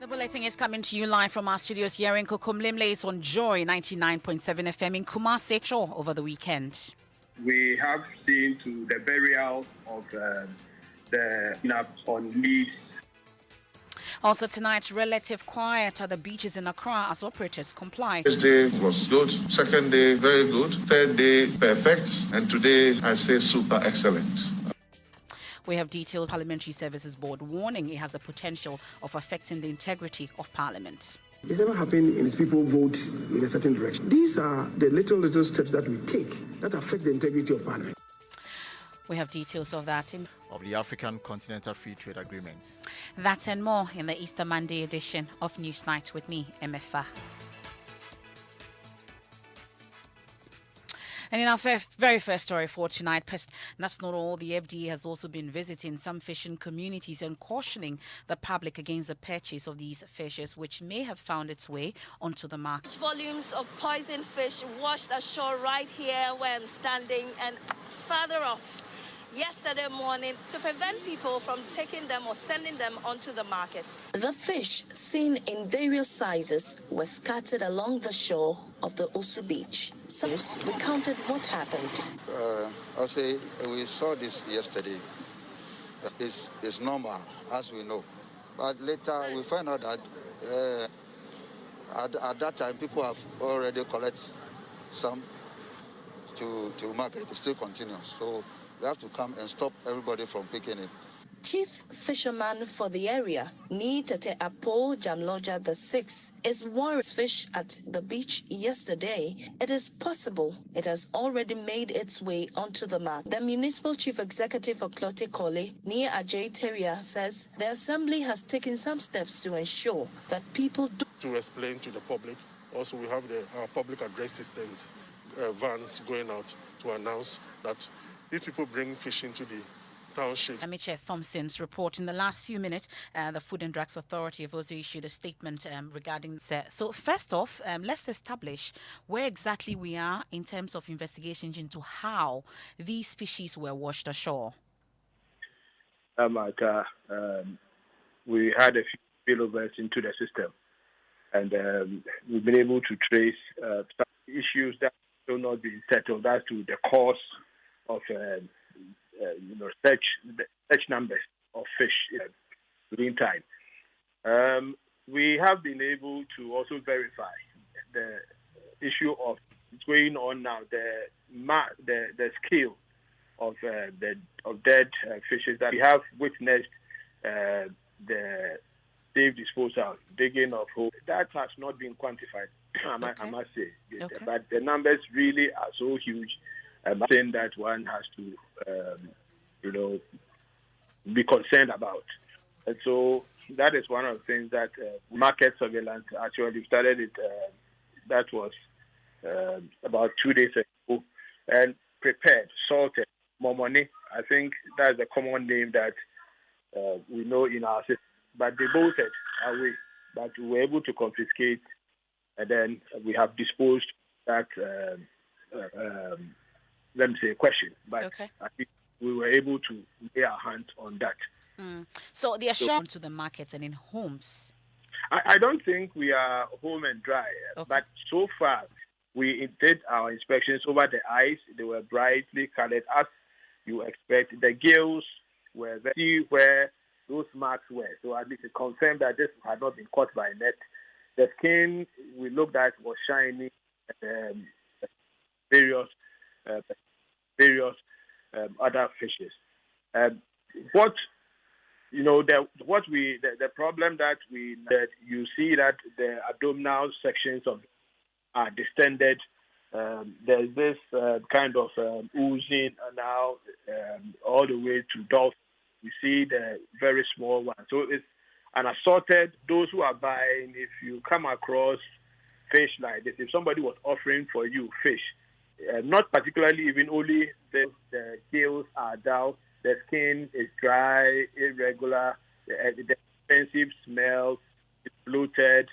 The bulletin is coming to you live from our studios here in Kokomlimle on Joy 99.7 FM in Kumasi Shore over the weekend. We have seen to the burial of the on Leeds. Also tonight, relative quiet at the beaches in Accra as operators comply. First day was good, second day very good, third day perfect, and today I say super excellent. We have details. Parliamentary Services Board warning it has the potential of affecting the integrity of Parliament. It's never happened in people vote in a certain direction. These are the little steps that we take that affect the integrity of Parliament. We have details of that of the African Continental Free Trade Agreement. That and more in the Easter Monday edition of Newsnight with me, Emefa. And in our very first story for tonight, that's not all. The FDA has also been visiting some fishing communities and cautioning the public against the purchase of these fishes, which may have found its way onto the market. Volumes of poisoned fish washed ashore right here where I'm standing and further off yesterday morning to prevent people from taking them or sending them onto the market. The fish, seen in various sizes, were scattered along the shore of the Osu beach. Some recounted what happened. I'll say we saw this yesterday. It's normal, as we know. But later we find out that at that time people have already collected some to market. It still continues. So we have to come and stop everybody from picking it. Chief fisherman for the area, Emefa Apawu Jamloja VI, is worried fish at the beach yesterday. It is possible it has already made its way onto the market. The municipal chief executive of Clote Kole, Nia Ajay Teria, says the assembly has taken some steps to ensure that people do. To explain to the public, also we have our public address systems, vans going out to announce that if people bring fish into the township. Amiche Thompson's report. In the last few minutes, the Food and Drugs Authority have also issued a statement regarding this. So first off, let's establish where exactly we are in terms of investigations into how these species were washed ashore. We had a few spillovers into the system, and we've been able to trace some issues that have not been settled as to the cause of such numbers of fish within time. We have been able to also verify the issue of going on now, the scale of dead fishes that we have witnessed the safe disposal, digging of holes. That has not been quantified, I must say. Okay. But the numbers really are so huge. I'm saying that one has to, be concerned about. And so that is one of the things that market surveillance actually started it. That was about 2 days ago. And prepared, salted, momoni. I think that's a common name that we know in our system. But they bolted away. But we were able to confiscate, and then we have disposed that. Let me say a question, but okay. I think we were able to lay our hands on that. So they are shown to the markets and in homes? I don't think we are home and dry, okay. But so far we did our inspections over the eyes. They were brightly colored as you expect. The gills were very where those marks were. So at least it confirmed that this had not been caught by net. The skin we looked at was shiny, various other fishes. The problem that you see that the abdominal sections are distended. There's this kind of oozing now all the way to dolphin. We see the very small one. So it's an assorted. Those who are buying, if you come across fish like this, if somebody was offering for you fish, not particularly even only the gills are down, the skin is dry, irregular, the expensive smells, it's bloated,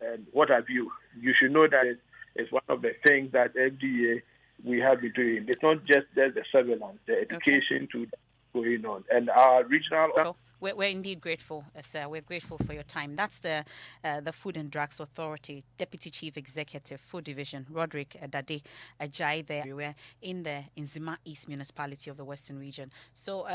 and what have you. You should know that it's one of the things that FDA we have been doing. It's not just the surveillance, the education to going on. And our regional... We're indeed grateful, sir. We're grateful for your time. That's the Food and Drugs Authority Deputy Chief Executive, Food Division, Roderick Dade Ajay, there. We're in the Nzima East Municipality of the Western Region. So,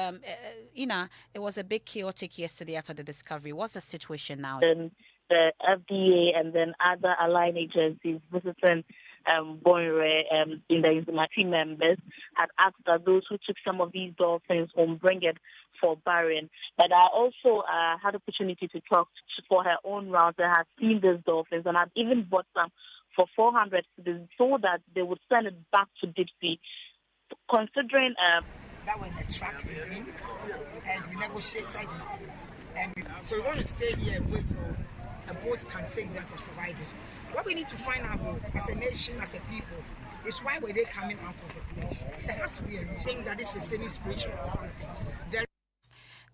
Ina, it was a bit chaotic yesterday after the discovery. What's the situation now? The FDA and then other aligned agencies visiting Bonre in the Nzima team members had asked that those who took some of these dolphins home bring it for burying. But I also had opportunity to talk for her own rounds and had seen these dolphins and had even bought some for 400 so that they would send it back to deep sea. Considering that when the track came and we negotiated it, and so we want to stay here and wait till a boat can take us of survival. What we need to find out though, as a nation, as a people, is why were they coming out of the place? There has to be a reason that this is any spiritual or something.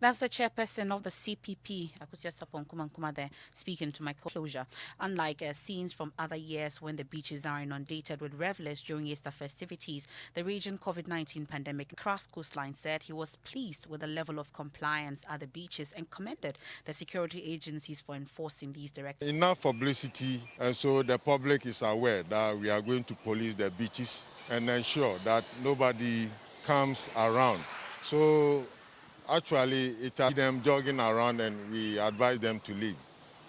That's the chairperson of the CPP, Akusia Sapon Kumankuma, there, speaking to my closure. Unlike scenes from other years when the beaches are inundated with revelers during Easter festivities, the region COVID-19 pandemic cross coastline said he was pleased with the level of compliance at the beaches and commended the security agencies for enforcing these directives. Enough publicity, and so the public is aware that we are going to police the beaches and ensure that nobody comes around. So actually, it has them jogging around and we advise them to leave.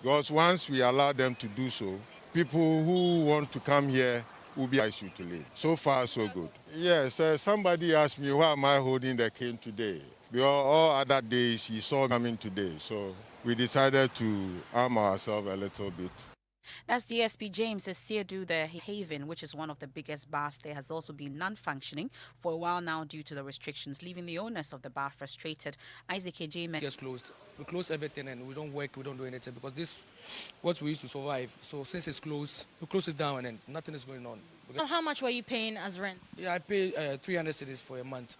Because once we allow them to do so, people who want to come here will be asked to leave. So far, so good. Yes, somebody asked me, why am I holding the cane today? Because all other days, he saw coming today. So we decided to arm ourselves a little bit. That's DSP James Siedu. The Haven, which is one of the biggest bars there, has also been non-functioning for a while now due to the restrictions, leaving the owners of the bar frustrated. Isaac Ejime. It's closed. We close everything and we don't work, we don't do anything because this what we used to survive. So since it's closed, we close it down and then nothing is going on. How much were you paying as rent? Yeah, I pay 300 cedis for a month.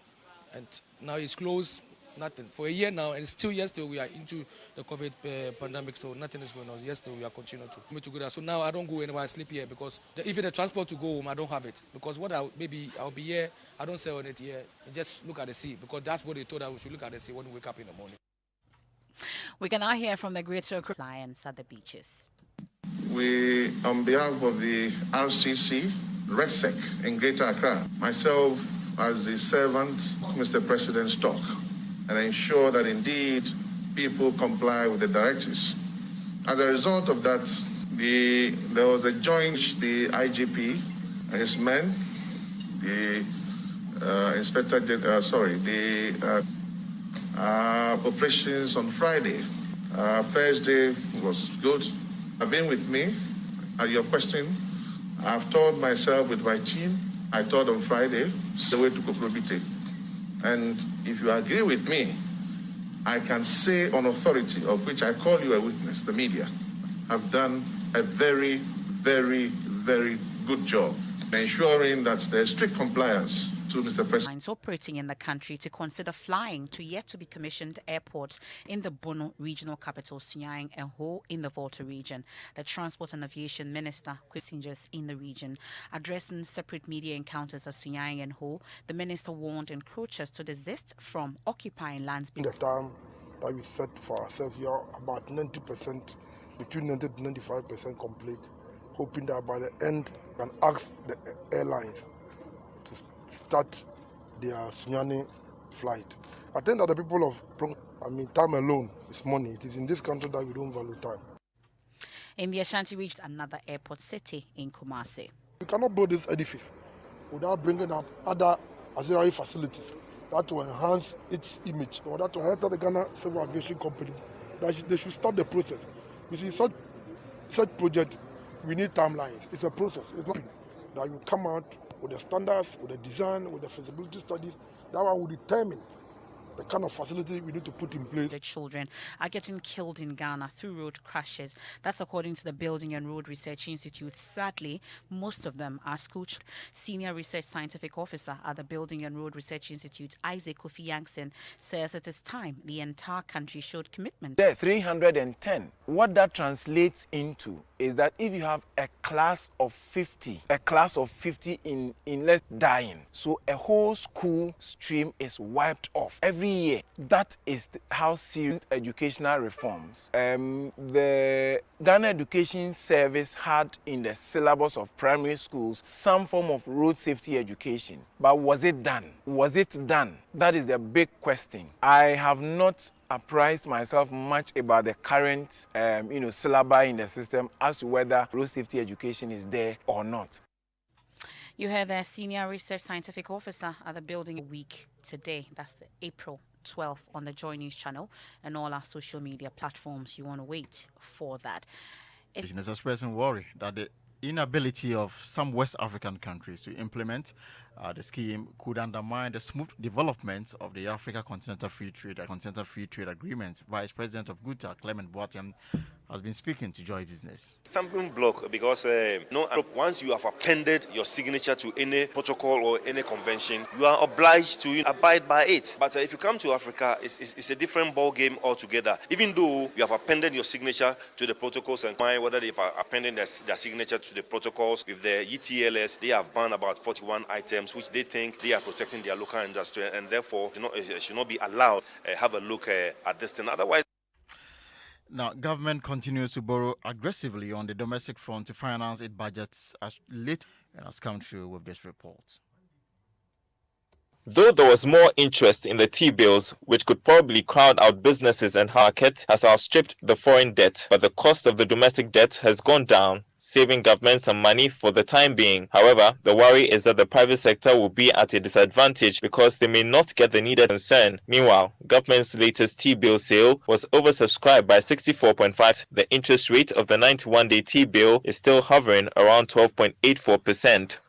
And now it's closed. Nothing. For a year now, and still we are into the COVID pandemic, so nothing is going on. Yesterday we are continuing to go there. So now I don't go anywhere, I sleep here because even the transport to go home, I don't have it. Because I'll be here, I don't sell on it here. I just look at the sea because that's what they told us we should look at the sea when we wake up in the morning. We can now hear from the greater clients at the beaches. We, on behalf of the RCC, RESEC in Greater Accra, myself as the servant of Mr. President's talk, and ensure that indeed people comply with the directives. As a result of that, there was a joint, the IGP and his men, the operations on Friday. Thursday was good. Have been with me. At your question, I've toured myself with my team. I toured on Friday, the way to Koprobite. And if you agree with me, I can say on authority, of which I call you a witness, the media, have done a very, very, very good job ensuring that there's strict compliance to Mr. President. Operating in the country to consider flying to yet to be commissioned airport in the Bono regional capital, Sunyang and Ho in the Volta region. The Transport and Aviation Minister, passengers in the region, addressing separate media encounters at Sunyang and Ho, the minister warned encroachers to desist from occupying lands. In the time that we set for ourselves, we are about 90%, between 90 to 95% complete, hoping that by the end we can ask the airlines to start their Sunyani flight. I think that the people of time alone is money. It is in this country that we don't value time. In the Ashanti reached another airport city in Kumasi. We cannot build this edifice without bringing up other auxiliary facilities that will enhance its image, or that will help the Ghana Civil Aviation Company. They should start the process. You see, such project, we need timelines. It's a process. It's not that you come out with the standards, with the design, with the feasibility studies. That one will determine the kind of facility we need to put in place. The children are getting killed in Ghana through road crashes. That's according to the Building and Road Research Institute. Sadly, most of them are school children. Senior Research Scientific Officer at the Building and Road Research Institute, Isaac Kofi Yankson, says it is time the entire country showed commitment. 310. What that translates into is that if you have a class of 50 in less dying, so a whole school stream is wiped off every year. That is how serious educational reforms the Ghana Education Service had in the syllabus of primary schools some form of road safety education. But was it done? Was it done? That is the big question. I have not apprised myself much about the current syllabi in the system as to whether road safety education is there or not. You heard the Senior Research Scientific Officer at the Building Week today. That's April 12th on the Joy News channel and all our social media platforms. You want to wait for that. Business expressing worry that the inability of some West African countries to implement the scheme could undermine the smooth development of the Africa Continental Free Trade Agreement. Vice President of GUTA, Clement Boateng, has been speaking to Joy Business. Stumbling block because once you have appended your signature to any protocol or any convention, you are obliged to abide by it. But if you come to Africa, it's a different ball game altogether. Even though you have appended your signature to the protocols and whether they are appending their signature to the protocols with the ETLS, they have banned about 41 items which they think they are protecting their local industry and therefore should not be allowed have a look at this thing. Otherwise. Now, government continues to borrow aggressively on the domestic front to finance its budgets as late and has come through with this report. Though there was more interest in the T-bills, which could probably crowd out businesses and markets, has outstripped the foreign debt, but the cost of the domestic debt has gone down, saving government some money for the time being. However, the worry is that the private sector will be at a disadvantage because they may not get the needed concern. Meanwhile, government's latest T-bill sale was oversubscribed by 64.5%. The interest rate of the 91-day T-bill is still hovering around 12.84%.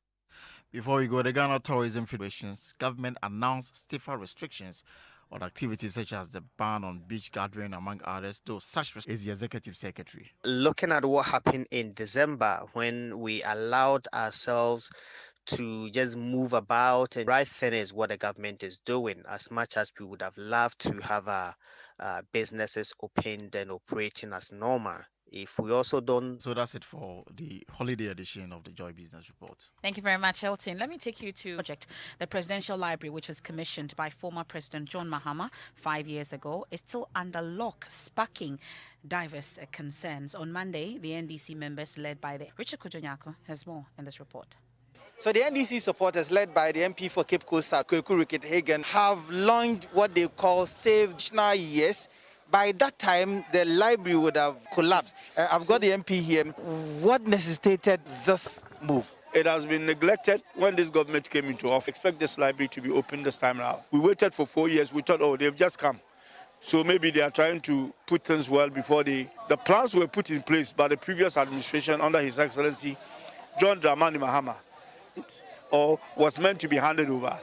Before we go, the Ghana Tourism Federation's government announced stiffer restrictions on activities such as the ban on beach gathering, among others, though such is the executive secretary. Looking at what happened in December when we allowed ourselves to just move about, and the right thing is what the government is doing, as much as we would have loved to have our businesses opened and operating as normal. If we also don't... So that's it for the holiday edition of the Joy Business Report. Thank you very much, Elton. Let me take you to project. The Presidential Library, which was commissioned by former President John Mahama 5 years ago, is still under lock, sparking diverse concerns. On Monday, the NDC members led by the Richard Kujonyako has more in this report. So the NDC supporters, led by the MP for Cape Coast, Kweku Rickett Hagen, have launched what they call Save National Years. By that time, the library would have collapsed. I've got the MP here. What necessitated this move? It has been neglected when this government came into office. Expect this library to be open this time around. We waited for 4 years. We thought, oh, they've just come. So maybe they are trying to put things well before the plans were put in place by the previous administration under His Excellency John Dramani Mahama, or was meant to be handed over.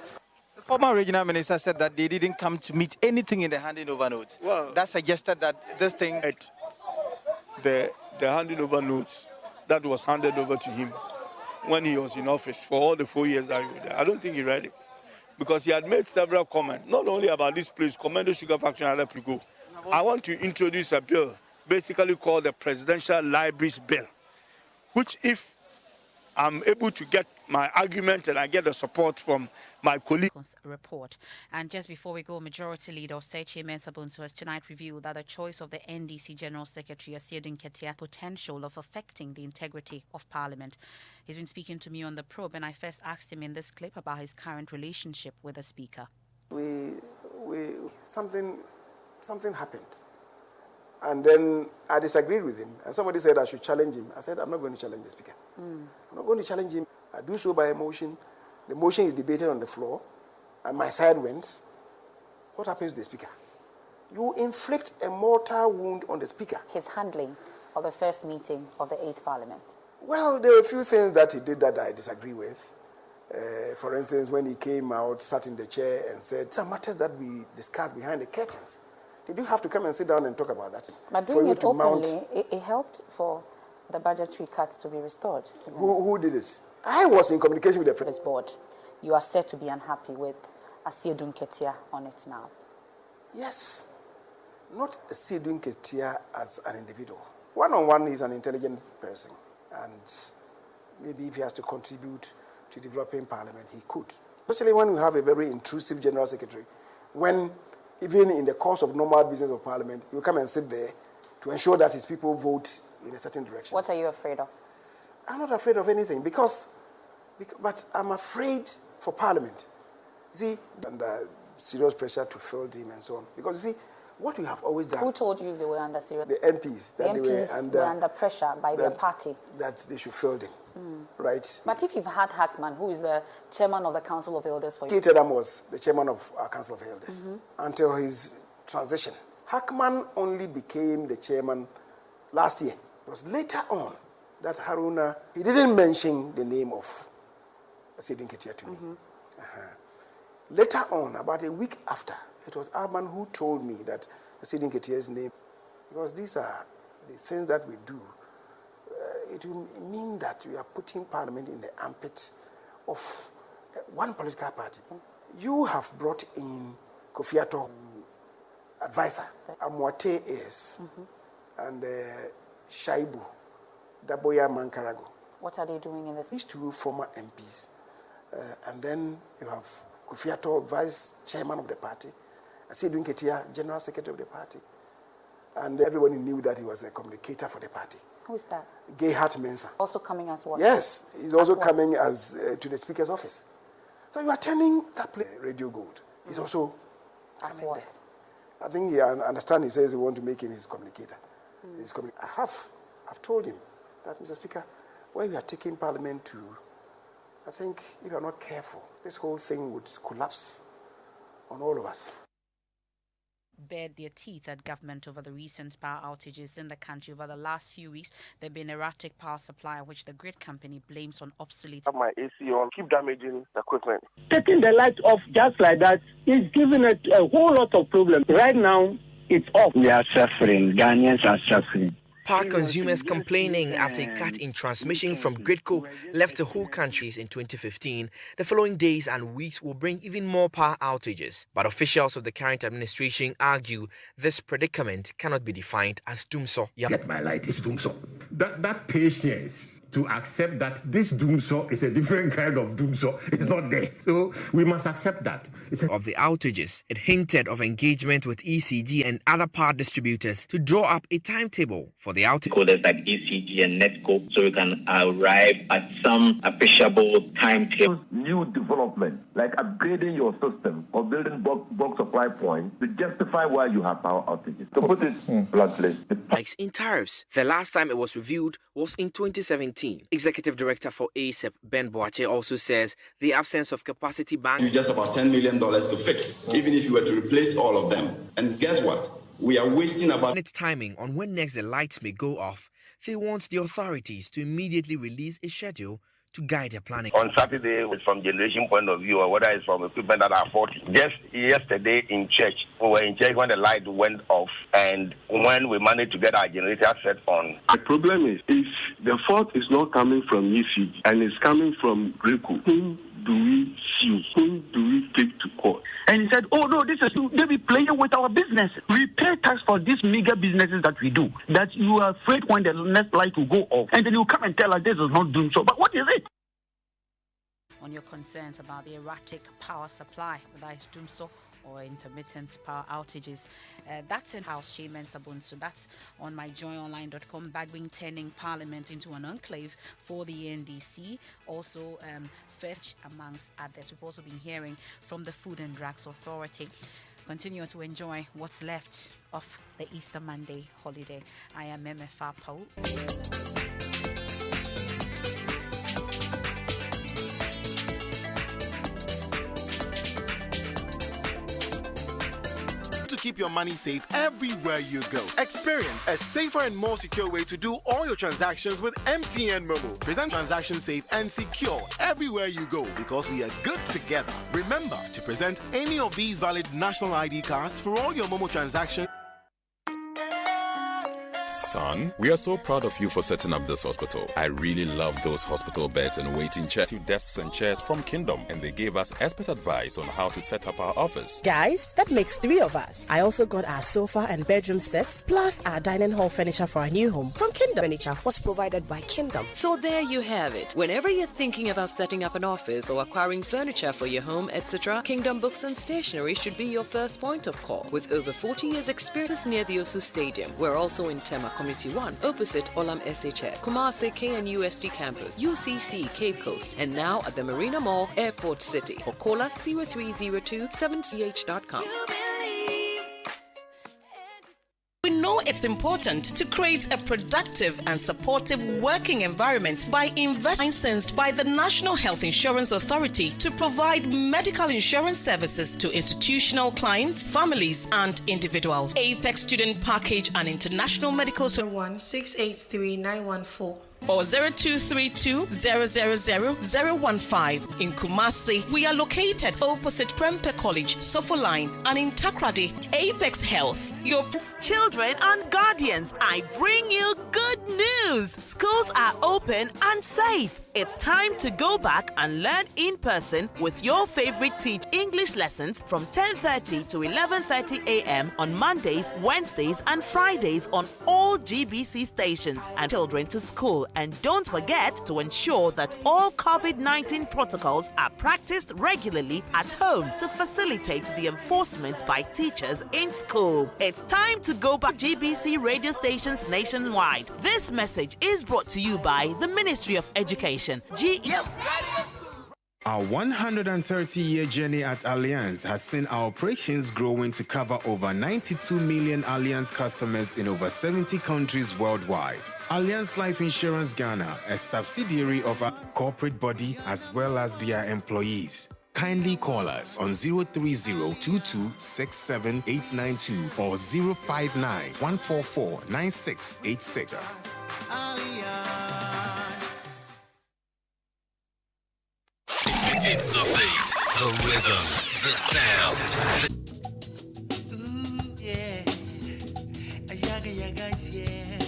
The former regional minister said that they didn't come to meet anything in the handing over notes. Well, that suggested that this thing... The handing over notes that was handed over to him when he was in office for all the 4 years that he was there, I don't think he read it. Because he had made several comments, not only about this place, Commando Sugar Factory and Aleprico. I want to introduce a bill basically called the Presidential Libraries Bill, which if I'm able to get my argument and I get the support from my colleagues. Report. And just before we go, Majority Leader Osechi Mensah-Bonsu has tonight revealed that the choice of the NDC General Secretary Asiedun Ketia potential of affecting the integrity of Parliament. He's been speaking to me on the probe, and I first asked him in this clip about his current relationship with the Speaker. Something happened. And then I disagreed with him. And somebody said I should challenge him. I said, I'm not going to challenge the Speaker. I'm not going to challenge him. I do so by a motion. The motion is debated on the floor, and my side wins. What happens to the Speaker? You inflict a mortal wound on the Speaker. His handling of the first meeting of the 8th Parliament. Well, there are a few things that he did that I disagree with. For instance, when he came out, sat in the chair and said, some matters that we discussed behind the curtains. Did you have to come and sit down and talk about that? But doing it openly, it helped for the budgetary cuts to be restored. Who did it? I was in communication with the President Board. You are said to be unhappy with Asiedun Ketia on it now. Yes. Not Asiedun Ketia as an individual. One-on-one, he's an intelligent person, and maybe if he has to contribute to developing Parliament, he could. Especially when we have a very intrusive General Secretary, when even in the course of normal business of Parliament, he will come and sit there to ensure that his people vote in a certain direction. What are you afraid of? I'm not afraid of anything but I'm afraid for Parliament. See, under serious pressure to fill him and so on. Because you see, what we have always done. Who told you they were under serious? The MPs. That The they MPs were under pressure by their party. That they should fill them, right? But if you've had Hackman, who is the chairman of the Council of Elders for you? Keith Adam was the chairman of our Council of Elders until his transition. Hackman only became the chairman last year. It was later on that Haruna, he didn't mention the name of Sidin Ketia to me. Later on, about a week after, it was Arman who told me that Sidin Ketia's name, because these are the things that we do. It will mean that we are putting Parliament in the armpit of one political party. You have brought in Kofi Ato, advisor. Amwate is, and Shaibu, Daboya Mankarago. What are they doing in this? These two former MPs. And then you have Kofi Ato, vice chairman of the party. Asidun Ketia, general secretary of the party. And everybody knew that he was a communicator for the party. Who is that? Gayhat Mensah. Also coming as what? Yes, he's also coming as to the speaker's office. So you are turning that place, Radio Gold. He's also as what? There. I think I understand he says he wants to make him his communicator. I've told him that, Mr. Speaker, when we are taking Parliament to, I think if you are not careful, this whole thing would collapse on all of us. Bared their teeth at government over the recent power outages in the country. Over the last few weeks, there have been erratic power supply, which the grid company blames on obsolete. Have my AC on, keep damaging the equipment. Taking the light off just like that is giving it a whole lot of problems. Right now, it's off. We are suffering. Ghanaians are suffering. Power consumers complaining after a cut in transmission from Gridco left the whole countries in 2015. The following days and weeks will bring even more power outages. But officials of the current administration argue this predicament cannot be defined as doomsaw. Get my light, it's doomsaw. That patience to accept that this doomsaw is a different kind of doomsaw. It's not there. So we must accept that. Of the outages, it hinted of engagement with ECG and other power distributors to draw up a timetable for the outage. Stakeholders like ECG and NETCO, so we can arrive at some appreciable timetable. New development, like upgrading your system or building bulk supply points to justify why you have power outages. To put it bluntly, hikes in tariffs. The last time it was reviewed was in 2017. Executive Director for ASEP, Ben Boache, also says the absence of capacity bank. You just about $10 million to fix, even if you were to replace all of them. And guess what? We are wasting about its timing on when next the lights may go off. They want the authorities to immediately release a schedule to guide their planning. On Saturday, from generation point of view, or whether it's from equipment that are faulty. Just yesterday in church, we were in church when the light went off, and when we managed to get our generator set on. The problem is, if the fault is not coming from ECG and it's coming from Greco, whom do we sue? Whom do we take to court? And he said, oh no, they be playing with our business. We pay tax for these mega businesses that we do. That you are afraid when the next light will go off. And then you come and tell us this is not doing so. But what is it? On your concerns about the erratic power supply, whether it's doomsaw or intermittent power outages. That's in House Chairman Sabunsu. That's on myjoyonline.com. Bagwing turning Parliament into an enclave for the NDC. Also, first amongst others. We've also been hearing from the Food and Drugs Authority. Continue to enjoy what's left of the Easter Monday holiday. I am Emefa Apawu. Keep your money safe everywhere you go. Experience a safer and more secure way to do all your transactions with MTN Momo. Present transaction safe and secure everywhere you go because we are good together. Remember to present any of these valid national ID cards for all your Momo transactions. Son, we are so proud of you for setting up this hospital. I really love those hospital beds and waiting chairs. 2 desks and chairs from Kingdom, and they gave us expert advice on how to set up our office. Guys, that makes 3 of us. I also got our sofa and bedroom sets, plus our dining hall furniture for our new home from Kingdom. Furniture was provided by Kingdom. So there you have it. Whenever you're thinking about setting up an office or acquiring furniture for your home, etc., Kingdom Books and Stationery should be your first point of call. With over 40 years experience near the Osu Stadium. We're also in Tema Community 1, opposite Olam SHS, Kumasi KNUST Campus, UCC Cape Coast, and now at the Marina Mall, Airport City. Or call us 0302-7ch.com. We know it's important to create a productive and supportive working environment by investing licensed by the National Health Insurance Authority to provide medical insurance services to institutional clients, families, and individuals. Apex Student Package and International Medical 1-683-914. Or 0232-000-015. In Kumasi, we are located opposite Prempe College, Sofo Line, and in Takrady, Apex Health. Your children and guardians, I bring you good news. Schools are open and safe. It's time to go back and learn in person with your favorite English lessons from 10:30 to 11:30 a.m. on Mondays, Wednesdays, and Fridays on all GBC stations and children to school. And don't forget to ensure that all COVID-19 protocols are practiced regularly at home to facilitate the enforcement by teachers in school. It's time to go back GBC radio stations nationwide. This message is brought to you by the Ministry of Education. Our 130-year journey at Allianz has seen our operations growing to cover over 92 million Allianz customers in over 70 countries worldwide. Allianz Life Insurance Ghana, a subsidiary of a corporate body as well as their employees. Kindly call us on 030-2267-892 or 059-144-9686. It's the beat, the rhythm, the sound. Ooh, yeah. Yaga, yaga, yeah.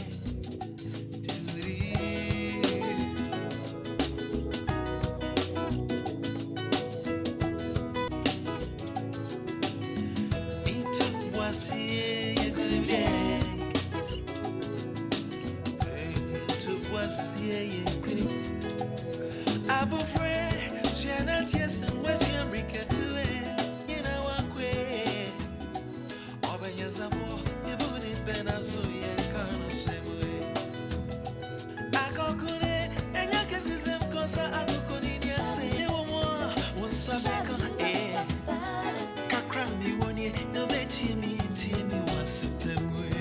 Into what's here, you're gonna be. Into what's here, you're gonna be. I'm afraid. Shana tears and West America to it, you know, I'm queer. Obayazabo, you put it better so you can't say way. I can't go there, and I guess it's him because I go in here say, you want one sabeka, eh? Kakram me one year, no bet me, what's up them way.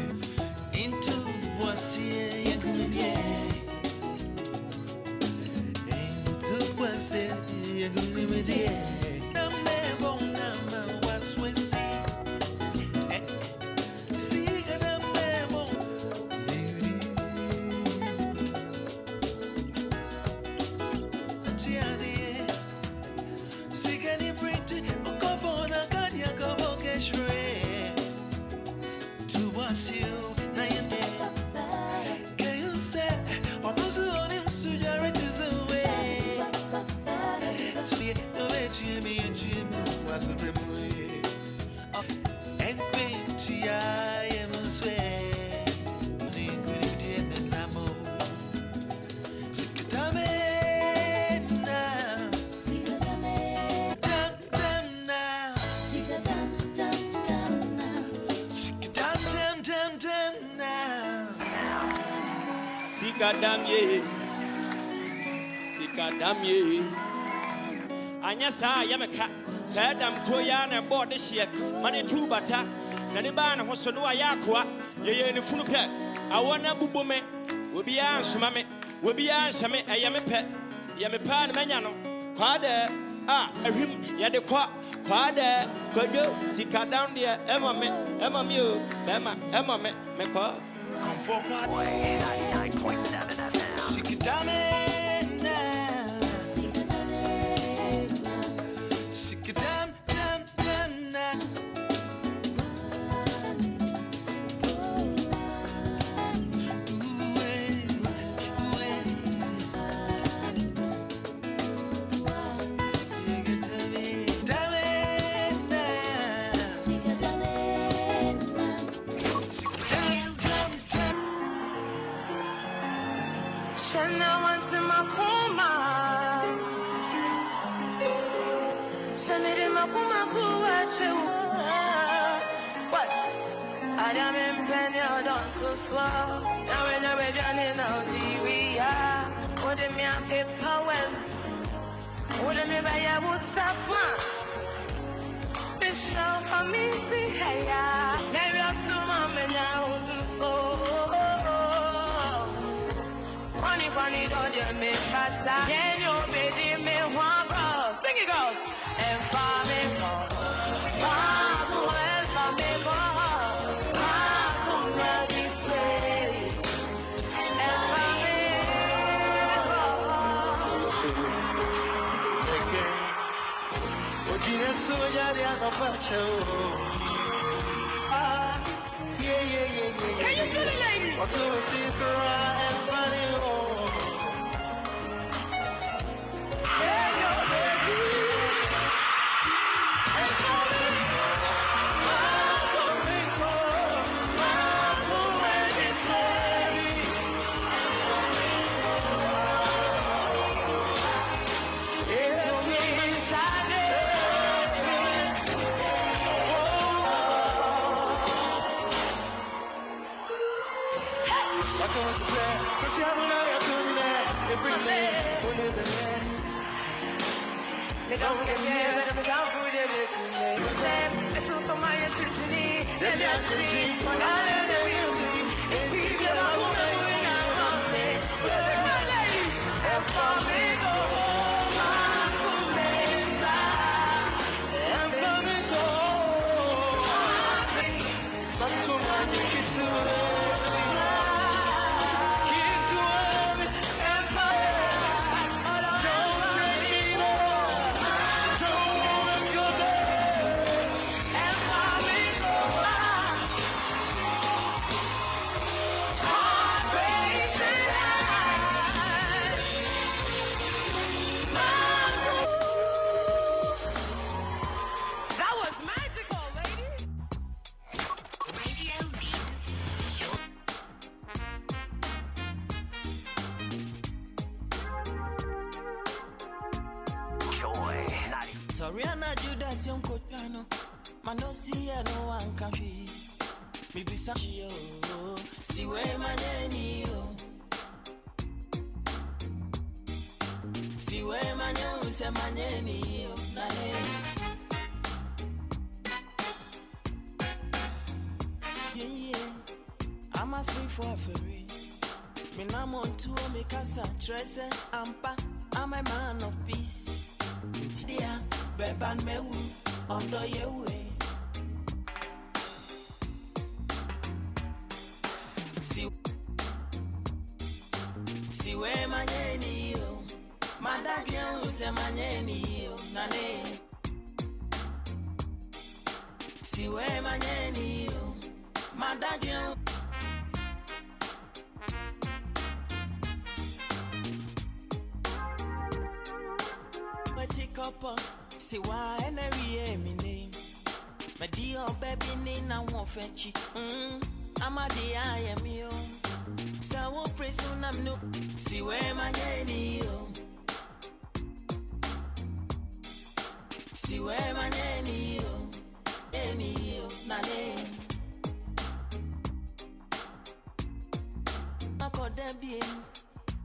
Into what's here, you're gonna get. Into what's here. Sikadamye. Anyasa yameka. Sadam Koyan board this year. Money two bata. Naniban Hosonua Yakwa. Ye ni Funupe. I wanna bubume. Will be answering. Will be answering. I am a pet. Yamipan Manano. Quade. Ah, him Yadekwa. Quade. Kodo. Sikadam dear. Emma me. Emma Mew. Emma. Emma me. Meko. Come for quad 99.7 FM. Sikadame now. Sikadame now. Sikadam dam dam now. What? I am in penny, I don't so swell. Now when I'm running out the way, what am I paper well? What am I by a wood Bishop for me, see, hey, never have some mama now, so. Funny, don't you make fat? Can you baby me one bro? Sing it goes. And for me, and for me, come this way. And for me, can you feel it, lady? Toriana Judas young Copiano, Manosia no one country. Maybe Sachio, see where my nanny, see where my nose and my nanny, yeah, I'm a sweet for a fairy. Me nam on to make us a treasure, I'm a man of peace. Dear, Beban Mewu, under your way. See where my nanny, my dad was a manany, nane. See where my nanny, my dad. See why and I me name. My dear baby, Nina won't fetch you. I'm a dear, I am you. So I won't pray soon. I'm no. See where my nanny, see where my nanny, nane. I could there be.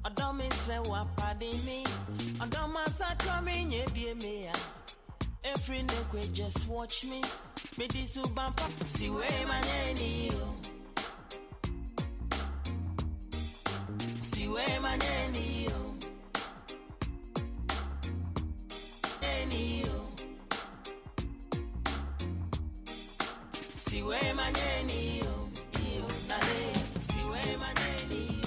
I don't miss what pardon me. I don't massacre me, be me. Every night, just watch me. Me this bump up, see where my nanny. See where my nanny. See where my nanny. See where my nanny.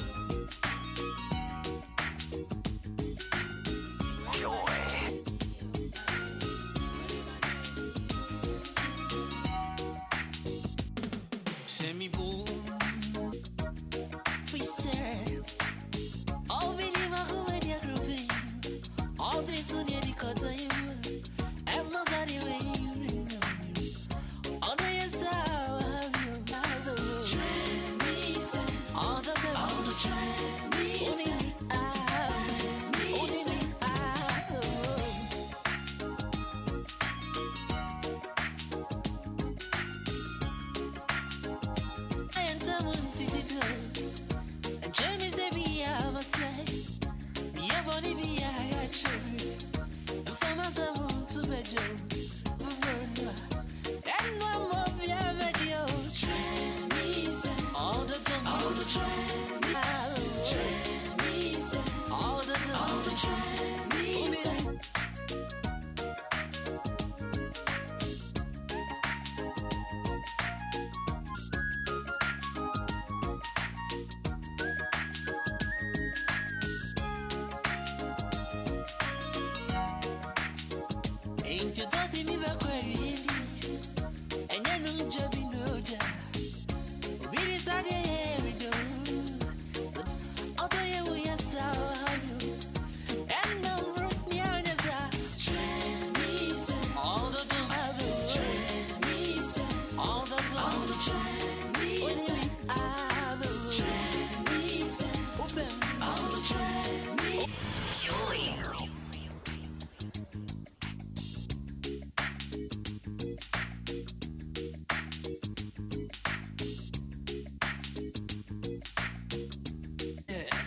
Semi boom, preserve. All video my dia grouping. All this on the cutter you. I'm not anyway. All the yes all the Chinese. you thought me back where you and you know Jabby no job. We decided we do. Although you we are so happy, and no root near the Chinese all the time. Chinese all the time. Chinese Chinese open all the Chinese joy.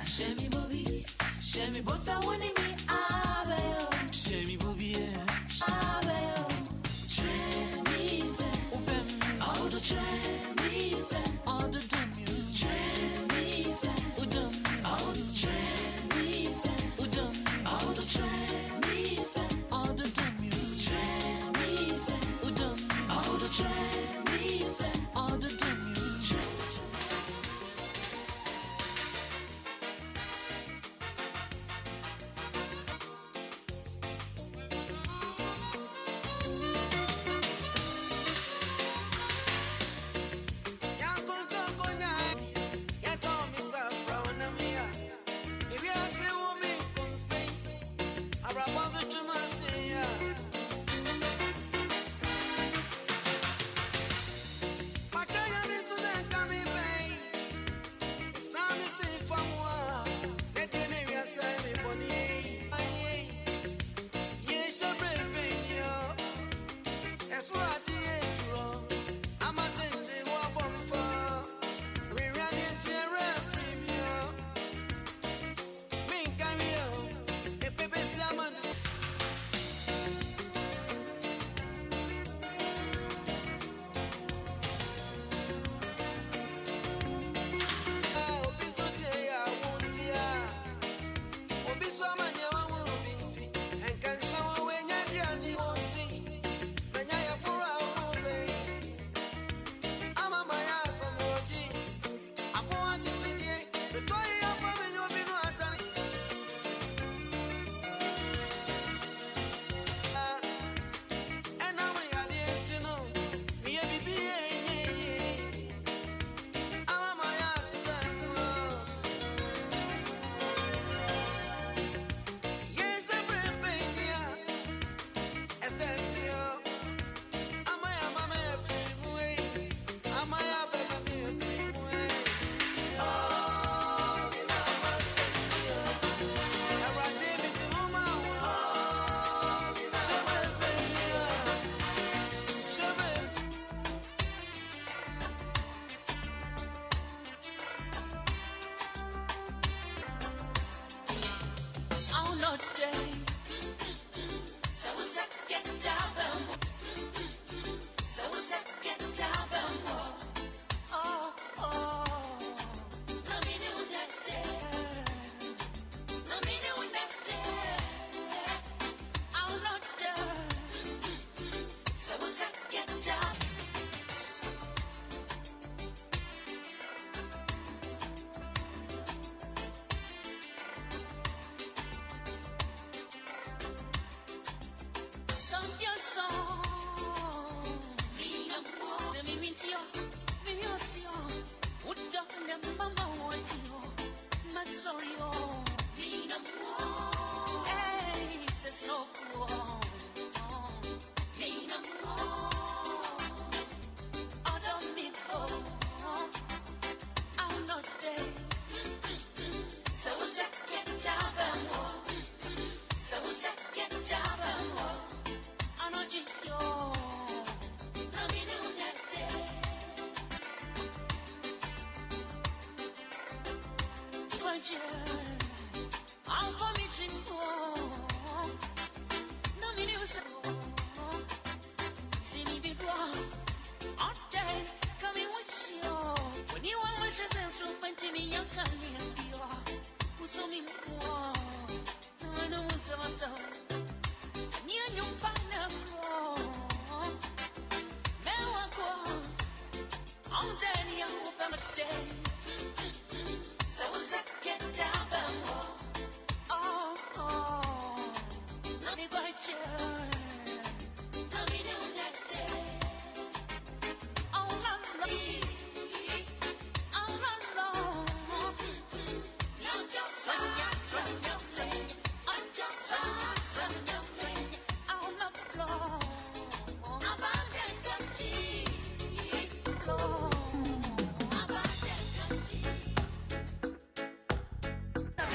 Shemi Bobby, Shemi Bossa winning me, Abel. Shemi Bobby, Abel. Chinese, all the Chinese, all the dummy. Chinese, udum, all the Chinese, udum, all the Chinese, all the dummy. Chinese, udum, all the Chinese, all the dummy.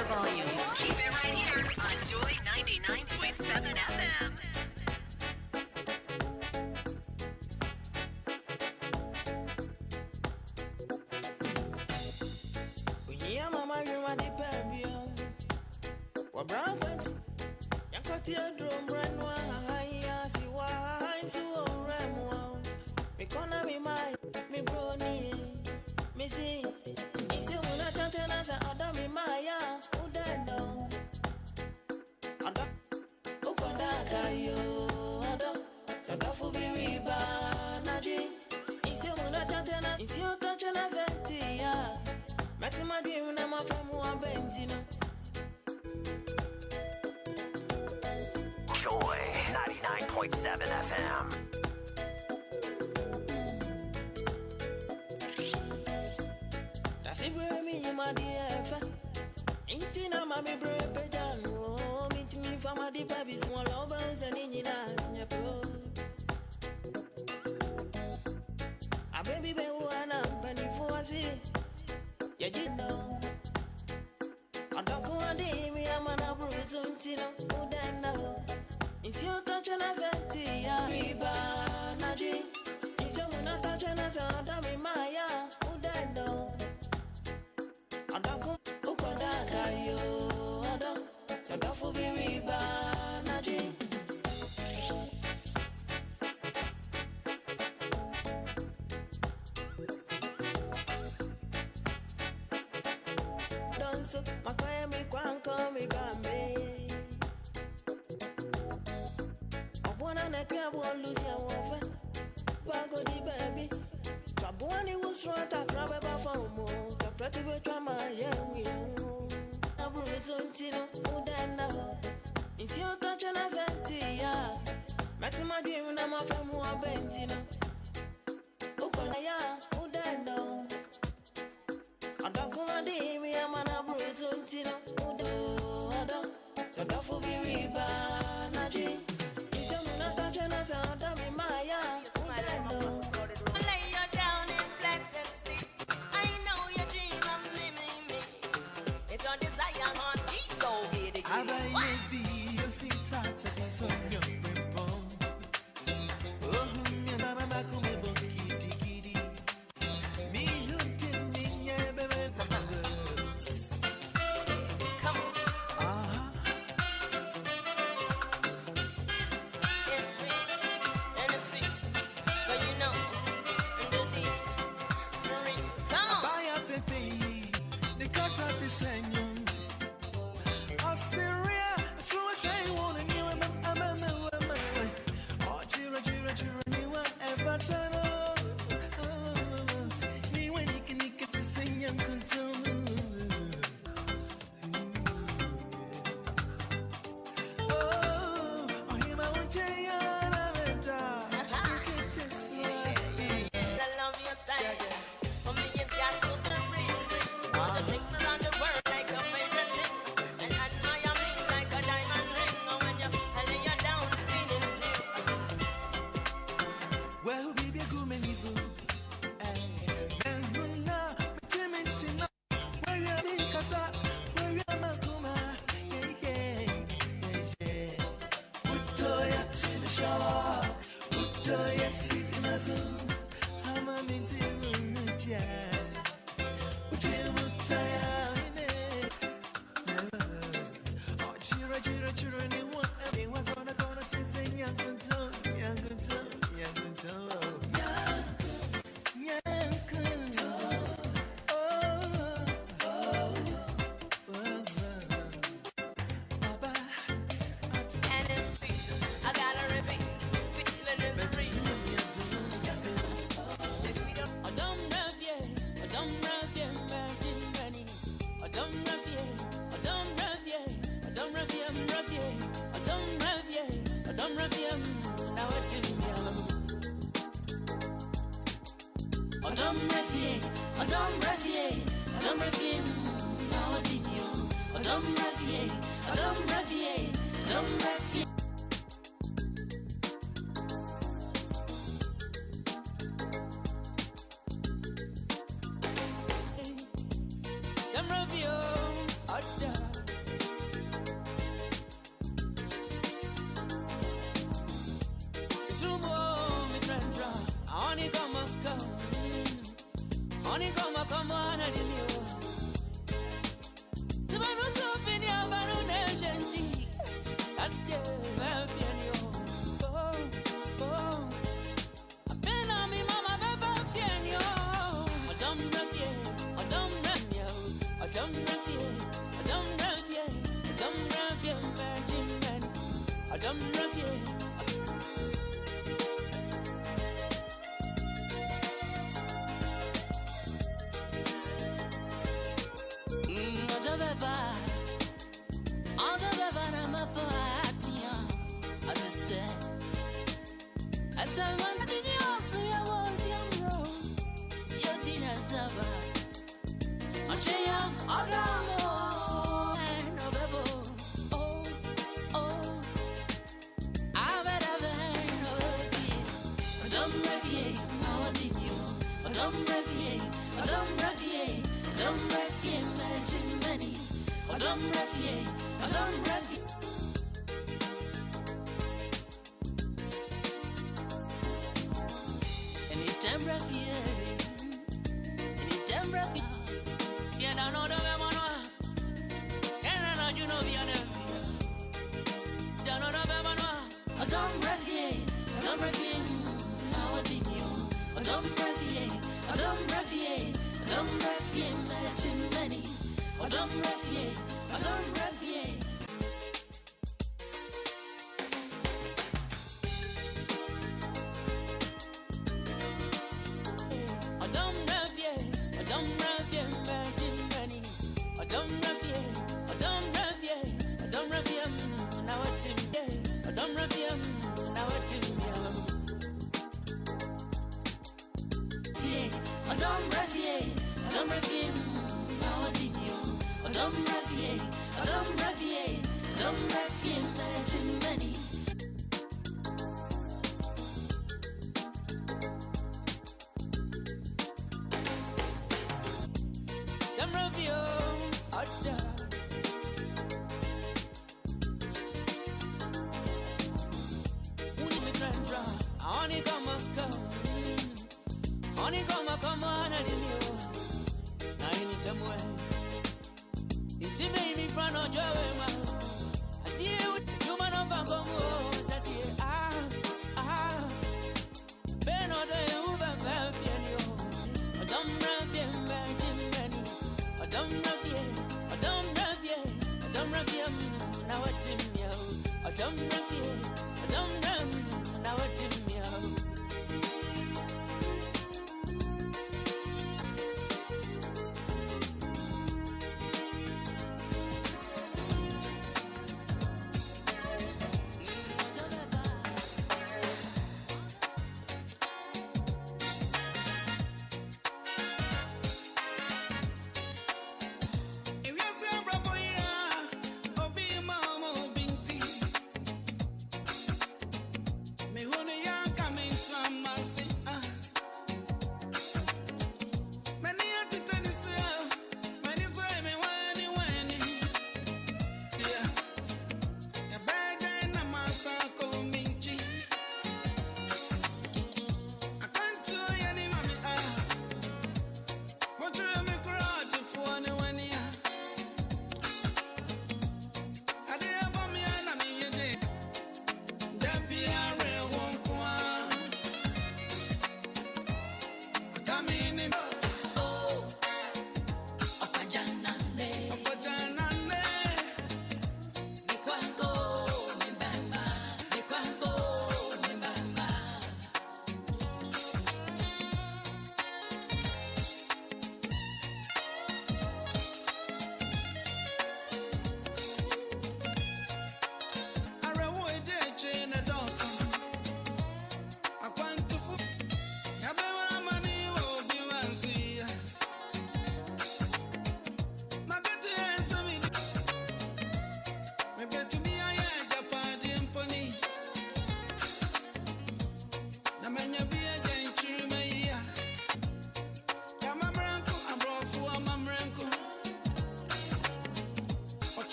your volume. Keep it right here on Joy 99.7 FM. Yeah, mama, you are the baby. What brown? You got your drum brand new. I see why so remo. Me gonna be my me brony. Me see. Isi una tantana sa ada mi maya. Udendo. Ada. Ukonda kayo. Ada. Sadafu biriba naji. Isi una tantana. Isi una tantana zentia. Mati madrim na mafamu wa benzina. Joy 99.7 FM. That's it for me, my dear. Intina mami brepe jalo. Meet me for my deep baby small lovers and in your pro. A baby be one up and if I see. Yeah, you know. I don't go on day, me, I'm on a bruise until who then know. It's your touch and I said, Tia, Riba, Naji. It's your moon touch and I said, Dami Maya, who then know. I don't go, Ukoda, yo, I don't. So don't for be Riba, Naji. So makwaya mi kwanko mi bambe Obwana na kia buon lusi ya wofe Wago di baby Chabuani wusrota krabe ba fomo Kaprati we chama yewu Abru suntino udena Isi otache na zenti ya Mati madrim na mafemu wa bentino Ukona ya udena Adakuma di mi amana bruise untino udo ado so dafu bi riba naji ito muna tache na sa mi maya udendo Lay you down in blessed sleep. I know you dream of living me. If your desire on eat, so get it. Abayebi yositata kisonyo repom Oh mi na mama kume bonkidi kidi Mi yunti minye bebe Come on. It's sweet and it's sweet, but you know, in the deep, for real. Come on. Abaya pepe the casa to senyo Assyria so I want to you Oh chira ni wa everton Ni when you can to sing and control I love your style. For me, it's got to be real. Wanna take me around the world like a favorite drink, and admire me like a diamond ring. Oh, when you lay you down, the feeling's new. Well, baby, go many so. Where you be, Casa? Where you Makuma? Yeah. Utoya Timisha. Utoya Sitinazu. Hama Minti Muja. Utimutaya. Oh, Chira, anyone, gonna taste young control. And it's sweet. I gotta repeat. Feeling is real. I don't love you, imagine money. I don't love you, now what do you I don't love you, now what do you I don't love you. Don't love you,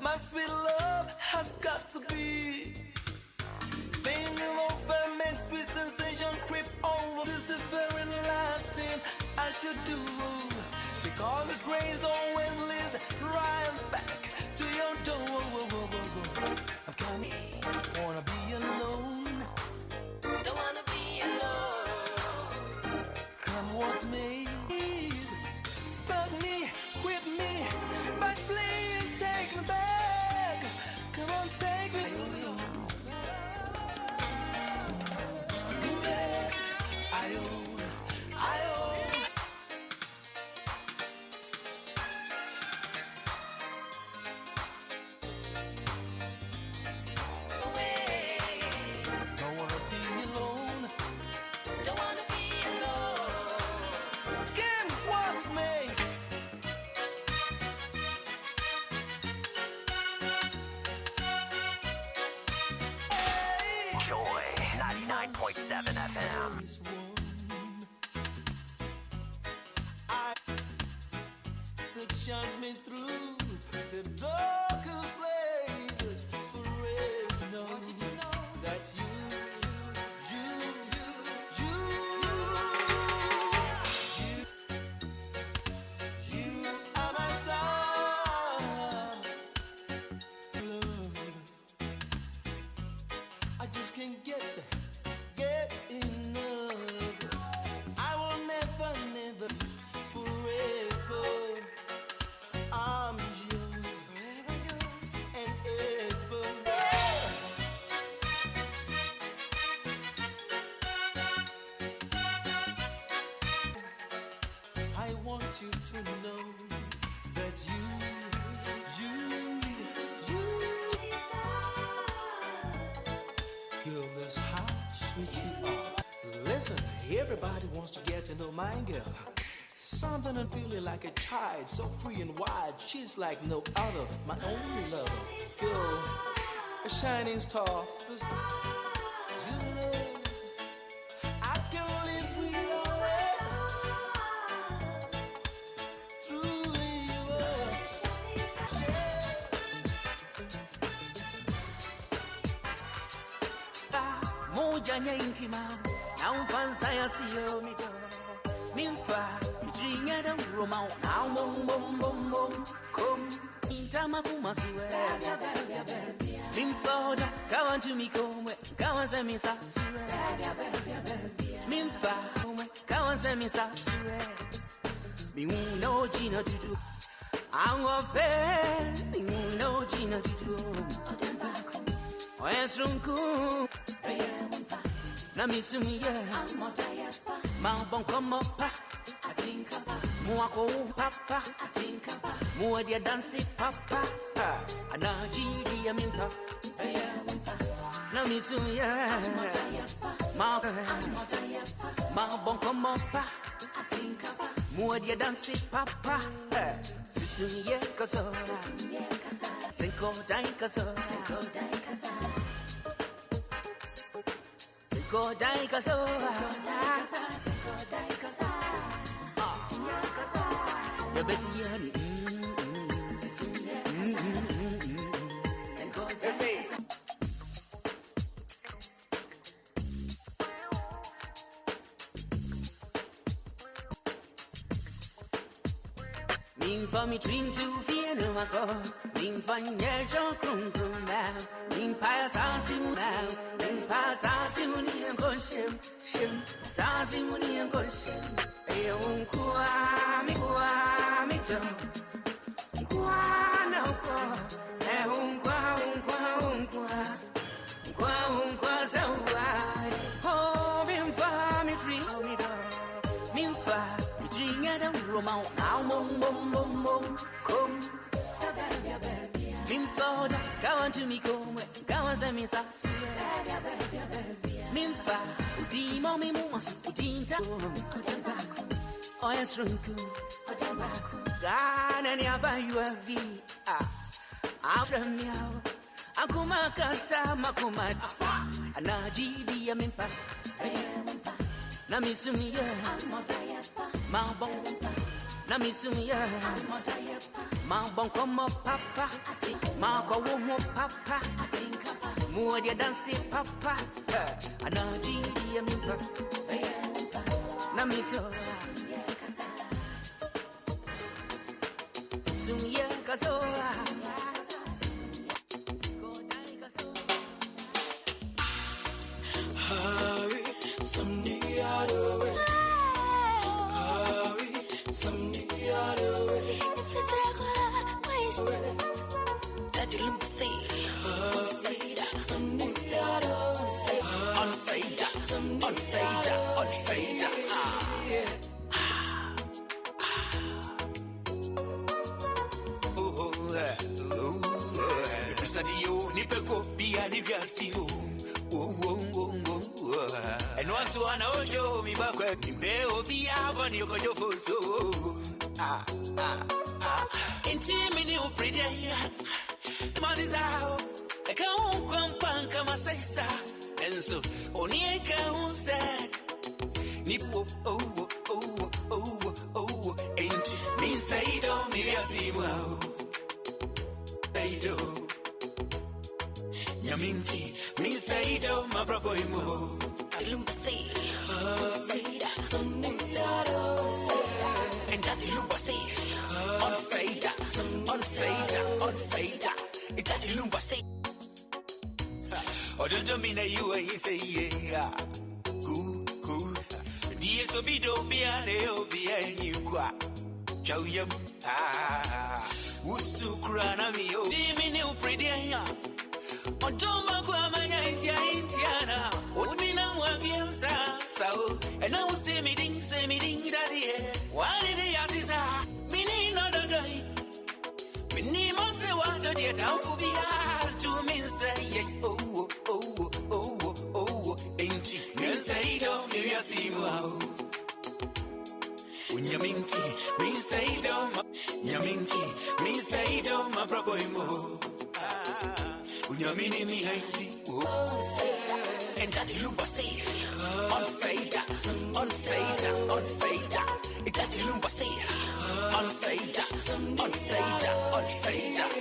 My sweet love has got to be. Thinking over makes sweet sensation creep over. This is the very last thing I should do. Because the trains always lead right back to your door. I'm coming, wanna be alone. Don't wanna be alone. Come what's me, spot me, whip me, but please take me back. Come on, take me. Shines me through the darkest places forever. Know that you are my star, Lord. I just can't get enough. I will never forever. I'm yours, forever yours, and ever. I want you to know that you girl, that's how sweet you are. Listen, everybody wants to get to know my girl. something and feeling like a child, so free and wide. She's like no other, my only lover. Girl, a shining star. This, you know, I can live without it. Through the years, moja nyanki ma now fancy I see you me do minfa mitringa da roma now bom bom bom bom come intama kumasiwe minfa da kawan to me come kawan se mi sa suwe minfa kawan se mi sa suwe mi no jina tutu ango fe mi no jina tutu oyensunku na misumiye ma bon como pa atinka mo ako papa atinka mo dia dance papa anaji dia minpa na misumiye ma bon como pa atinka mo dia dance papa sisumiye kaso cinco dai kaso Go dai kaso, ya betiani. Min fa mi twin to fear no ako, min fa nyejo krum krum now, min pa sa simuna. Sassimuni and Goshem, Sassimuni and Goshem, a unquami, Jum, Guana, oh, Minfa, me drink at a Roma, now, mom, come. Minfa, go on to me, come, go on to me, Minfa, udimo mimuasu, udinta, oyensunku, Gana ni abayu avi, Aframiao, Akumakasa makumat, Anajibi Yamimpa, Namisumiya, Mabon, Namisumiya, Mabon como papa, Mako womo papa, more dia dance papa, Anaji Yamimpa, Namiso, Sumia Kaso. hurry, somebody out of way. Hurry, somebody out of way. That you look see. And once one ojo mi bakwe mbeo biavo ni okojo so intimini upredia mazizao eka unkwampanka masaisa enso onieka unse nipo ain't me saido mi viasimu saido Yaminti, me saido my brabo imo Lumpsi, and that Lumpsi, on Saida, it's that Lumpsi. Oh, don't mean you say, yeah, cool. Dear Sobido, be a leo, be a you qua. Chow yum, Usukrana mio, diminu pretty. Otoma kwa manya Indiana, Odina Wafiamsa, Sao, and now say me ding, daddy. Why did they ask this? Mini not a guy. Mini months water, dear town for be hard to me say, ain't you? Me say, don't maybe I see you. Unyaminti, Unyaminti, me say do my brother imo. Unyamini mi haiti. And that lumba say, on say that, on say that, on say that. It's that lumba say, on say that, on say that, on say that.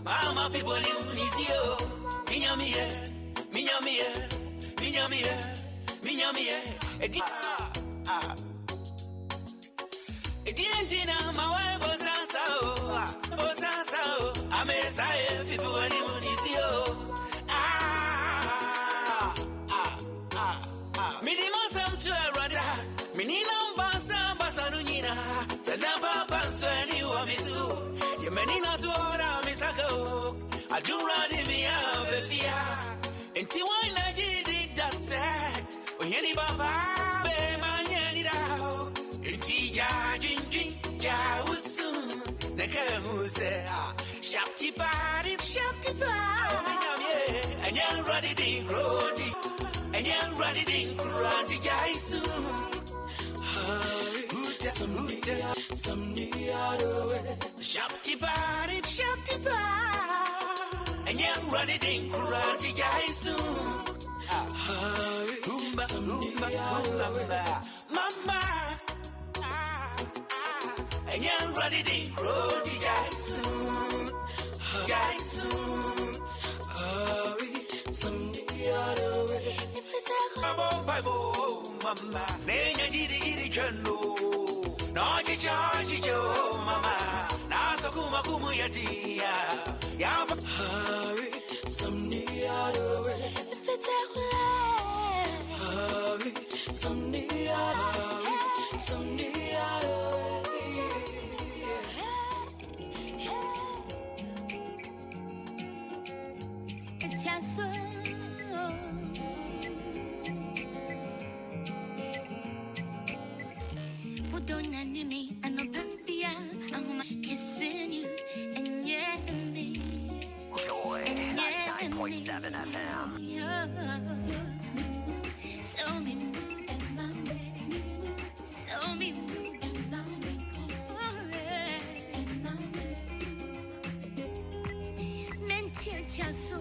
Mama people in Nizio, Minyamie, Edientina, my wife was Bosasa, Amesa, people in Nizio. Minimum to a rada, Minina Basa, Basanuna, Sanaba Bansani, Wamisu. Menina Zora Misako, I do run in me out of fear. And Tiwana did it, that's sad. When any baba, Manyanida, and Tija, Jin, Jawusu, Nakahusa, Shapti Party, and you're running in Grody, and you're running in Grody, Jaisu. Someday Shopty body, and you're running in karate jaisu. Mama, and you're running in karate jaisu. Someday if it's a Bible, Mama, then you did it, no, Chicho, Mama, Nasakuma Kumuyatia, hurry, someday out of it. If it's a hurry, someday out of it, someday out of it. It's just so. Don't need me, I know Papia, I'm kissing you, and yeah, me. Joy, 99.7 FM. So me, so me, mental just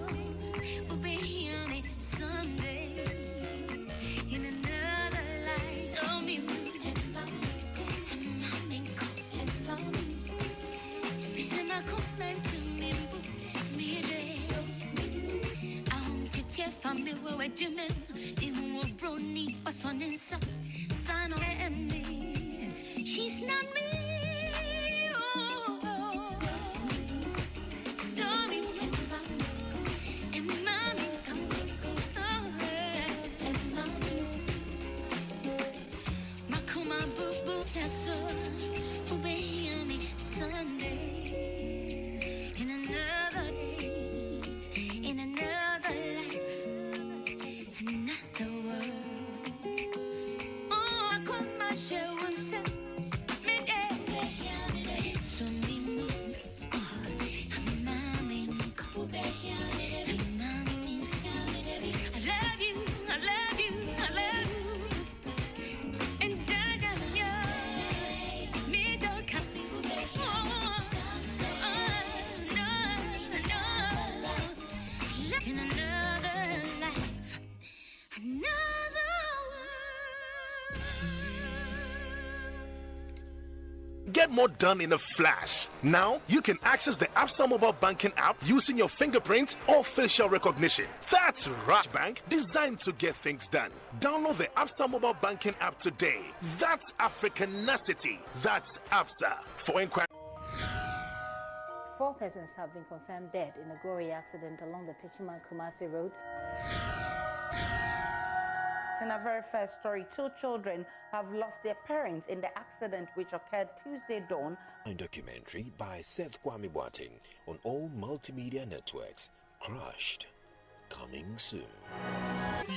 obey me someday in another life. Oh me. Family were doing you were brony was on inside son of me. She's not me. Oh, sorry, and mommy, and mommy, Makuma boo boo, just obey me Sunday in another day, in another life. Get more done in a flash. Now, you can access the Absa mobile banking app using your fingerprint or facial recognition. That's right, bank designed to get things done. Download the Absa mobile banking app today. That's Africanacity. That's Absa. For inquiry. 4 persons have been confirmed dead in a gory accident along the Techiman-Kumasi Road. In our very first story, 2 children have lost their parents in the accident which occurred Tuesday dawn. A documentary by Seth Kwame Boateng on all multimedia networks. Crushed. Coming soon. See,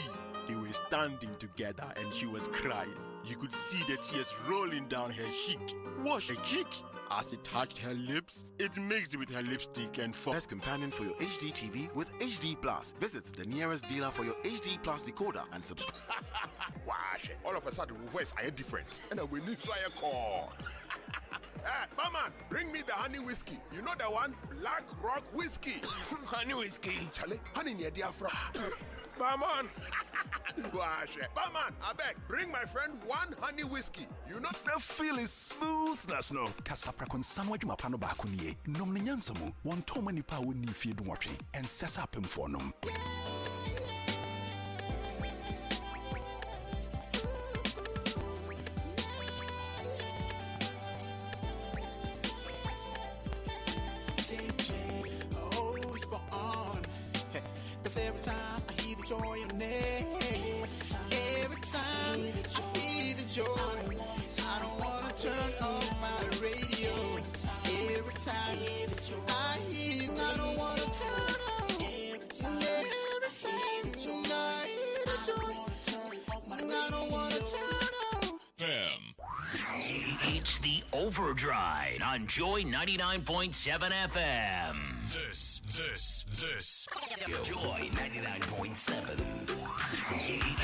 they were standing together and she was crying. You could see the tears rolling down her cheek. Wash her cheek. As it touched her lips, it mixed with her lipstick and fell. Best companion for your HD TV with HD Plus. Visit the nearest dealer for your HD Plus decoder and subscribe. Wash. All of a sudden, my voice are different. And I will need to a call. Hey, Mama, bring me the honey whiskey. You know the one? Black Rock whiskey. Honey whiskey. Charlie, honey near diaphragm. Barman. Wash. Barman, I beg, bring my friend one honey whiskey. You know the feel is smooth, Nasno. Kasapra kon samwa juma pano ba kunye. Nom nyansamu, one toma ni pa woni feed watri and sess up him for nom. Always for on. Cause every time I hear the joy in name, every time I hear the joy, I don't wanna turn on my radio. Every time I hear, I don't wanna turn on. Every time I hear the joy, I don't wanna turn on. It's the Overdrive on Joy 99.7 FM. This. Joy 99.7.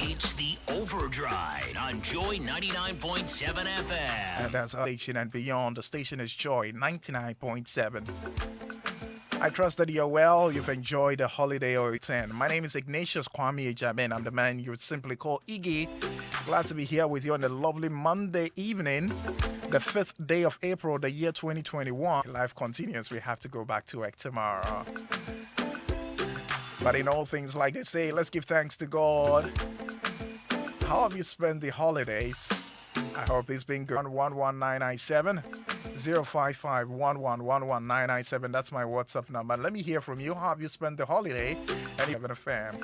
It's the Overdrive on Joy 99.7 FM. And that's our station and beyond. The station is Joy 99.7. I trust that you're well. You've enjoyed the holiday or 10. My name is Ignatius Kwame Ejaben. I'm the man you would simply call Iggy. Glad to be here with you on a lovely Monday evening, the 5th day of April, the year 2021. Life continues. We have to go back to work tomorrow. But in all things, like they say, let's give thanks to God. How have you spent the holidays? I hope it's been good. 11997 055 1111997. That's my WhatsApp number. Let me hear from you. How have you spent the holiday? And you have an FM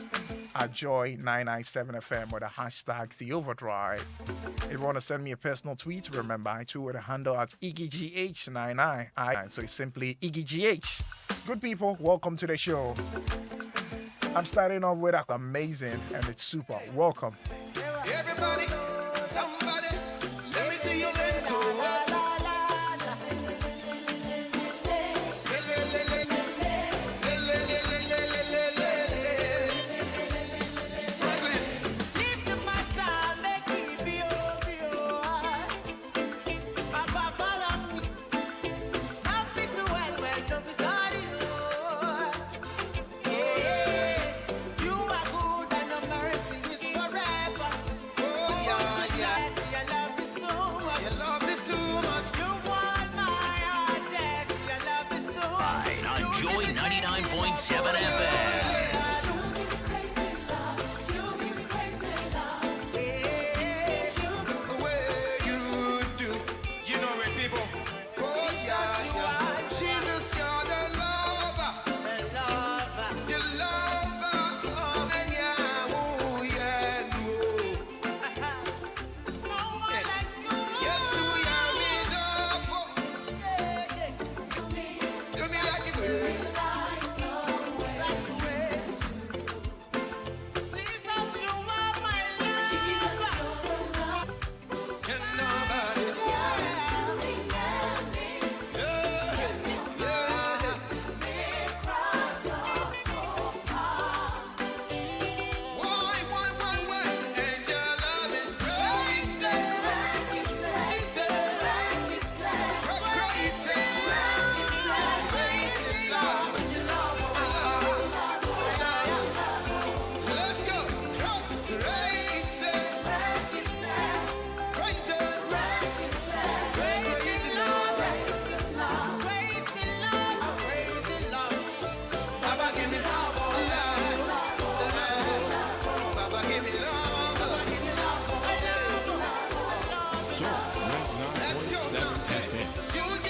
at Joy 997 FM with a hashtag The Overdrive. If you want to send me a personal tweet, remember I tweet with a handle at IggyGH99. So it's simply IggyGH. Good people, welcome to the show. I'm starting off with amazing and it's super. Welcome. Everybody, somebody, let me see your legs go up. Joy 99.7 FM.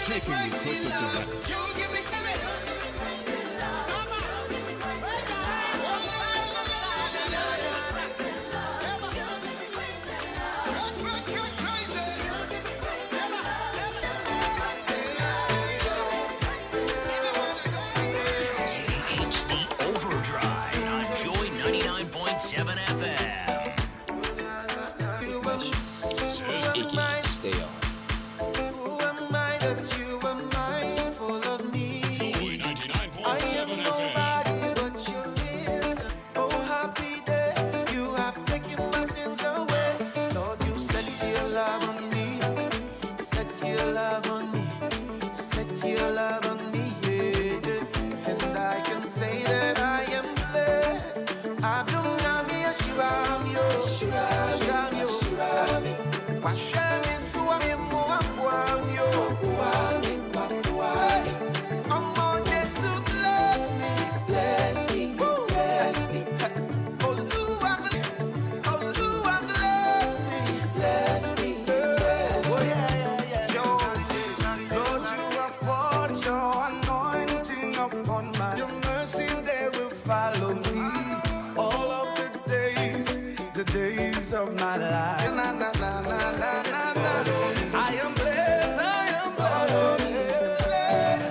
Taking you closer to that. It's the Overdrive on Joy 99.7 FM. upon my your mercy they will follow me all of the days of my life. Na, na, na, na, na, na, na. I am blessed,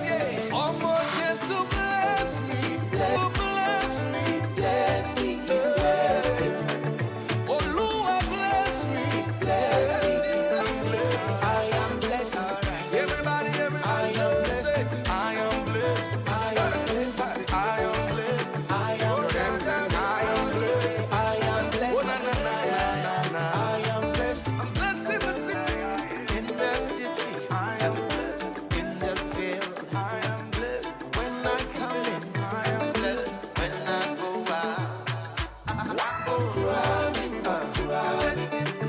yeah. Almost just to bless me, bless me, bless me, bless me. Oh Lord, bless me, bless me. I am blessed. Everybody, I am blessed. I am blessed. I am blessed. I am blessed. I am blessed. I am blessed. I am blessed. Oh na na na na na. I am blessed. I'm blessed in the city. In the city, I am blessed. In the field, I am blessed. When I come in, I am blessed. When I go out, I go around.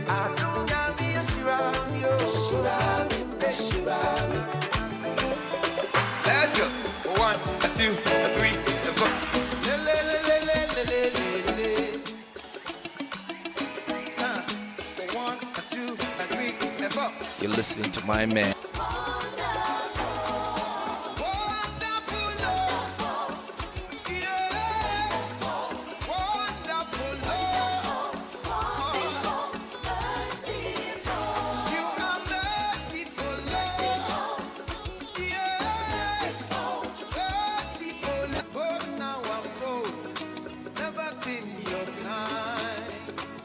I don't got me a shroud, yo. Shroud, shroud. Let's go. 1, 2, 3, 4. You're listening to my man.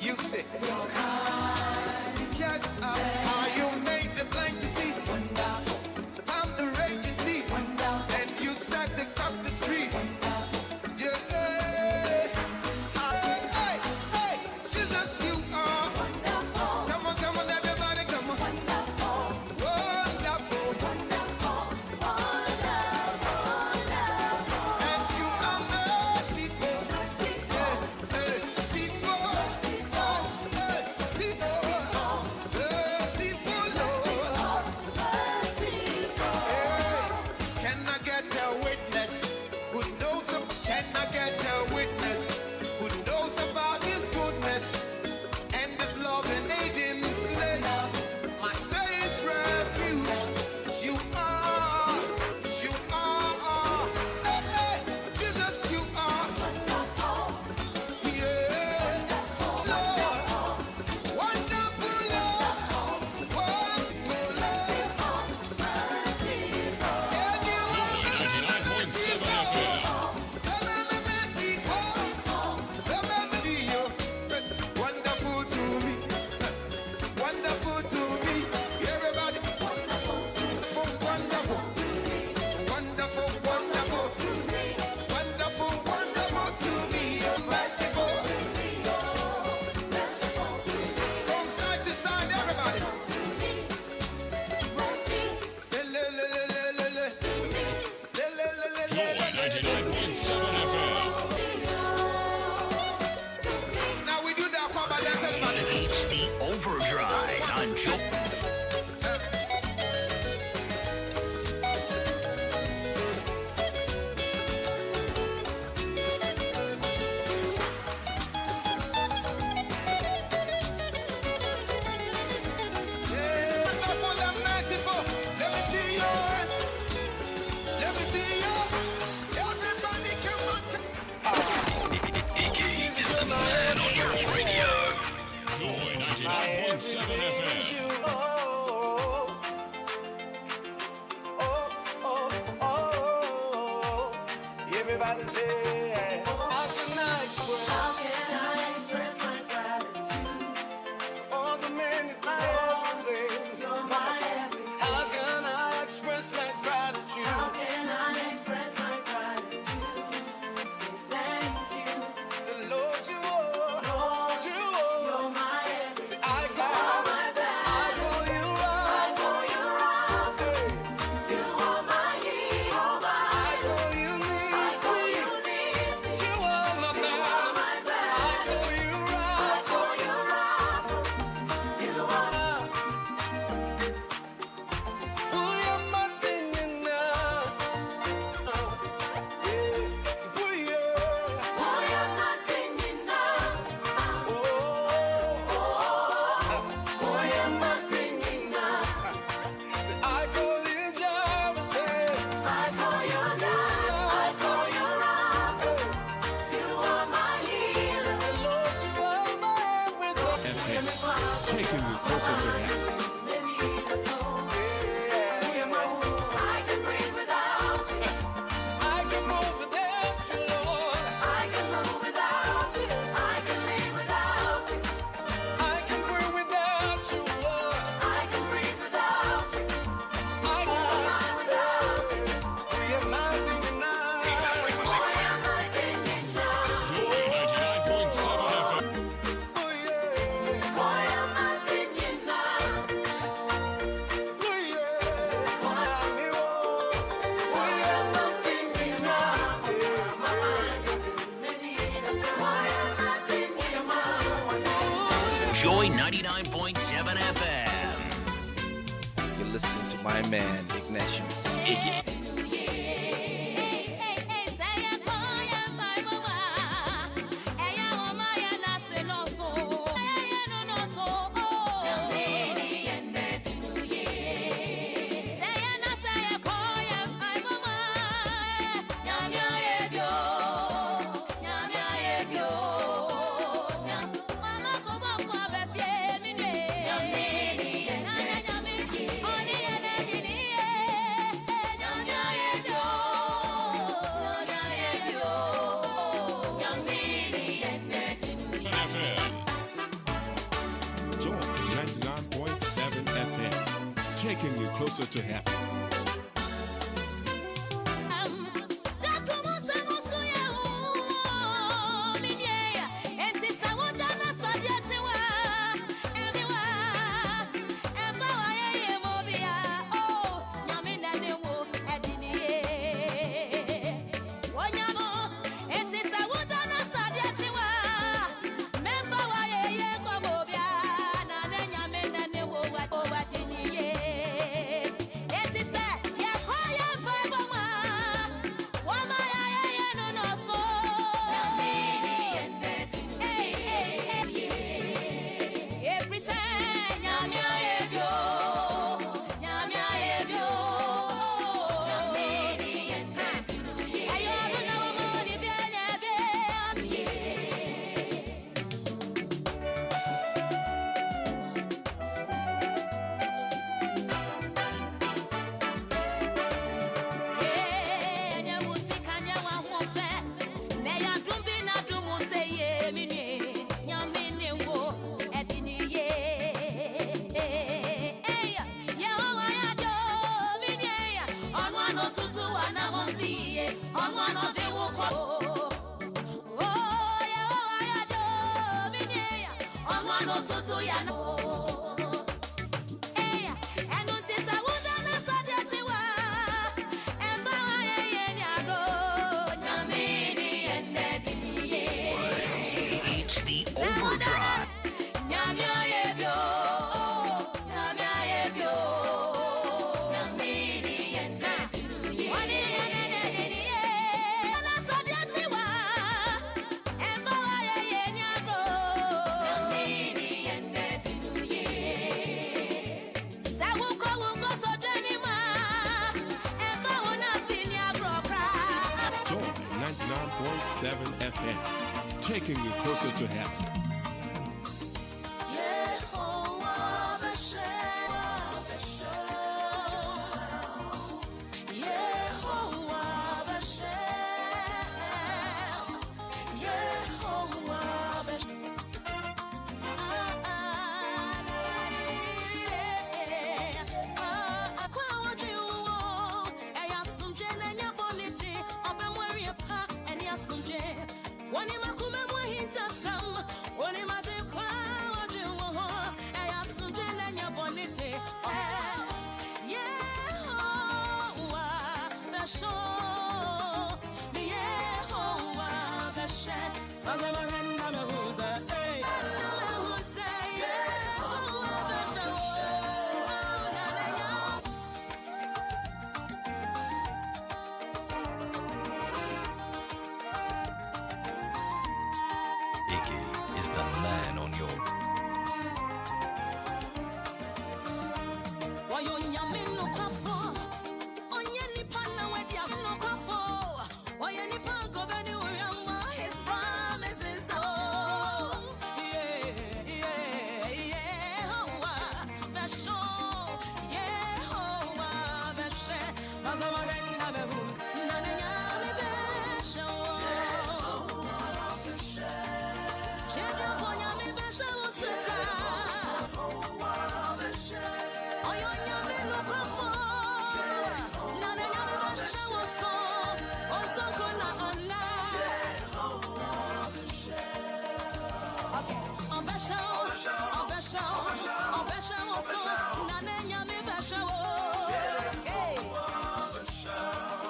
You say, yes, are you made the blind to see? I'm the raging sea, and you set the captives free. Yeah, hey, Jesus, you are wonderful. Come on, everybody, come on. Wonderful, wonderful, and you are merciful, merciful, Can I get a witness who knows Can I get a witness who knows about His goodness and His love and aid in place? My safe refuge, you are, hey, Jesus, you are, yeah, Lord, wonderful Lord, wonderful wonderful to me, wonderful to me, everybody, wonderful, wonderful to me, wonderful, wonderful to me, wonderful, wonderful to me, you're merciful to me, merciful to me, from side to side, everybody, to me, mercy, now we do that for my lesson, man. It's the Overdrive on Joe. Wonderful and merciful. Let me see yours. Let me see yours. Everybody come on. Iggy is the man on your radio. Joy 99.7 FM. Everybody say, how can I express my gratitude? All the men that my everything. You're my everything. How can I express my gratitude? How can I express my gratitude? Say thank you. Say Lord, you are. Lord, you are. You're my everything. Say I call my back. I call you up. I call you up. You are my hero. I call you me. I call you me. Joy 99.7 FM. You're listening to my man, Ignatius. Iggy. Taking you closer to heaven. It's the Overdrive. Joy 99.7 FM. Taking you closer to heaven. Iggy is the man on your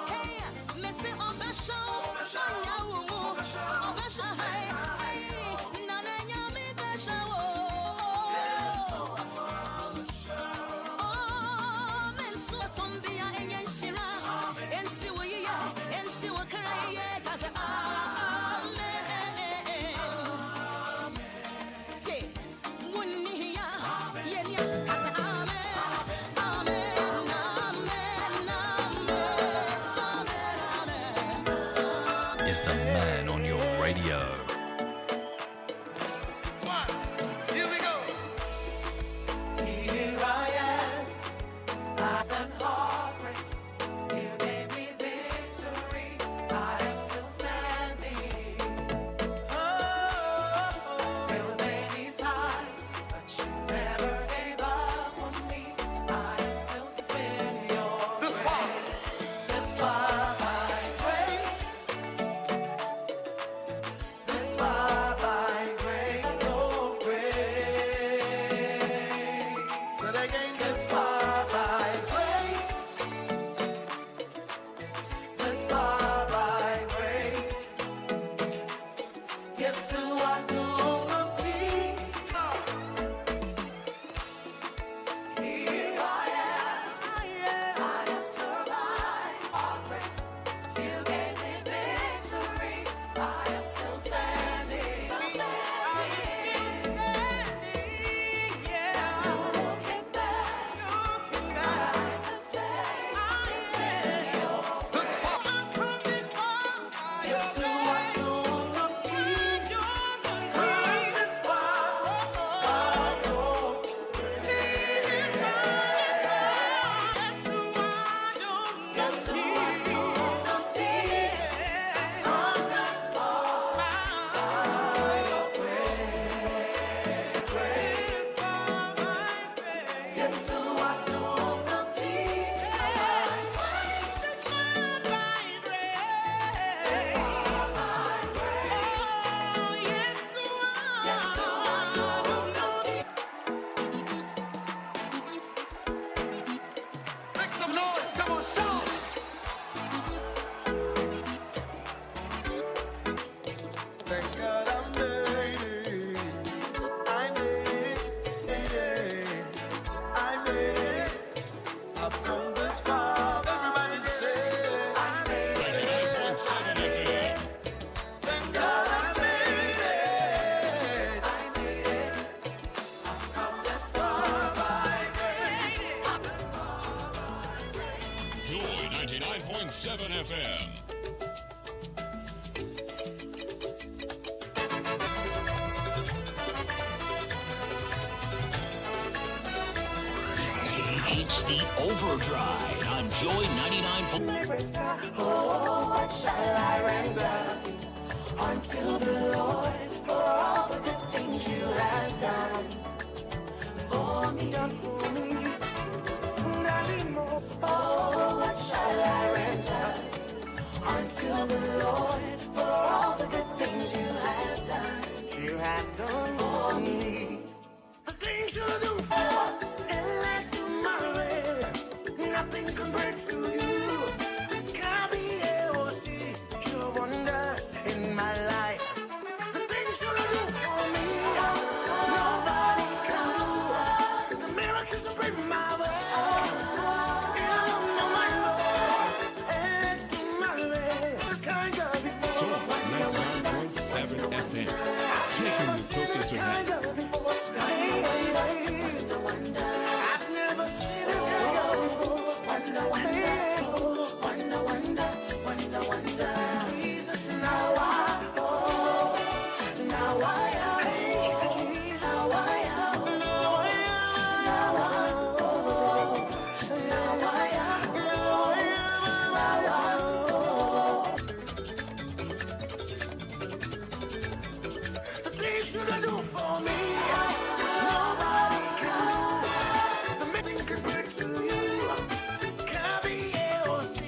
Hey, is the man on your radio. Here we go. Here I am. I sent heartbreak. You gave me victory. I am still standing. Oh, feel many times, but you never gave up on me. I am still spinning your this far by grace. This far by grace, your grace. So they came this far by grace. This far by grace. Yes, who I don't see. Here I am. I have survived heartbreaks. You gave me victory. I am still standing. I am still standing. Yeah. No looking back. I can say it's been your this far. I've come this far. Yes, who I don't see. Come this far by your grace. See this far. Yes, who I don't see. Come this far by your grace. This far by grace. Yes, who I don't see. This far by grace. This far by grace. Oh, yes, who I don't see. Make some noise, come on, shout! Thank God I made it. I made it. I made it. I've come this far. Everybody say I made it. Thank God I made it. I made it. I've come this far by grace. Joy 99.7 FM. It's the Overdrive on Joy 99. Oh, what shall I render unto the Lord for all the good things you have done for me? Oh, what shall I render unto the Lord for all the good things you have done? You have done for me. The things you do for nothing compared to you. K-B-A-O-C, your wonder in my life. The things you do for me, nobody can do. The miracles you bring my way. You don't know my Lord, and in my way. This kind of before. Joy 99.7 FM. Taking you closer to heaven. I've never seen this kind of before. Wonder. Jesus, now I am. Now I am. Jesus, now I am. Now I am. Now I am. Now I am. Now I am. The things you can do for me, nobody can do. The meeting compared to you. K-B-A-O-C,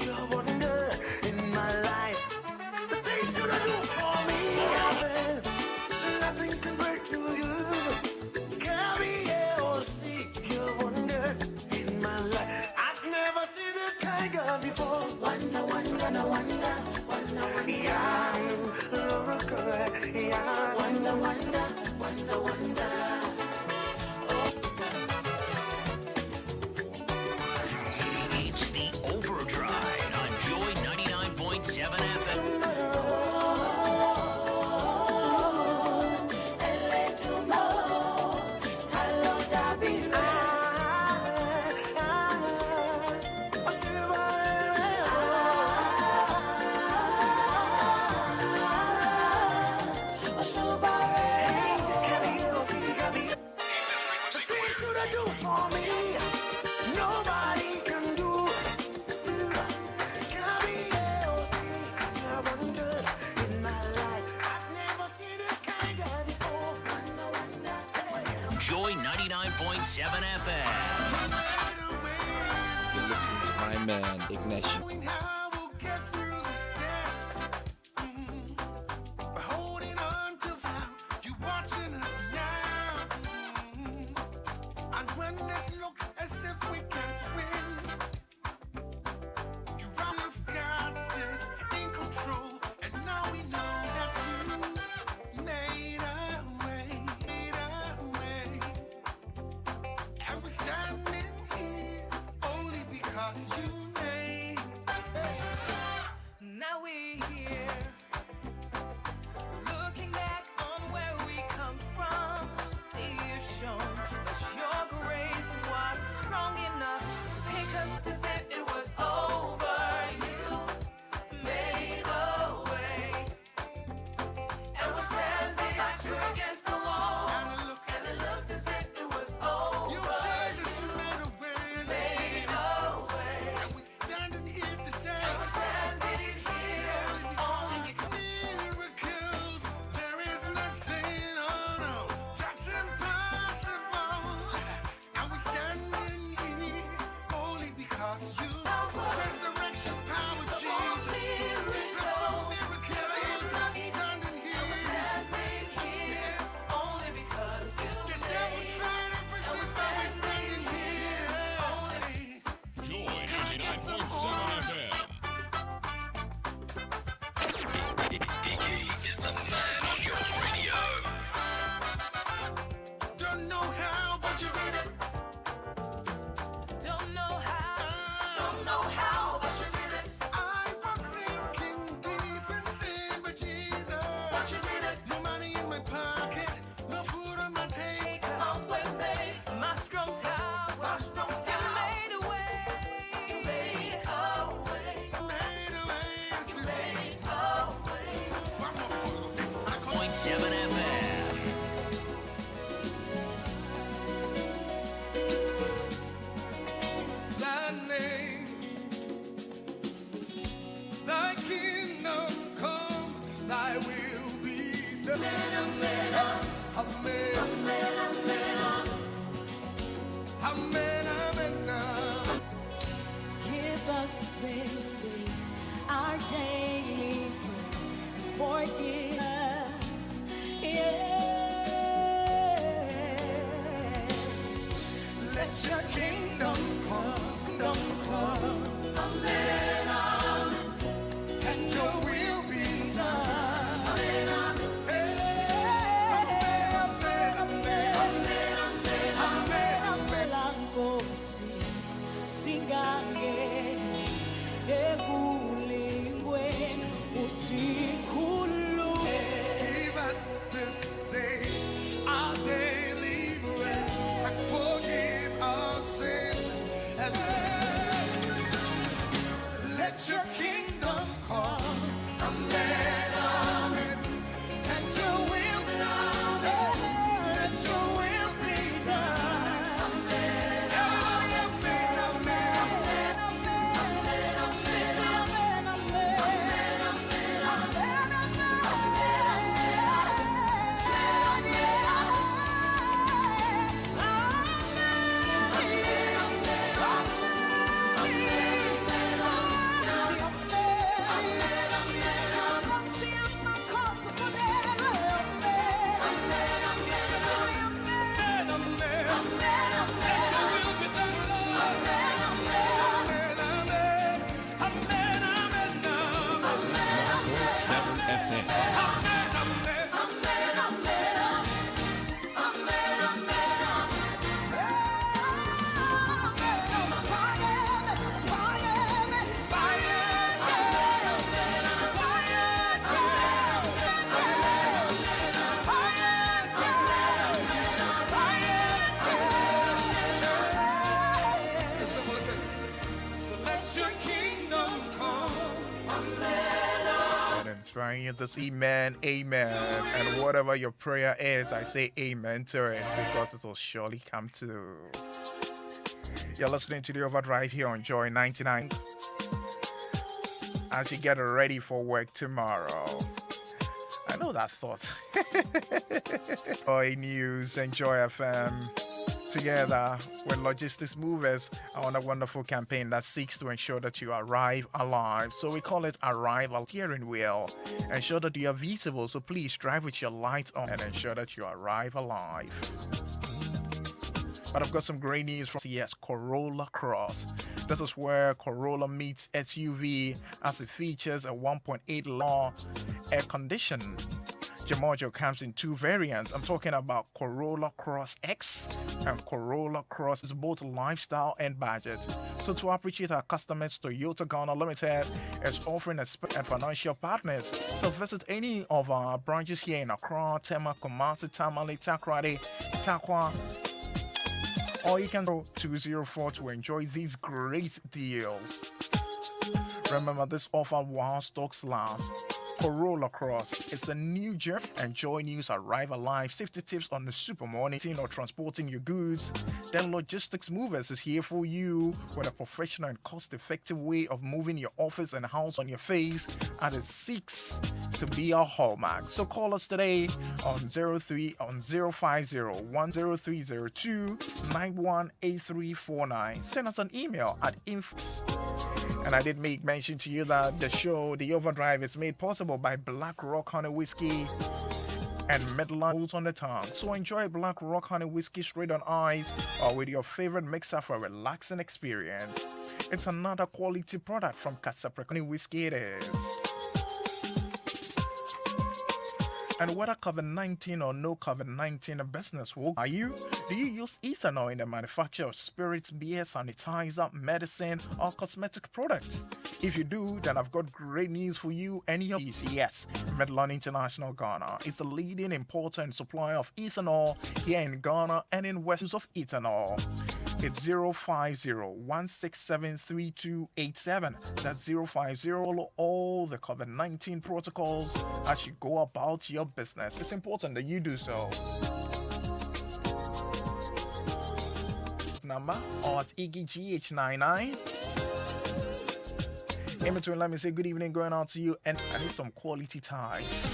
your wonder in my life. The things you can do for me, nothing compared to you. K-B-A-O-C, your wonder in my life. I've never seen this kind of before. Wonder. Yeah, wonder. It's the Overdrive on Joy 99.7 FM. Joy 99.7 FM. You're listening to my man, Ignition. Now we're here, looking back on where we come from. You've shown that your grace was strong enough to pick us as if it was over. You made a way, and we're standing against the wall, and it looked as if it was over. You made a way, and we're standing here today. And we're standing only miracles. There is nothing, oh no, that's impossible. And we're standing here only because you resurrection power, Jesus. Perform miracles. Standing here only because you the devil tried everything, but we're standing here only. Joy 99.7 FM. Iggy is the man on your radio. Don't know how, but you did it. Don't know how, but you did it. I was sinking deep in sin, but Jesus, but you did it. No money in my pocket, no food on my table. My strong tower, you made a way. You made a way. Made a way. You made a way. 1.7 FM. Thy name, thy kingdom come, thy will be done. Amen, amen, amen, amen. Give us this day our daily bread, and forgive us, Let your kingdom come, amen, and your will be done. Amen, give us this day our daily bread, and forgive our sins as let your kingdom come, amen, amen, and your will be done. Let your will be done. Amen, amen, amen, amen, say amen, amen, inspiring you this amen, amen. And whatever your prayer is, I say amen to it because it will surely come to. You're listening to the Overdrive here on Joy 99. As you get ready for work tomorrow, I I know that thought. Joy News and Joy FM together with Logistics Movers on a wonderful campaign that seeks to ensure that you arrive alive. So we call it Arrival Steering Wheel. Ensure that you are visible, so please drive with your lights on and ensure that you arrive alive. But I've got some great news from Corolla Cross. This is where Corolla meets SUV as it features a 1.8 law air-conditioned. The module comes in two variants. I'm talking about Corolla Cross X and Corolla Cross is both lifestyle and budget. So to appreciate our customers, Toyota Ghana Limited is offering a and financial partners. So visit any of our branches here in Accra, Tema, Kumasi, Tamale, Takrady, Takwa, or you can go 204 to enjoy these great deals. Remember, this offer while stocks last. Corolla Cross. It's a new journey. Enjoy news, arrive alive, safety tips on the super morning or transporting your goods. Then Logistics Movers is here for you with a professional and cost-effective way of moving your office and house on your face, and it seeks to be a hallmark. So call us today on 050-302-918349. Send us an email at info. And I did make mention to you that the show, The Overdrive, is made possible by Black Rock Honey Whiskey and Midland Holds on the Tongue. So enjoy Black Rock Honey Whiskey straight on ice or with your favorite mixer for a relaxing experience. It's another quality product from Honey Whiskey it is. And whether COVID-19 or no COVID-19 business will are you? Do you use ethanol in the manufacture of spirits, beer, sanitizer, medicine, or cosmetic products? If you do, then I've got great news for you and your yes. Medlon International Ghana is the leading importer and supplier of ethanol here in Ghana and in West of ethanol. It's 050-167-3287. That's 050 all the COVID-19 protocols as you go about your business. It's important that you do so. Number or at EGGH99. In between, let me say good evening going out to you, and I need some quality ties.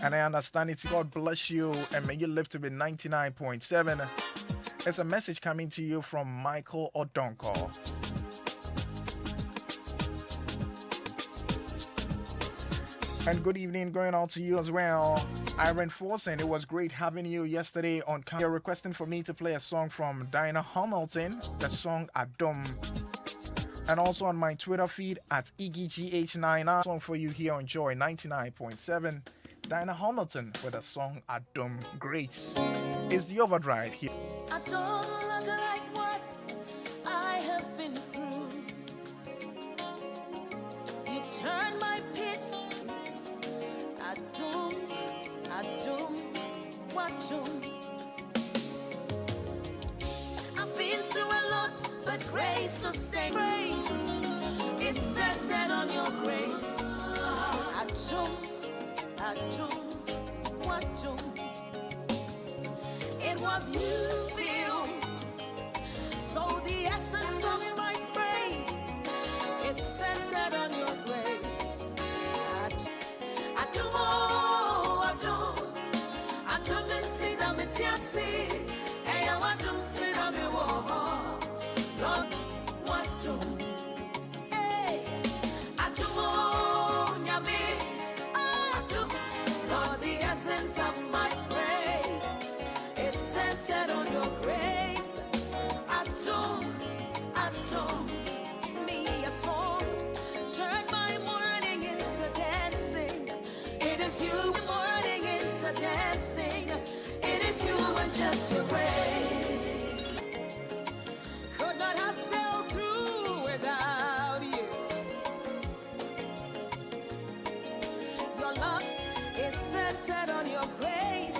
And I understand it. God bless you, and may you live to be 99.7. There's a message coming to you from Michael Odonko. And good evening going out to you as well. Iron Forsen, it was great having you yesterday on. You're requesting for me to play a song from Dinah Hamilton, the song Adom. And also on my Twitter feed at EGGH99, song for you here on Joy 99.7. Dinah Hamilton with a song Adom. Grace is the overdrive here. I don't look like what I have been through. You turned my pit. Adom, Wadum. I've been through a lot, but grace sustained. Grace is centered on your grace. Adom, Wadum. It was you filled, so the essence of my praise is centered on your grace. Adom. Lord, the essence of my praise is centered on your grace. Adom, me a song, turn my mourning into dancing. It is you mourning into dancing. It is you and just your grace. Could not have sailed through without you. Your love is centered on your grace.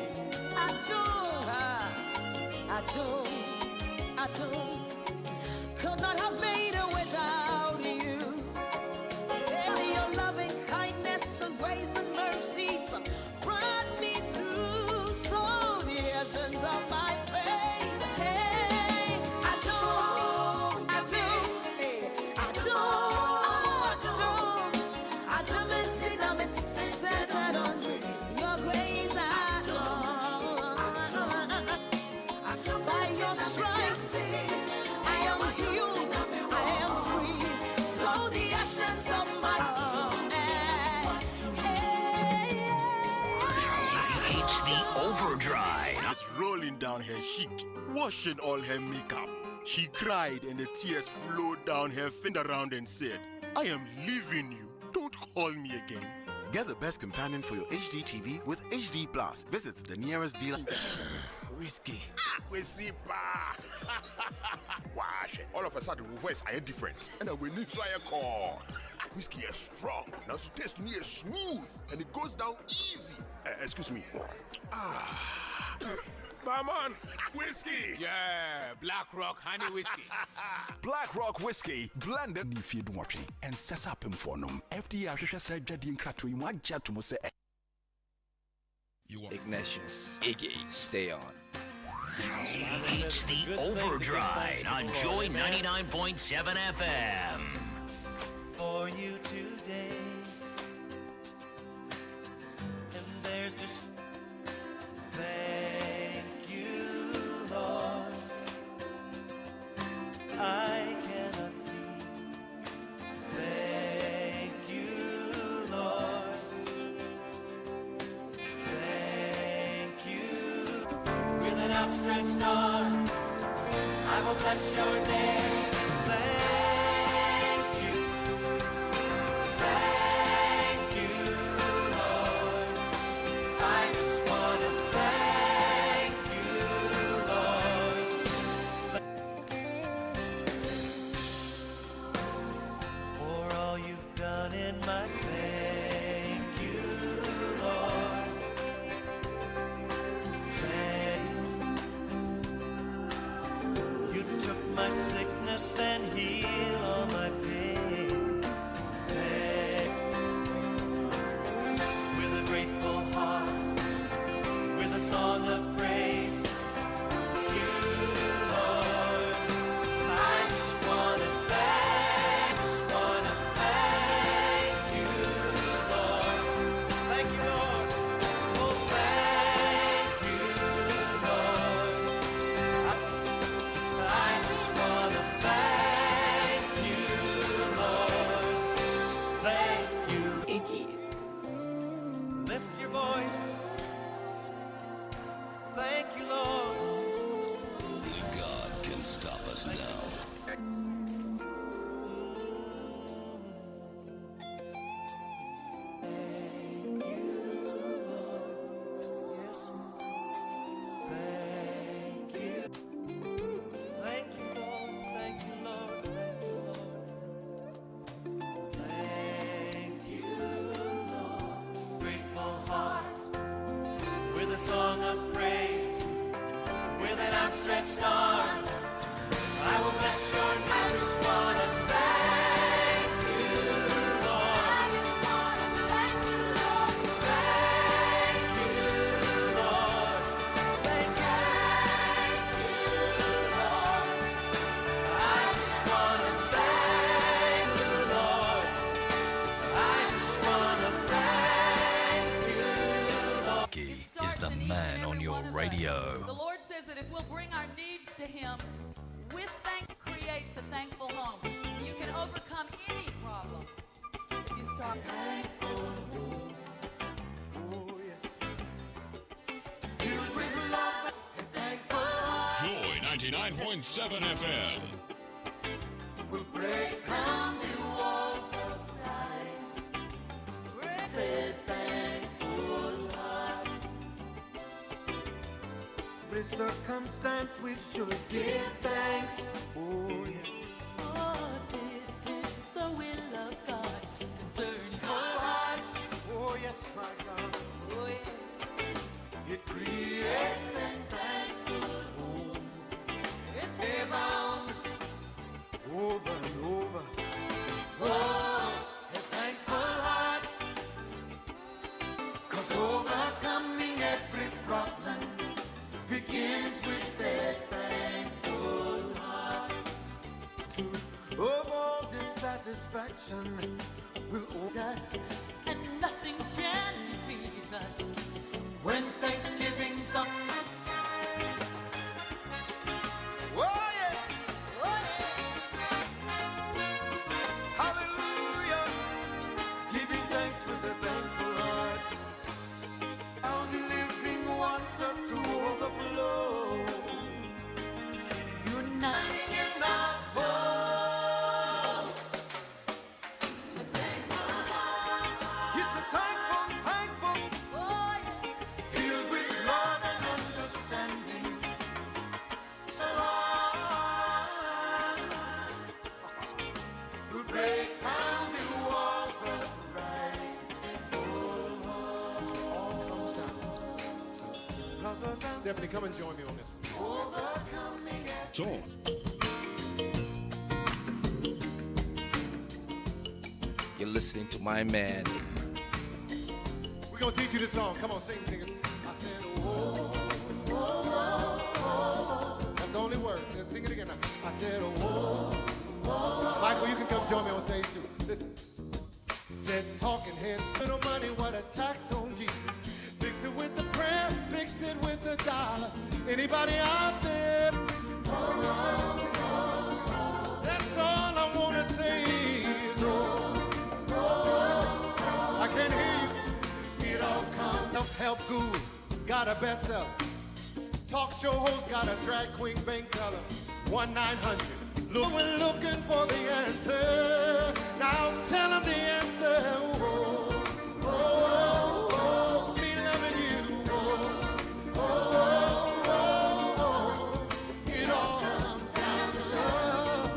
Adom. Could not have made it without you. Your loving kindness and grace and mercies brought me through. So the essence of my faith. Hey, Adom. rolling down her cheek, washing all her makeup. She cried and the tears flowed down her finger around and said, I am leaving you. Don't call me again. Get the best companion for your HD TV with HD Plus. Visit the nearest dealer. Whiskey. Whiskey pa. Wash. All of a sudden, my voice are different. And we need to call. Whiskey is strong. Now to taste me is smooth. And it goes down easy. Excuse me. Man, whiskey. Yeah, Black Rock Honey Whiskey. Black Rock Whiskey, blended if you don't watch it, and sets up in fornum. FDR said Jadin Kratui, one chat to say. Ignatius, Iggy, stay on. It's the Overdrive on Joy 99.7 FM. For you today, and there's just thank you, Lord. I cannot see. Thank you, Lord. Thank you. With an outstretched arm, I will bless your name. Thank you. Thank you, Lord. I just want to thank you, Lord. For all you've done in my thank you, Lord. You took my sickness and healed all my pain. With a grateful heart, with a song of praise, you, Lord. I just want to thank you, Lord. Thank you, Lord. Oh, thank you, Lord. I just want to thank you, Lord. Thank you, Iggy. Lift your voice. Thank you, Lord. Only God can stop us now. Thank you, Lord. Thank you, Lord. Thank you, Lord. Grateful heart, with a song of praise, with an outstretched arm, I will bless your name. I just want to thank you, Lord. I just want to thank you, Lord. Thank you, Lord. Thank you, Lord. I just want to thank you, Lord. I just want to thank you, Lord. Iggy is the man on your radio. The Lord says that if we'll bring our needs to Him, with thank creates a thankful home. You can overcome any problem if you start thankful. Joy 99.7 FM. We'll break down the walls of pride. With a thankful heart. Every circumstance we should give thanks. Oh yes. Oh, this is the will of God concerning our hearts. Oh yes, my God. Oh yes. It creates a thankful home. It abound over and over. Oh, a thankful heart. 'Cause overcoming every problem begins with a thankful heart. Of all dissatisfaction will us, and nothing can defeat us when Thanksgiving's up. Oh yes, oh yes. Hallelujah, giving thanks with a thankful heart. Now the living water to overflow. Stephanie, come and join me on this one. Joy. You're listening to my man. We're going to teach you this song. Come on, sing it. I said, oh, oh, oh, oh. That's the only word. Sing it again now. I said, oh, oh, oh. Michael, you can come join me on stage too. Listen. Said talking heads, little money, what a tax on Jesus. Fix it with the prayer, fix it with the dollar. Anybody out there? That's all I want to say is, I can't hear you. It all comes up, help guru, got a bestseller. Talk show host, got a drag queen bank teller. 1-900. Look, we're looking for the answer. Now tell them the answer. Oh, oh, oh, oh. Me loving you. Oh, oh, oh, oh. It all comes down to love.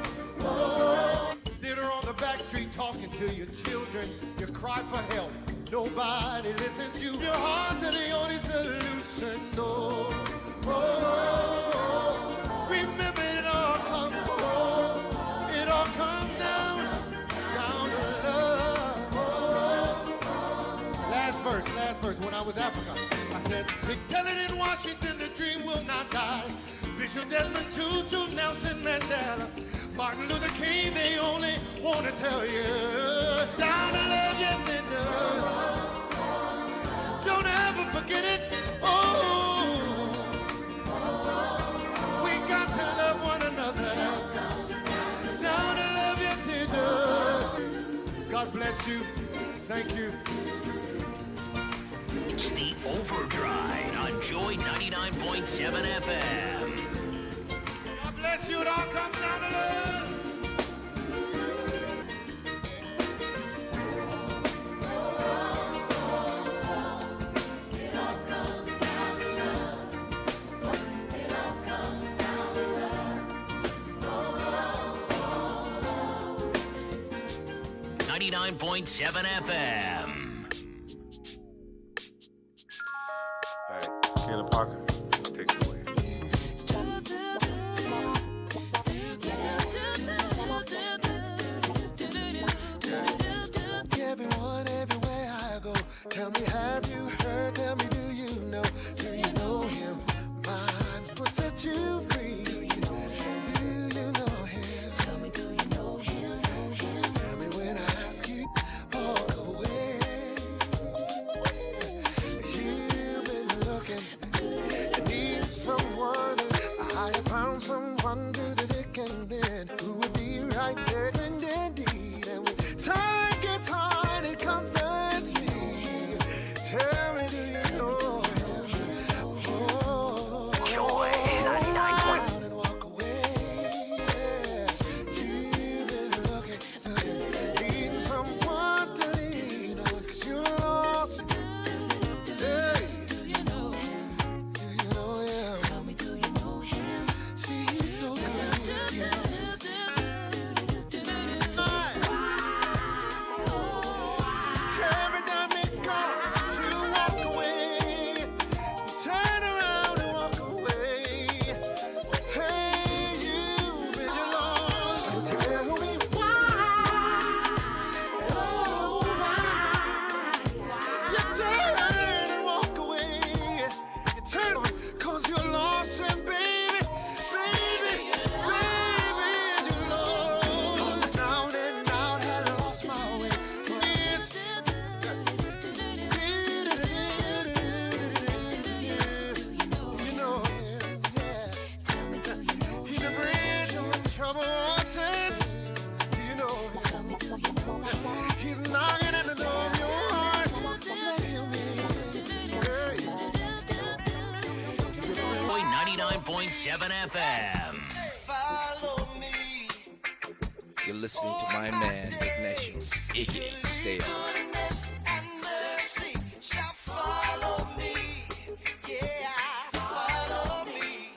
Oh, dinner on the back street talking to your children. You cry for help. Nobody listens to you. Your heart's the only solution. Oh, oh, oh, oh. Remember it all comes. It all comes down to love. Last verse. When I was Africa, I said, tell it in Washington, the dream will not die. Bishop Desmond Tutu, Nelson Mandela, Martin Luther King, they only want to tell you, down to love, yes it does. Don't ever forget it. Oh, we got to love one another. Down to love, yes it does. God bless you. Thank you. It's the Overdrive on Joy 99.7 FM. God bless you. It all comes down to love. 99.7 FM. Hey, Caleb Parker, take it away. Everyone, everywhere I go, tell me, have you heard? Tell me, do you know him? Mine will set you free. Do you know him? Tell me, do you know him? Tell me when I ask you, walk away. You've been looking, you need someone. I have found someone through the thick and thin who would be right there and indeed. And when time gets hard, it comforts me. Tell me, do you know him? Oh, Joy 99. And walk away. You've been looking, needing someone to lean on, 'cause you're lost. Hey. Do you know him? Do you know him? Tell me, do you know him? See, he's so good. Every time he calls, you walk away. You turn around and walk away. Hey, you've been lost. So tell me why. Oh, why? You turn and walk away. You turn away 'cause you're lost, and baby, you're lost. Down and out, had lost my way. You know him, yeah. Tell me, do you know him? He's a bridge over trouble water. Do you know him? Tell me, do you know him? He's knocking at the door of your heart. Let him in. Joy 99.7 FM. Follow me. You're listening to my man, Ignatius. Iggy, stay on. Goodness and mercy shall follow me. Yeah, follow me.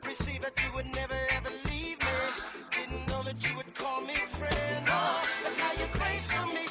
Receive that you would never ever leave me. Didn't know that you would call me friend. But now your grace for me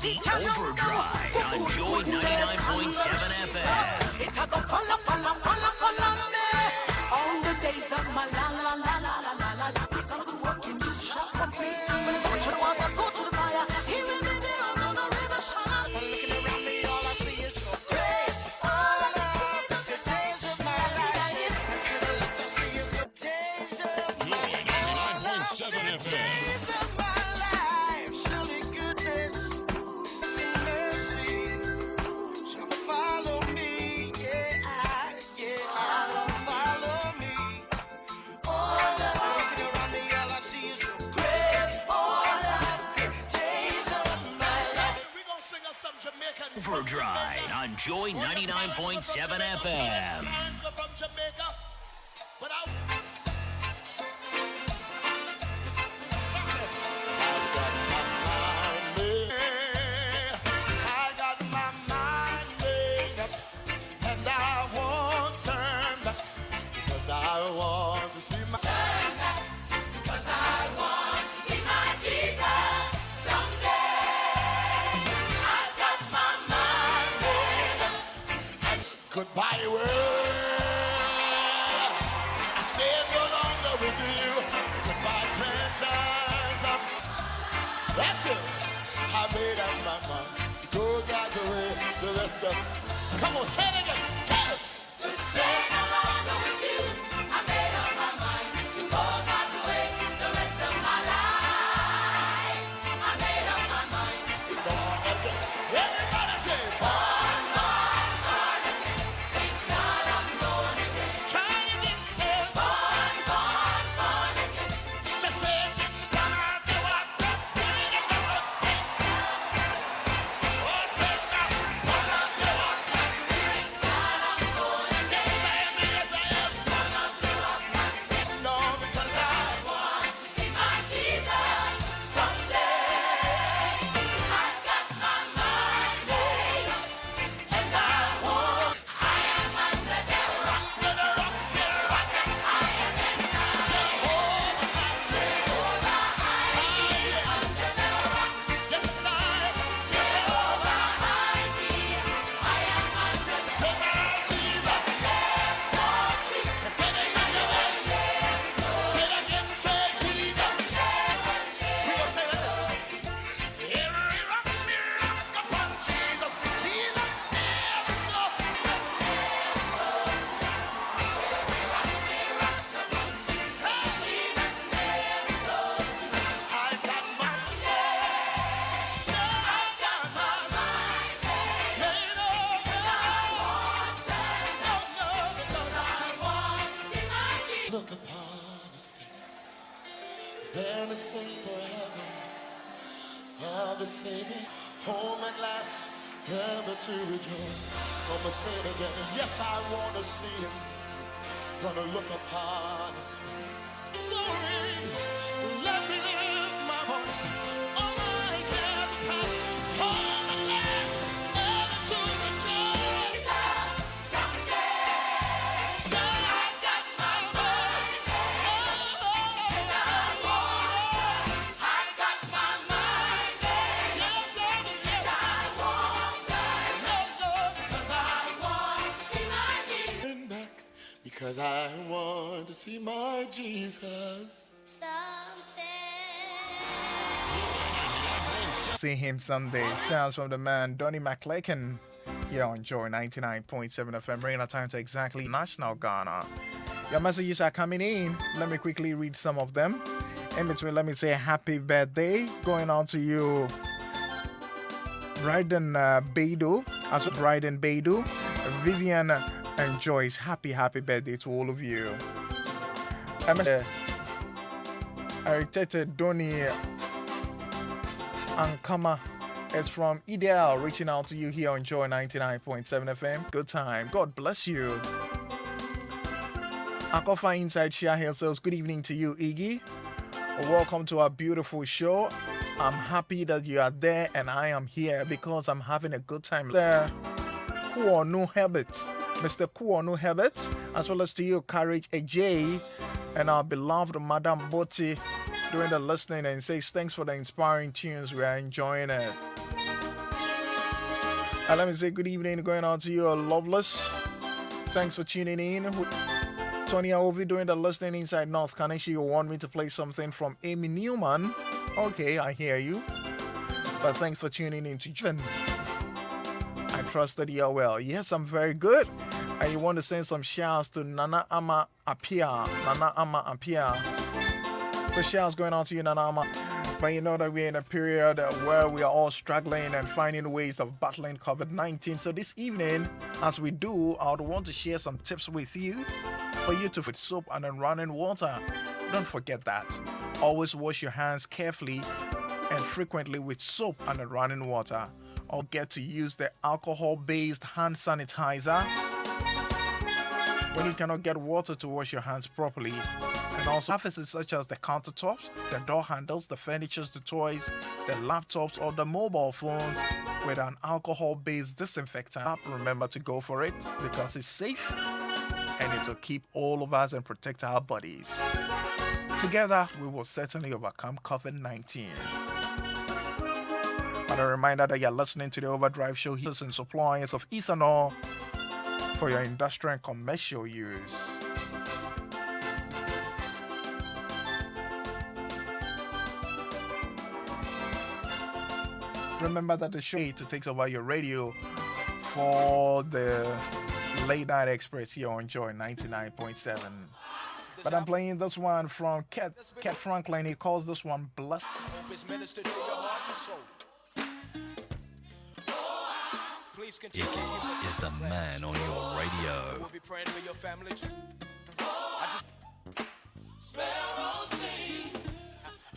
Overdrive on Joy 99.7 FM. It has a follow me all the days of my la la la la la la la. Let's get on the work and you shall complete. When I go to the water, let's go to the fire. Here in the day, I'm on the river shine. And looking around me, all I see is your grace. All of the days of my life. And to the left, I see is the days of my life. 99.7 FM. Days of my life. Surely goodness and mercy shall follow me. Follow me. All of looking around me, all I see is your grace. All of the days of my life. We're gonna sing us some Jamaican. Overdrive on Joy 99.7 FM. From Jamaica, but I got my mind made up, and I won't turn back because I want to see my. Turn back because I want to see my Jesus someday. I got my mind made up, and goodbye world. I stay no longer with you. Goodbye pleasures. That's it. I made up my mind to go God's way. The rest of. Come on, say it again. Say it. Stay no longer with you. I made up my mind to go God's way. The rest of my life. I made up my mind to go again. Everybody say, born again. Thank God I'm born again. Try it again, say, born again. Just say it. Born of the water, spirit of the rock. What's it now? Born of the water, spirit. God, I'm born again. Yes, I am. Yes, I am. Born of the water, spirit. No, because I want to see my Jesus someday. I got my mind made up, and I want. I am under the rock. Under the rock, say rock. Yes, I am in Jehovah. Jehovah, hide me under the rock. Yes, I am. Jehovah, hide me. I am under the say my Jesus. So sweet. Say it again. Say it again. Say Jesus. We will say this. Every rock me rock upon Jesus. Jesus never so. I got my so I got my mind made up, and I won't turn no, because I want to see my Jesus. Look upon His face, then to sing forever of the Savior, home at last, ever to rejoice. I'ma say it again. Yes, I want to see Him. Gonna look upon His face. Glory, let me lift my voice. All I can pass, home at last, ever to rejoice. Someday, so I got my mind, and I got my mind, yes, I want, no, because I want to see my Jesus. Turn back, because I want to see my Jesus. See him someday. Sounds from the man Donnie McLaken here on Joy 99.7 FM. Bringing our time to exactly National Ghana. Your messages are coming in. Let me quickly read some of them. In between, let me say happy birthday going on to you, Bryden Beidou, as well Bryden Beidou, Vivian and Joyce. Happy birthday to all of you. Aritete Donnie Ankama is from Ideal, reaching out to you here on Joy 99.7 FM. Good time. God bless you. Akofa Inside Shia Hill says, good evening to you, Iggy. Welcome to our beautiful show. I'm happy that you are there and I am here because I'm having a good time. Mr. Kuonu Herbert, as well as to you, Courage AJ, and our beloved Madam Boti doing the listening and says, thanks for the inspiring tunes. We are enjoying it. Let me say good evening going on to you, Loveless. Thanks for tuning in. Tony Aovi doing the listening inside North Kaneshi. You want me to play something from Amy Newman? Okay, I hear you. But thanks for tuning in to Jen. I trust that you are well. Yes, I'm very good. And you want to send some shouts to Nana Ama Apia. Nana Ama Apia. So shouts going on to you, Nana Ama. But you know that we're in a period where we are all struggling and finding ways of battling COVID-19. So this evening, as we do, I would want to share some tips with you for you to with soap and then running water. Don't forget that. Always wash your hands carefully and frequently with soap and then running water. Or get to use the alcohol-based hand sanitizer when you cannot get water to wash your hands properly. And also surfaces such as the countertops, the door handles, the furnitures, the toys, the laptops, or the mobile phones with an alcohol-based disinfectant. Remember to go for it because it's safe and it will keep all of us and protect our bodies. Together, we will certainly overcome COVID-19. And a reminder that you're listening to the Overdrive Show. Heaters and suppliers of ethanol for your industrial and commercial use. Remember that the show to take over your radio for the Late Night Express here on Joy 99.7. But I'm playing this one from Cat Franklin. He calls this one Blessed. Iggy is the man on your radio. We'll be praying for your family too. Sparrows sing,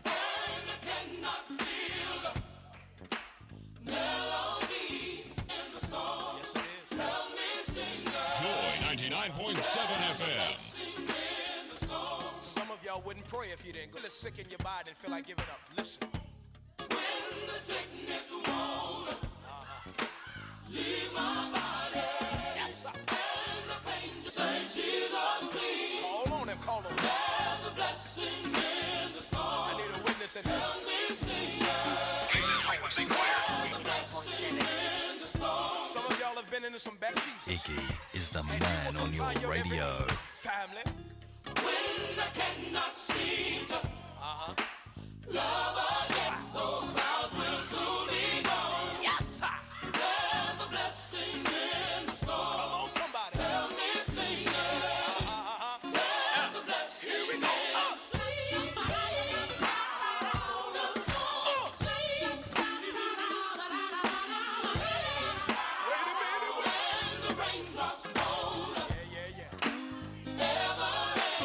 and I cannot feel the melody in the storm. Yes, it is. Help me sing. Joy 99.7 FM. Some of y'all wouldn't pray if you didn't go. Let's sick in your body and feel like giving up. Listen. When the sickness won't leave my body. Yes, sir. And the pain just say, Jesus, please. Call on him, call on him. There's a blessing in the storm. I need a witness in here. Help me sing. There's a blessing in the storm. Some of y'all have been into some bad Jesus. Iggy is the man on your radio. Family. When I cannot seem to love again, those clouds will soon be gone. Yes, sir. There's a blessing in the storm. Come on, somebody. Help me sing it. There's a blessing. Here we go. Wait a minute. When the raindrops fall.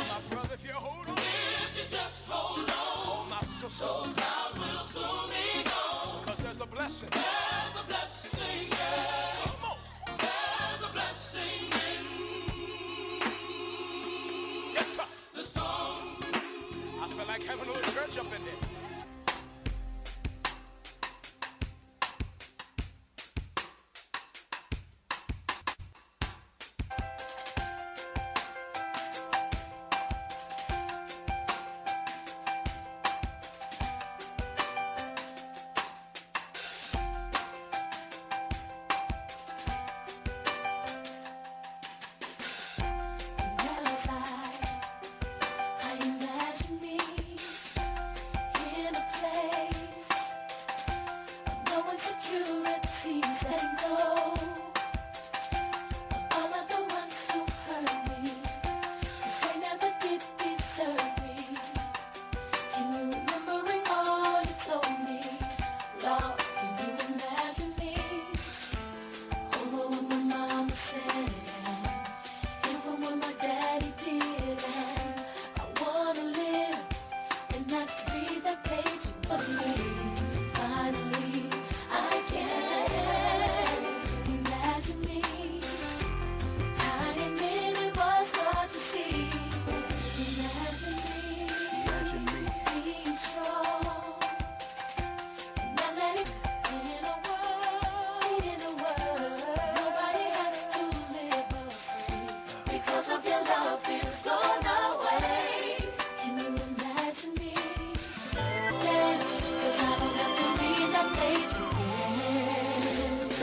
My brother, if you hold on. If you just hold on. Oh, my sister. Those clouds will soon be gone. Because there's a blessing. There's a blessing, yeah. Come on. There's a blessing in. Yes, sir. The storm. I feel like having a little church up in here. I imagine me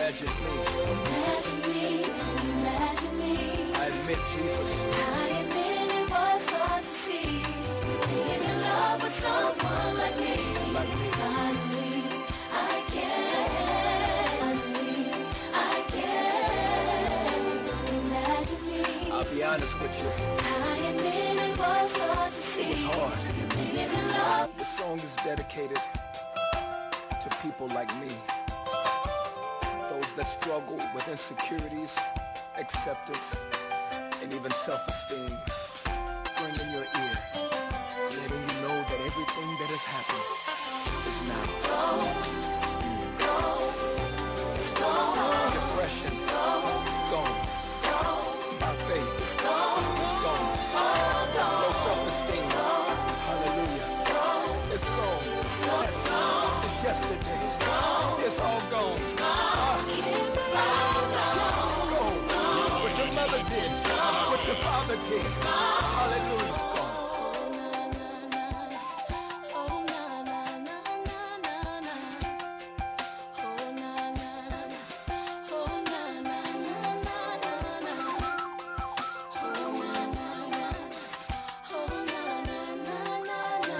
Imagine me. Imagine me, imagine me. I admit, Jesus. I admit it was hard to see you being in love with someone like me. Finally, I can. Finally, I can. Imagine me. I'll be honest with you. I admit it was hard to see. It was hard. You being in love. This song is dedicated to people like me. Those that struggle with insecurities, acceptance, and even self-esteem. Bringing your ear, letting you know that everything that has happened is now. Depression, gone. By faith, it's gone. Low self-esteem, hallelujah. It's gone. It's yesterday. It's all gone. It's gone. What your mother did, what your father did, hallelujah, it's gone.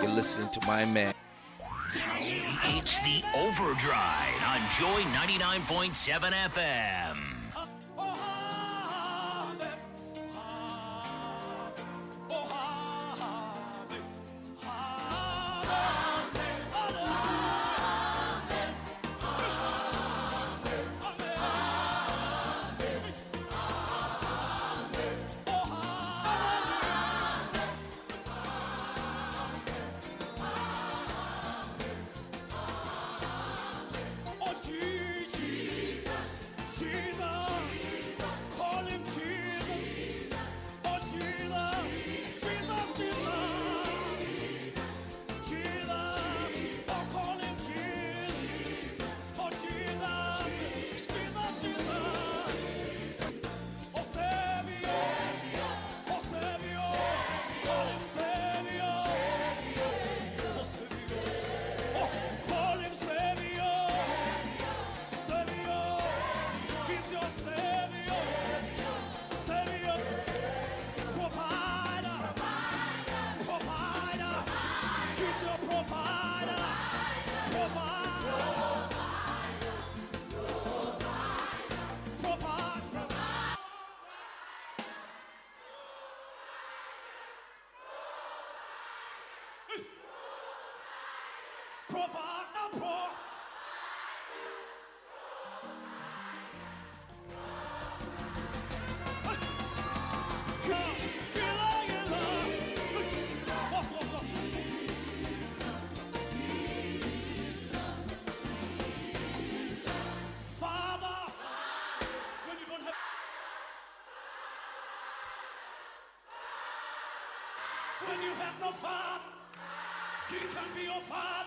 You're listening to my man. It's the Overdrive on Joy 99.7 FM. When you have no fun, he can be your fun.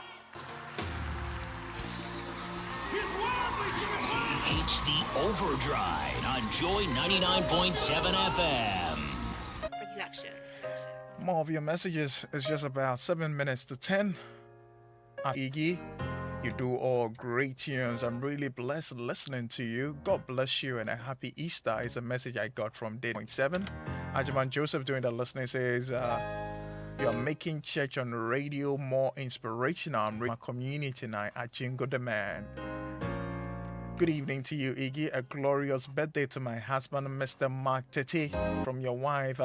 He's worthy to be praised. It's the Overdrive on Joy 99.7 FM. Productions. More of your messages. It's just about 7 minutes to 10. Iggy, you do all great tunes. I'm really blessed listening to you. God bless you and a happy Easter is a message I got from Day 7. Ajaman Joseph doing the listening says, you're making church on the radio more inspirational. I'm reading my community tonight at Jingo the Man. Good evening to you, Iggy. A glorious birthday to my husband, Mr. Mark Tete. From your wife,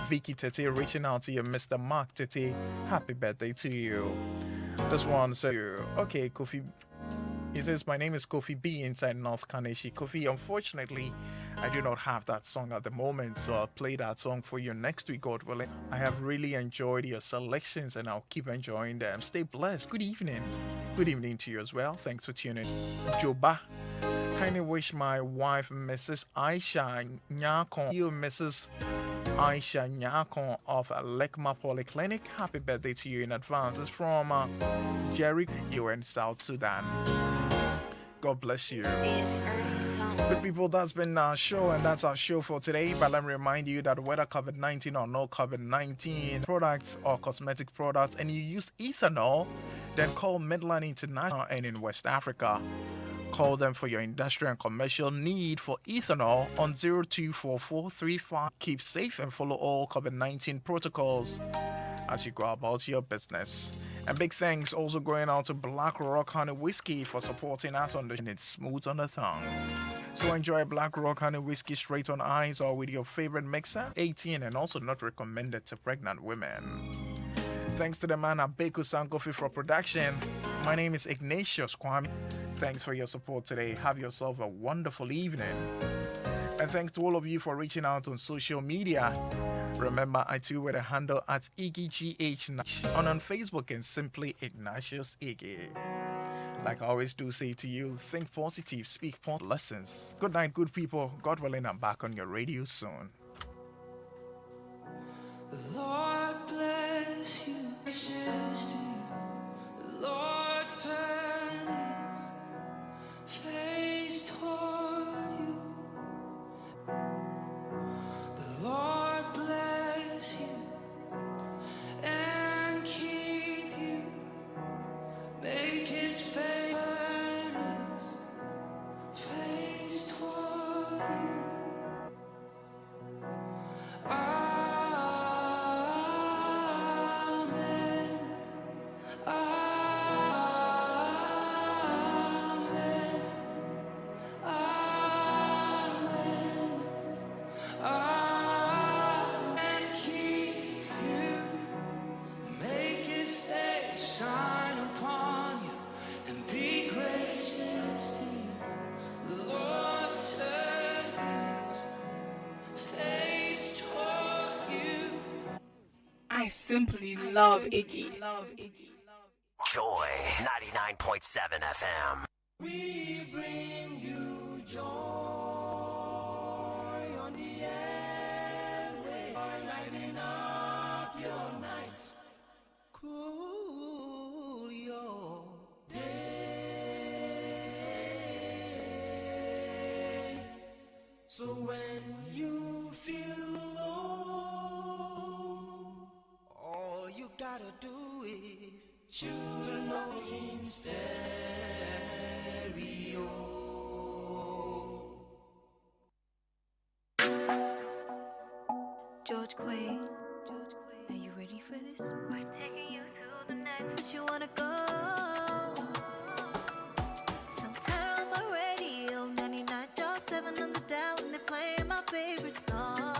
Vicky Tete, reaching out to you, Mr. Mark Tete. Happy birthday to you. This one says, okay, Kofi. He says, my name is Kofi B inside North Kaneshi. Kofi, unfortunately, I do not have that song at the moment, so I'll play that song for you next week, God willing. I have really enjoyed your selections and I'll keep enjoying them. Stay blessed. Good evening. Good evening to you as well. Thanks for tuning in. Joba, kindly wish my wife, Mrs. Aisha Nyakon, you, Mrs. Aisha Nyakon of Lekma Polyclinic. Happy birthday to you in advance. It's from Jerry, you in South Sudan. God bless you. Good people, that's been our show, and that's our show for today. But let me remind you that whether COVID-19 or no COVID-19 products or cosmetic products, and you use ethanol, then call Midland International and in West Africa. Call them for your industrial and commercial need for ethanol on 024435. Keep safe and follow all COVID-19 protocols as you go about your business. And big thanks also going out to Black Rock Honey Whiskey for supporting us on the show. It's smooth on the tongue. So enjoy Black Rock Honey Whiskey straight on ice or with your favorite mixer. 18 and also not recommended to pregnant women. Thanks to the man at Beku Sankofi for production. My name is Ignatius Kwame. Thanks for your support today. Have yourself a wonderful evening. And thanks to all of you for reaching out on social media. Remember, I too with a handle at IgGH on Facebook and simply Ignatius Iggy. Like I always do say to you, think positive, speak positive lessons. Good night, good people. God willing, I'm back on your radio soon. The Lord bless you, precious to you. The Lord turn his face toward you. The Lord bless you and keep you. Make his face turn his face toward you. I simply love Iggy. Joy 99.7 FM. We bring you joy on the airway, lighting up your night, cool your day. So when you feel low, all you gotta do is tune on in stereo. George Quay, are you ready for this? We're taking you through the night. You wanna go? So turn on my radio, 99.7 on the dial, and they're playing my favorite song.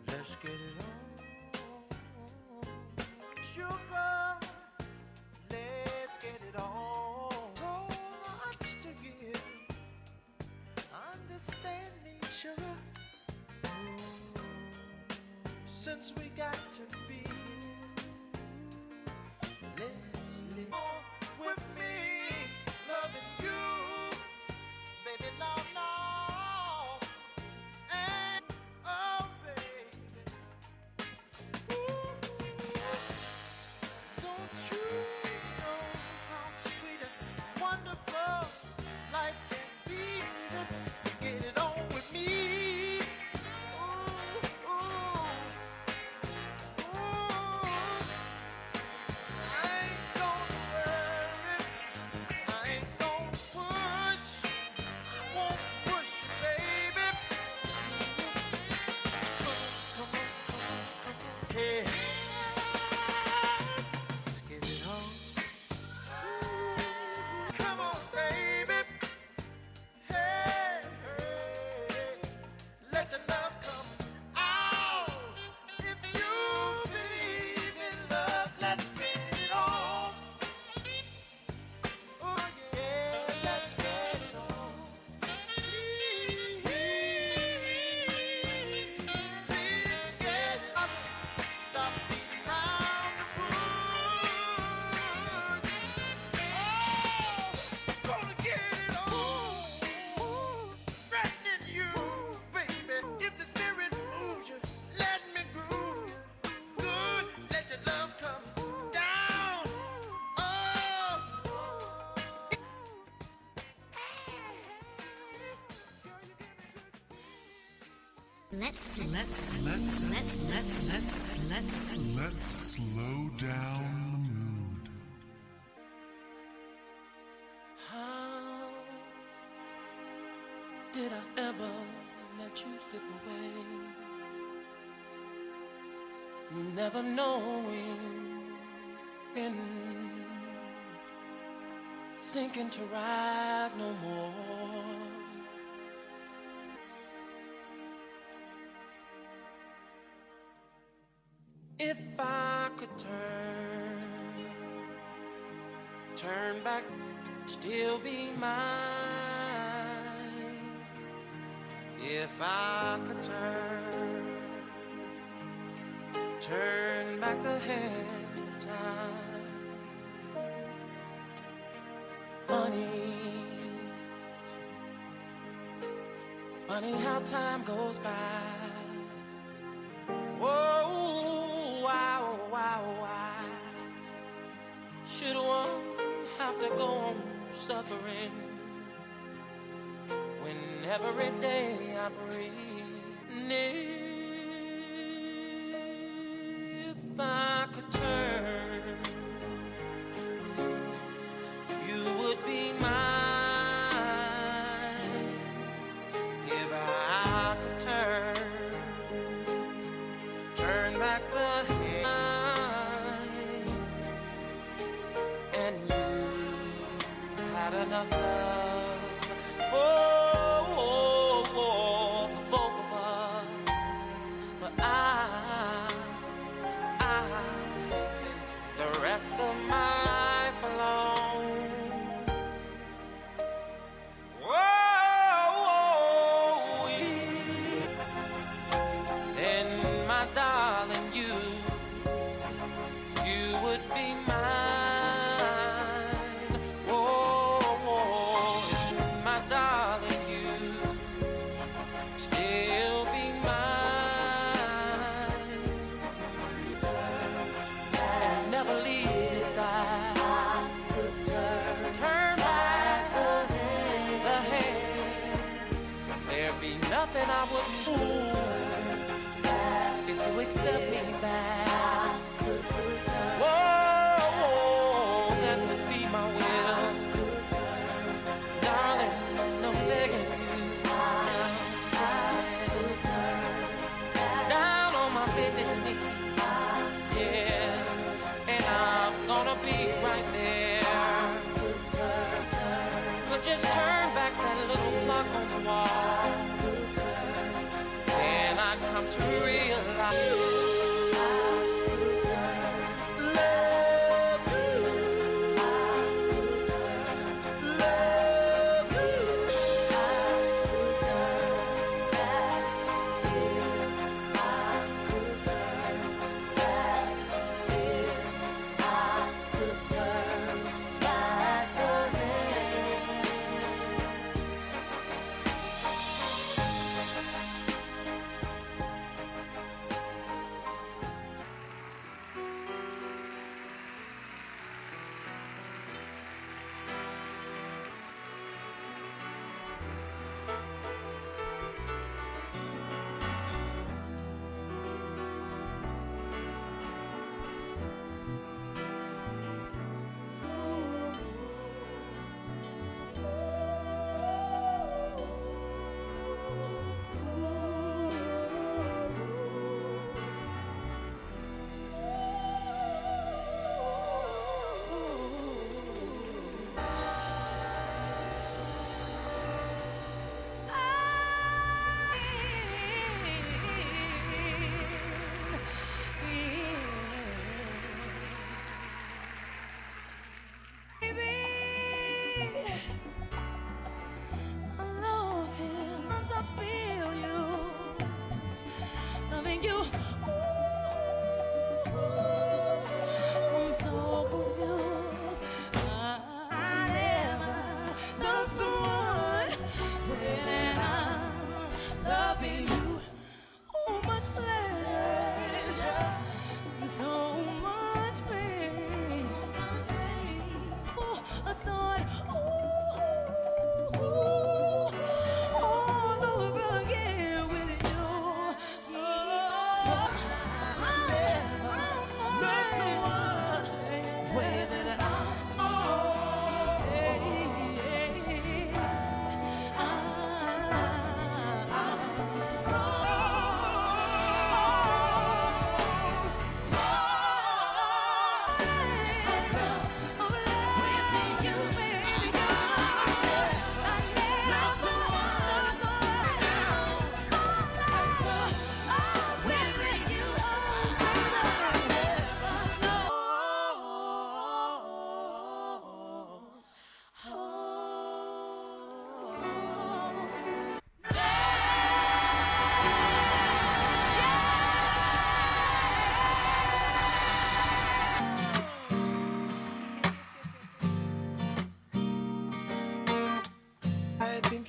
Let's get it on. Sugar, let's get it on. So much to give. Understand me, sugar. Since we got to be, let's live on with me, loving you, baby, no, no. Oh, baby. Ooh. Don't you know how sweet and wonderful life can be? To get it on with me. Ooh, ooh, ooh. slow down the mood. How did I ever let you slip away? Never knowing and sinking to rise no more. If I could turn back, still be mine. If I could turn back the hands of time. Funny how time goes by. Whoa, wow, why should one have to go on suffering when every day I breathe? If I could turn, you would be mine. If I could turn back the hand, and you had enough love for both of us, but I facing the rest of my life alone. Then my darling, you would be mine. Oh, my darling, you still be mine, and never leave your side. Turn back the hand. There'd be nothing I wouldn't do if you accept me back. Whoa, that would be my will. Darling, I'm begging you. Down on my bended knee. Yeah, and I'm gonna be right there. But just turn back that little clock on the wall, and I come to realize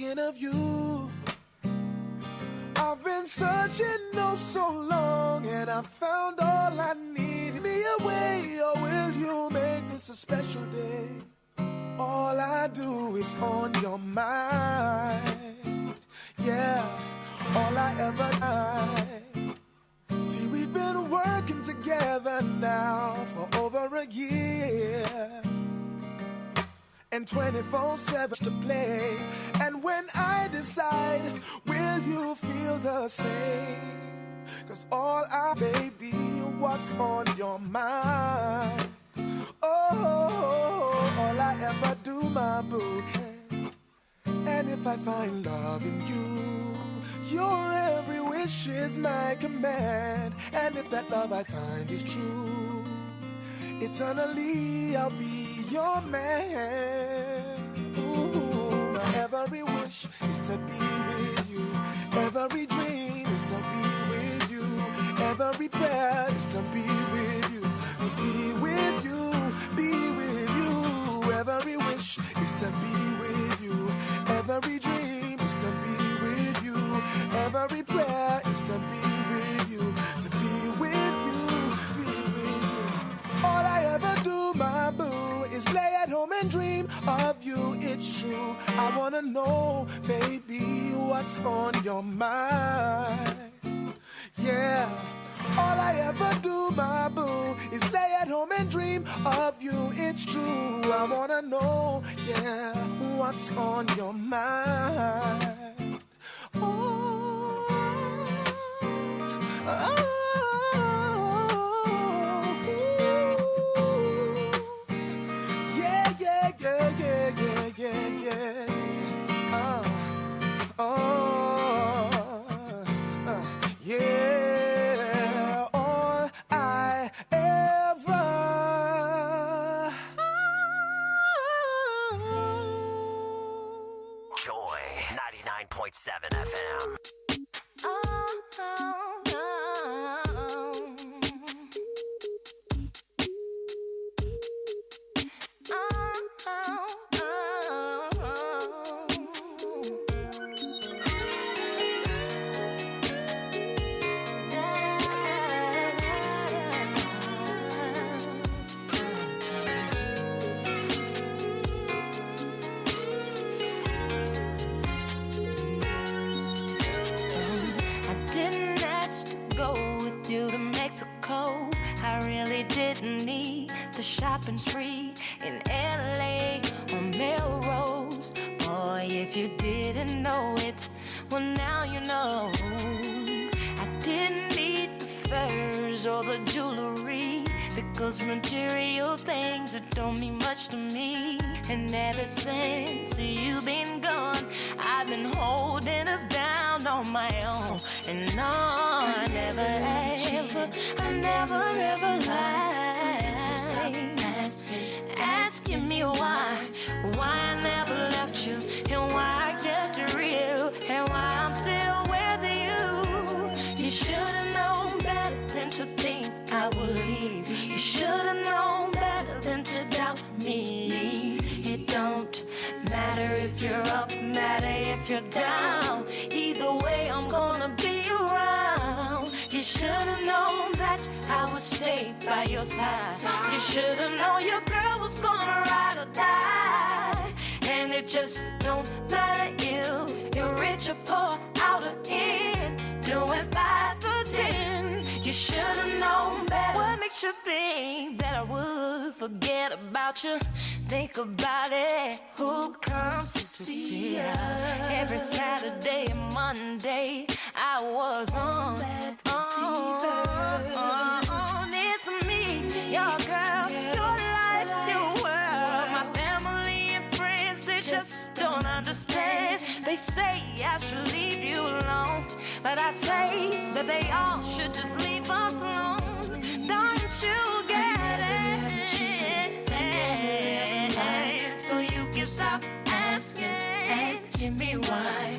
thinking of you. I've been searching oh so long, and I found all I need. Me away, or will you make this a special day? All I do is on your mind. Yeah, all I ever need. See, we've been working together now for over a year, and 24/7 to play. And when I decide, will you feel the same? 'Cause all I, baby, what's on your mind? Oh, all I ever do, my boo. And if I find love in you, your every wish is my command. And if that love I find is true, eternally I'll be your man. Ooh, my every wish is to be with you. Every dream is to be with you. Every prayer is to be with you. To be with you, be with you. Every wish is to be with you. Every dream is to be with you. Every prayer is to be with you. To be with you, be with you. All I ever do, my boo, is lay at home and dream of you. It's true. I wanna know, baby, what's on your mind. Yeah. All I ever do, my boo, is lay at home and dream of you. It's true. I wanna know, yeah, what's on your mind. Oh, yeah, yeah, yeah, yeah, yeah, yeah, yeah. Yeah. All I ever. Joy 99.7 FM. I really didn't need the shopping spree in LA or Melrose. Boy, if you didn't know it, well now you know. I didn't need the furs or the jewelry, because material things that don't mean much to me. And ever since you've been gone, I've been holding us down on my own. And no, I never ever lied. Asking me why I never left you, and why I kept it real, and why I'm still with you. You should've known better than to think I would leave. You should've known better than to doubt me. It don't matter if you're up, matter if you're down. Either way, I'm gonna be around. You should've known that I would stay by your side. You should've known your girl was gonna ride or die. And it just don't matter if you're rich or poor, out or in, doing 5 to 10. You should've known better. What makes you think that I would forget about you? Think about it. Who comes to see ya? Every Saturday and Monday I was on that receiver. It's me, your girl, your life, your world. My family and friends, they just don't understand. They say I should leave you alone, but I say that they all should just leave us alone. Don't you get it? So you can stop asking me why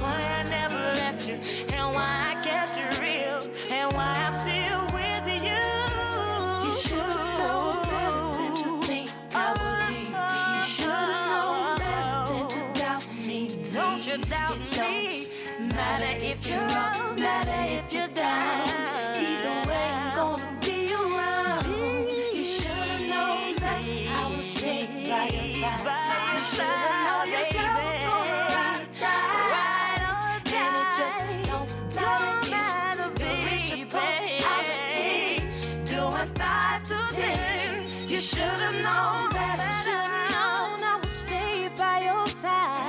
I never left you, and why I kept it real, and why I'm still with you. You should've known better than to think I would leave. You should've known better than to doubt me. Don't don't you doubt me. Matter if you're up, matter if you're down. Either way, I'm gonna be around. You should've known that I would stay by your side. You should've known your girl was gonna ride or die. And it just don't matter if you're rich or poor. I'm doing 5 to 10. You should've known better. Should've known I would stay by your side.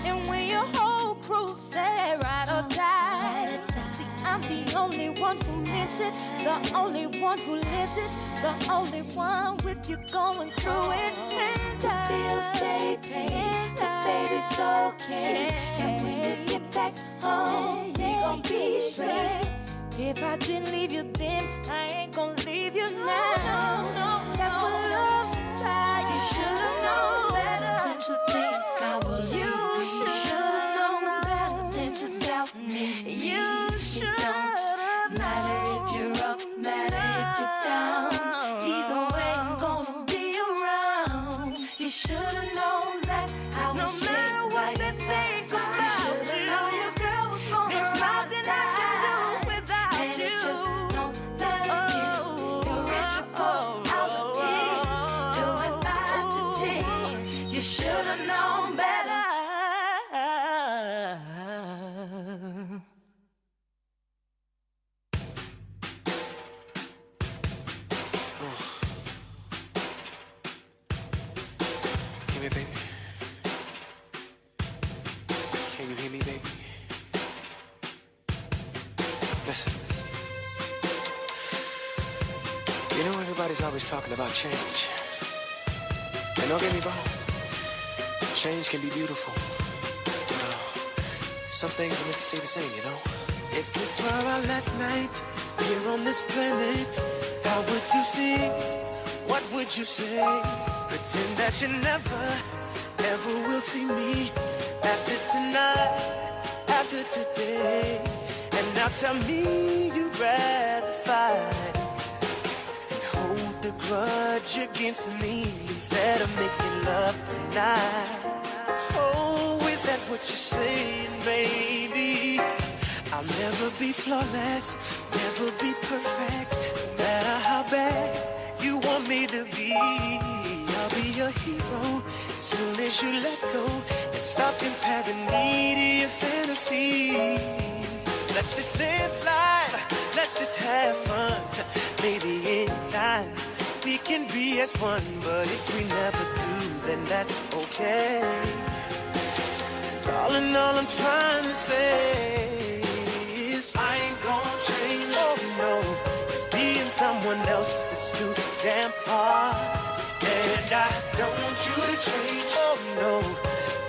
And when your whole crew say ride or die, see, I'm the only one who meant it, the only one who lived it, the only one with you going through it. And the bills stay paid, the baby's okay. And when you get back home, we gon' be straight. If I didn't leave you then, I ain't gonna leave you now. No, that's what love's about. You should've known better than to think I would. You should've known better than to doubt me. You should've matter if you're up, matter if you're down. Either way, I'm gonna be around. You should've known that I would stay by your side. You should've known your girl was gonna There's nothing I can do without and you. Just don't matter if you're rich or poor. I'll be doing 5 to 10. You should've known better. Hear me, baby? Can you hear me, baby? Listen. You know everybody's always talking about change. And don't get me wrong, change can be beautiful. But, some things are meant to stay the same, you know? If this were our last night here on this planet, how would you feel? What would you say? Pretend that you never, ever will see me after tonight, after today. And now tell me you'd rather fight and hold the grudge against me instead of making love tonight. Oh, is that what you're saying, baby? I'll never be flawless, never be perfect, no matter how bad you want me to be. I'll be your hero as soon as you let go and stop comparing me to your fantasy. Let's just live life, let's just have fun. Maybe in time we can be as one, but if we never do, then that's okay. Darling, all I'm trying to say is I ain't gonna change, oh no. Cause being someone else is too damn hard. And I don't want you to change, oh no.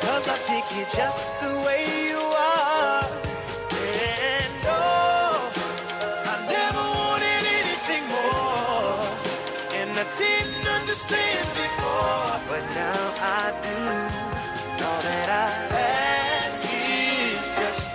Cause I take you just the way you are. And oh, I never wanted anything more. And I didn't understand before, but now I do. All that I ask is just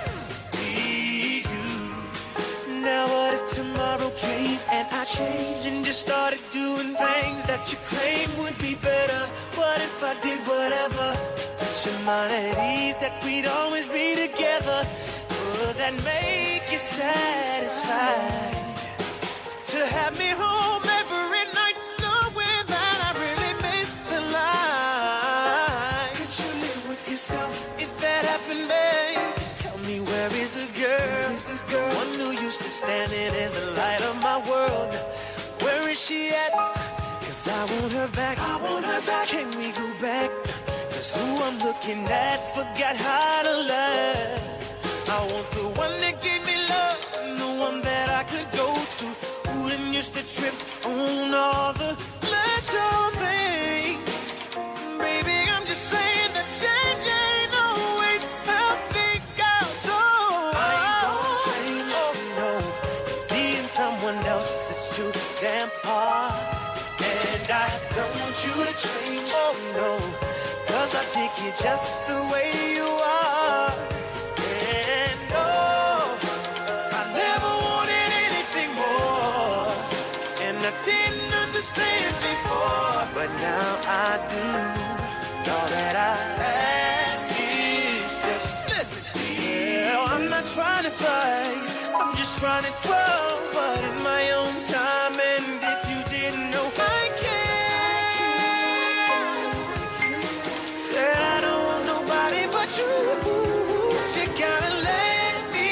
be you. Now what if tomorrow came and I changed and just started doing things that you claim would be better? What if I did whatever to put your mind at ease that we'd always be together? Would that make you satisfied to have me home every night knowing that I really missed the line? Could you live with yourself if that happened, babe? Tell me, where is the girl? One who used to stand in as the light of my world. Where is she at? Cause I want her back. I want her back. Can we go back? Cause who I'm looking at forgot how to love. I want the one that gave me love, and the one that I could go to, who didn't used to trip on all the little things. Baby, I'm just saying that change ain't always something else. So I ain't gonna change, oh no. Cause being someone else is too damn hard. And I don't want you to change, oh no. Cause I take you just the way you are. And oh, I never wanted anything more. And I didn't understand before, but now I do. All that I ask is just want it grow, but in my own time. And if you didn't know, I can. Yeah, I don't want nobody but you. You gotta let me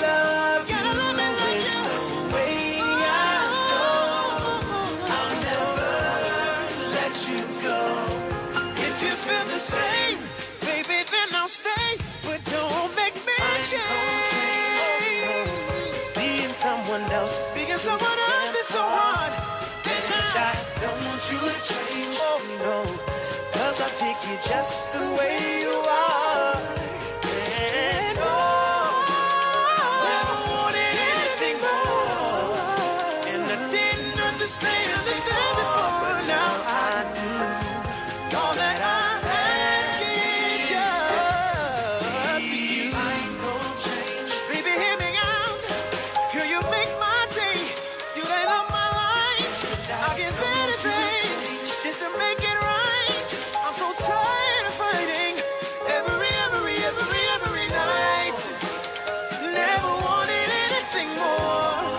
love you. The way I know I'll never let you go. If you feel the same, baby, then I'll stay. But don't make me change. Being someone else is so hard. And I don't want you to change. Oh no, 'cause I take you just the way you are. And never wanted anything more. And I didn't understand before, but now I do. All that I ask is just for you. I ain't gonna change. Baby, hear me out. Girl, you make my day. You light up my life. I'll give anything just to make it right. I'm so tired of fighting every night. Never wanted anything more.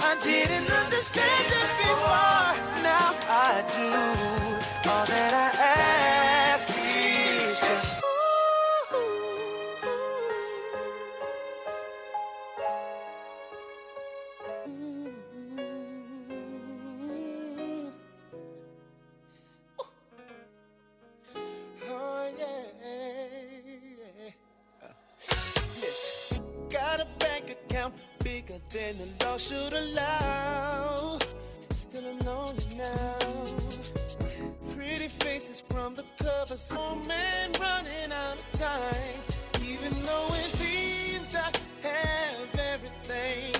I didn't understand it before. Now I do. All that I ask is just oh yeah. Listen, got a bank account bigger than the law should allow. Still I'm lonely now. Pretty faces from the cover, so man running out of time. Even though it seems I have everything,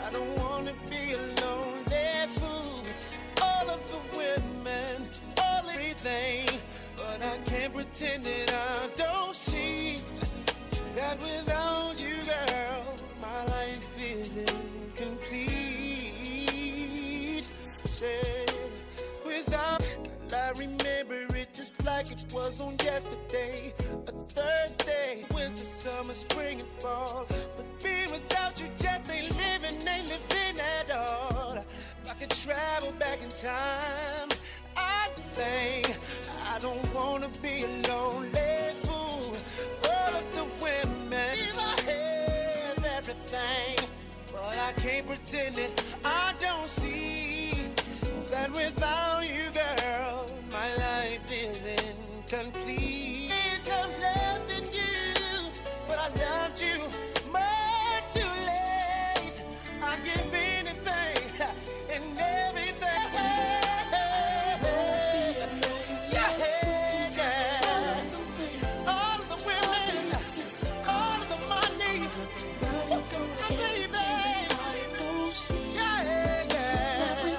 I don't wanna be a lonely fool. All of the women, all everything, but I can't pretend that I don't see that without you, girl, my life is incomplete. Said without, girl, I remember it just like it was on yesterday. A Thursday, winter, summer, spring, and fall. But being without you just ain't living at all. If I could travel back in time, I'd think I don't wanna be a lonely fool. All of the women, if I have everything, but I can't pretend it. I don't see that without you, girl, my life is incomplete. I'm loving you, but I loved you much too late. I give anything and everything. Yeah, yeah. All of the women, all of the money, baby. Yeah, yeah.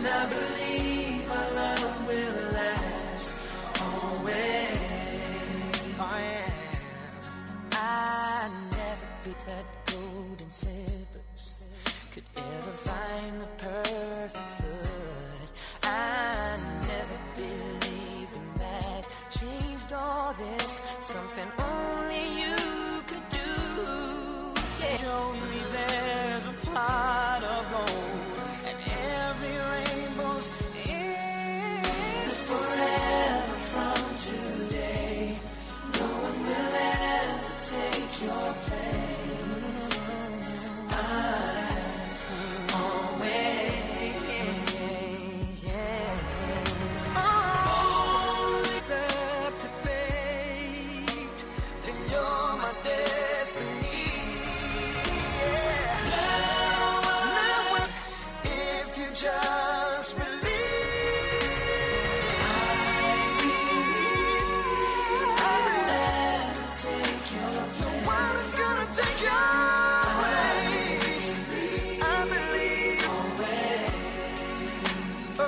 And I believe our love will last always. Oh, yeah. I never picked that golden slippers, could ever find the perfect foot. I never believed in that. Changed all this, something only you could do. Yeah. Showed me there's a pot of gold, and every rainbow's in forever from today. No one will ever take your place. Eyes always, yeah. Only up to fate, then you're my destiny. Yeah. Now, if you just believe, I will never take your place. No one is gonna take your place. I believe always. Oh,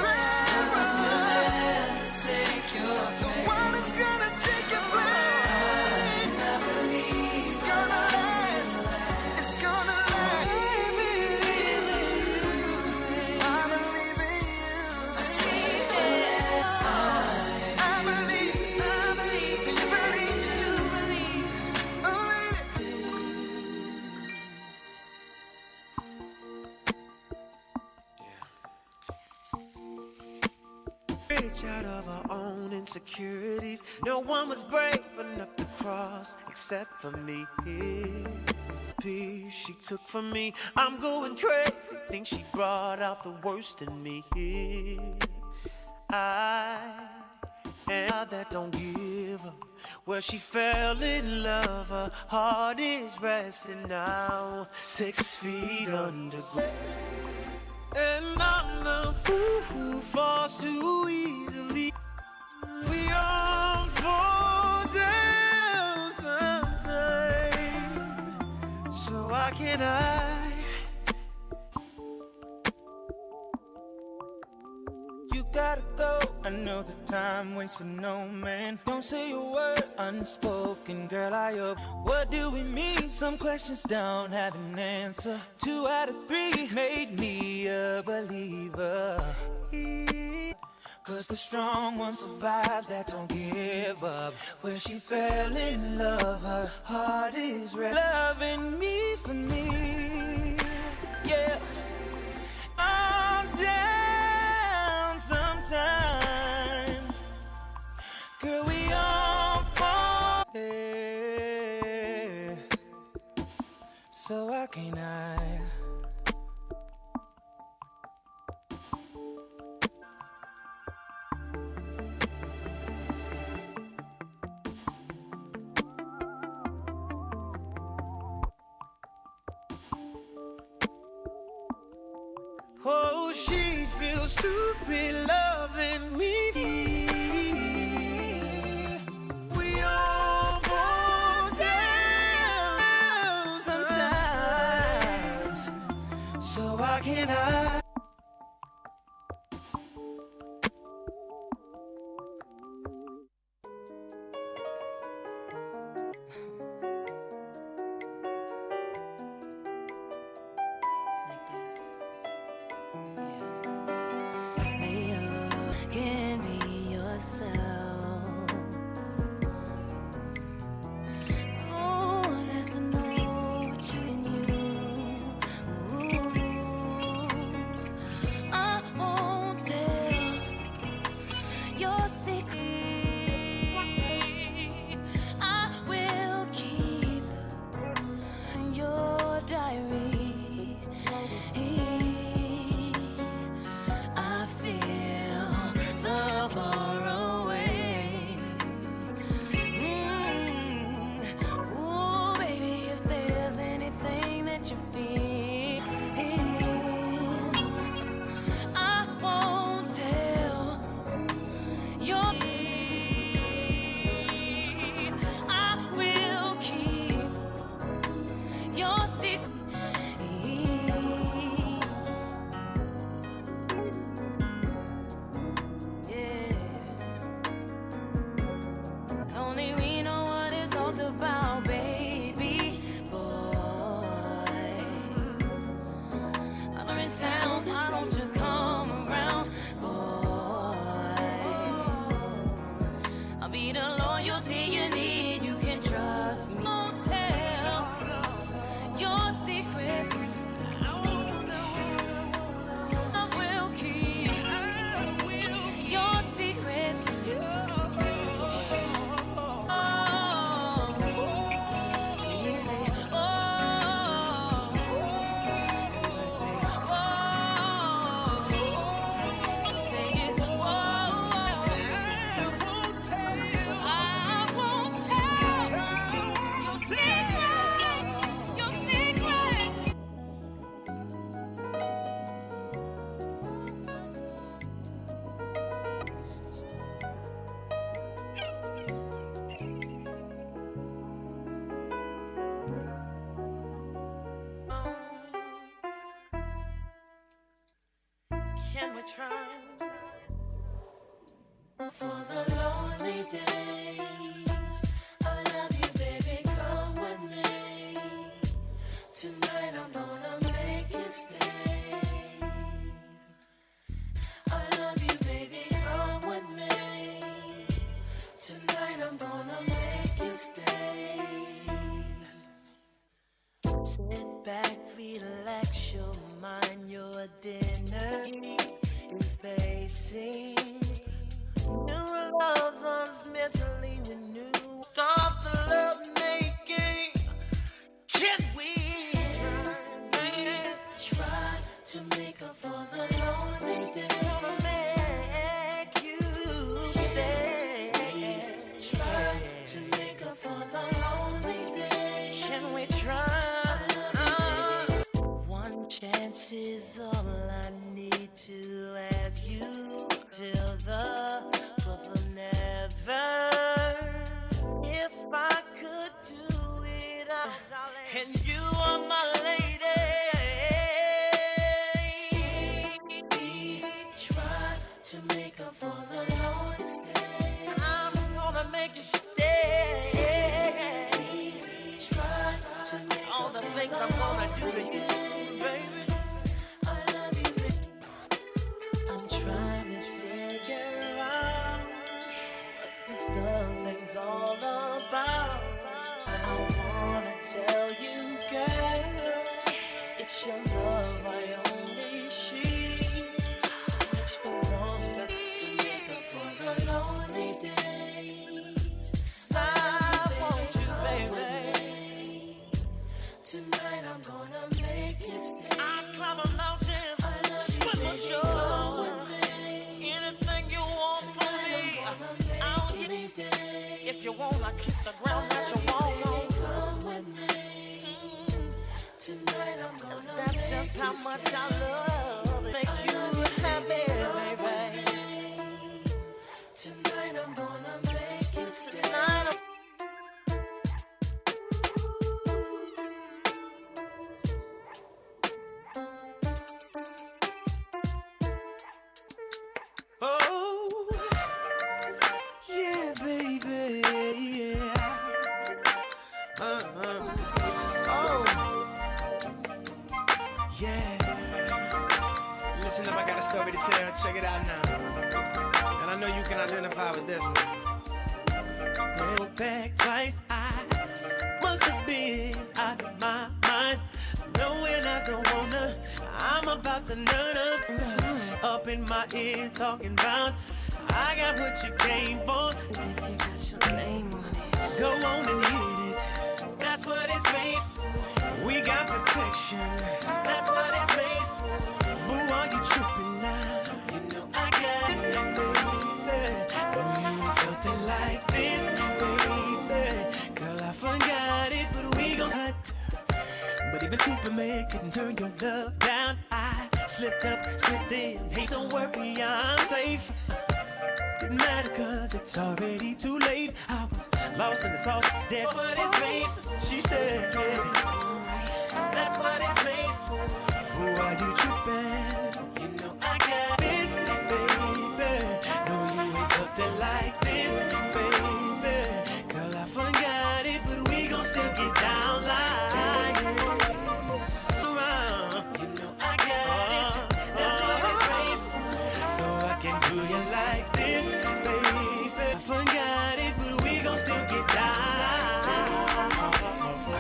I will never take your place. No one is gonna take your place. I believe it's gonna last. It's gonna last. I believe in you. I believe. Do you believe? Oh, Reach out of our own insecurities. No one was brave enough to cross except for me. Peace she took from me. I'm going crazy. Think she brought out the worst in me. I am that don't give up. Well, she fell in love. Her heart is resting now, 6 feet underground. And I'm the fool who falls too easily. We all fall down sometimes. So why can't You gotta go. I know the time waits for no man. Don't say a word unspoken, girl. What do we mean? Some questions don't have an answer. 2 out of 3 made me a believer. Cause the strong ones survive that don't give up. Where she fell in love, her heart is red. Loving me for me, yeah. I'm down sometimes. Girl, we all fall. Yeah. So why can't I? Oh, she feels stupid loving me. We all fall down sometimes. So why can't I? Can be yourself. Oh, that's the note in you. Ooh. for the lonely days. I love you, baby, come with me. Tonight I'm gonna make you stay. I love you, baby, come with me. Tonight I'm gonna make you stay. Sit back, relax your mind, your dinner is pacing. New lovers mentally renewed. Stop the love making. Can we try to make up for the lonely days? Gonna make you stay. Try to make up for the lonely days. Can we try? One chance is all I need to have you till the never. If I could do it, and you are my lady. Try to make up for the lost day. I'm gonna make you stay. Try to make all the things I'm gonna do to you, baby. I love you, baby. I'm trying to figure out what this love thing's all about. I wanna tell you, girl, it's your love I only see. It's the one to make up for the lonely days. I want you, baby. Tonight I'm gonna make you stay. I'll climb a mountain, swim a shore. Anything you want from me, I'll give you. If you wanna kiss the ground that you walk on, come with me. Tonight I'm gonna that's just how much I love it. Make you happy, baby. Tonight I'm gonna make you stay. Tonight Oh, yeah, baby, yeah. Oh, yeah. Listen up, I got a story to tell. Check it out now. And I know you can identify with this one. Look back twice, I must have been out of my mind. Knowing I don't wanna, I'm about to nut up in my ear talking about I got what you came for. This here got your name on it. Go on and hit it. That's what it's made for. We got protection. That's what it's made for. Who are you tripping now? You know I got this, baby. When you felt it like this, baby. Girl, I forgot it, but we gon' hurt. But even Superman couldn't turn your love down. I slipped up, slipped in. Hey, don't worry, I'm safe. Didn't matter cause it's already too late. I was lost in the sauce. That's what it's made for. She said, yeah. That's what it's made for. Who are you tripping? You know I got this, baby. No, you ain't felt it like this, baby. Girl, I forgot it, but we gon' still get down like you know I got it. That's what it's made for. So I can do you like this, baby. I forgot it, but we gon' still get down. I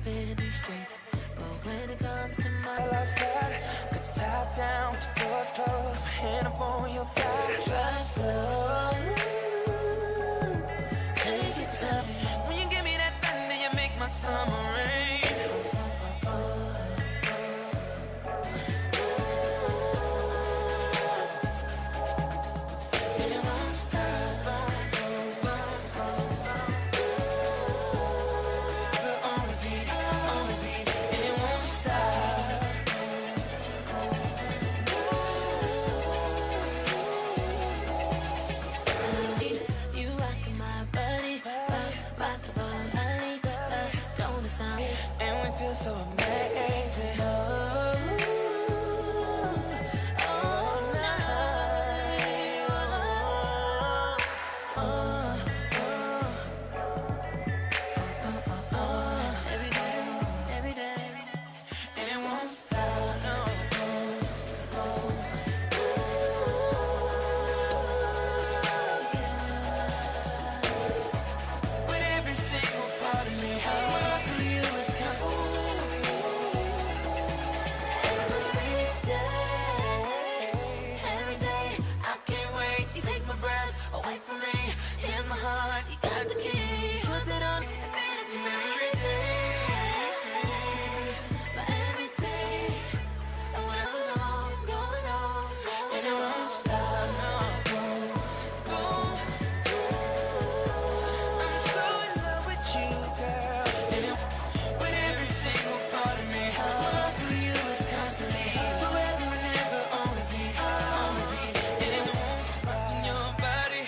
in these streets. But when it comes to my outside, put the top down, with the doors closed, hand up on your thigh. Drive slow, take your time. When you give me that thunder, you make my summer rain. So amazing. All night. Every day, And it won't stop. With every single part of me, my love for you is constant. Every day, I can't wait. You take my breath away from me. Here's my heart, you got the key. Put that on and feed it to me every day. My everything, and when I'm alone, going on, and it won't stop. I'm so in love with you, girl. With every single part of me, My love for you is constantly forever and ever on repeat, on repeat. And it won't stop. Rocking your body,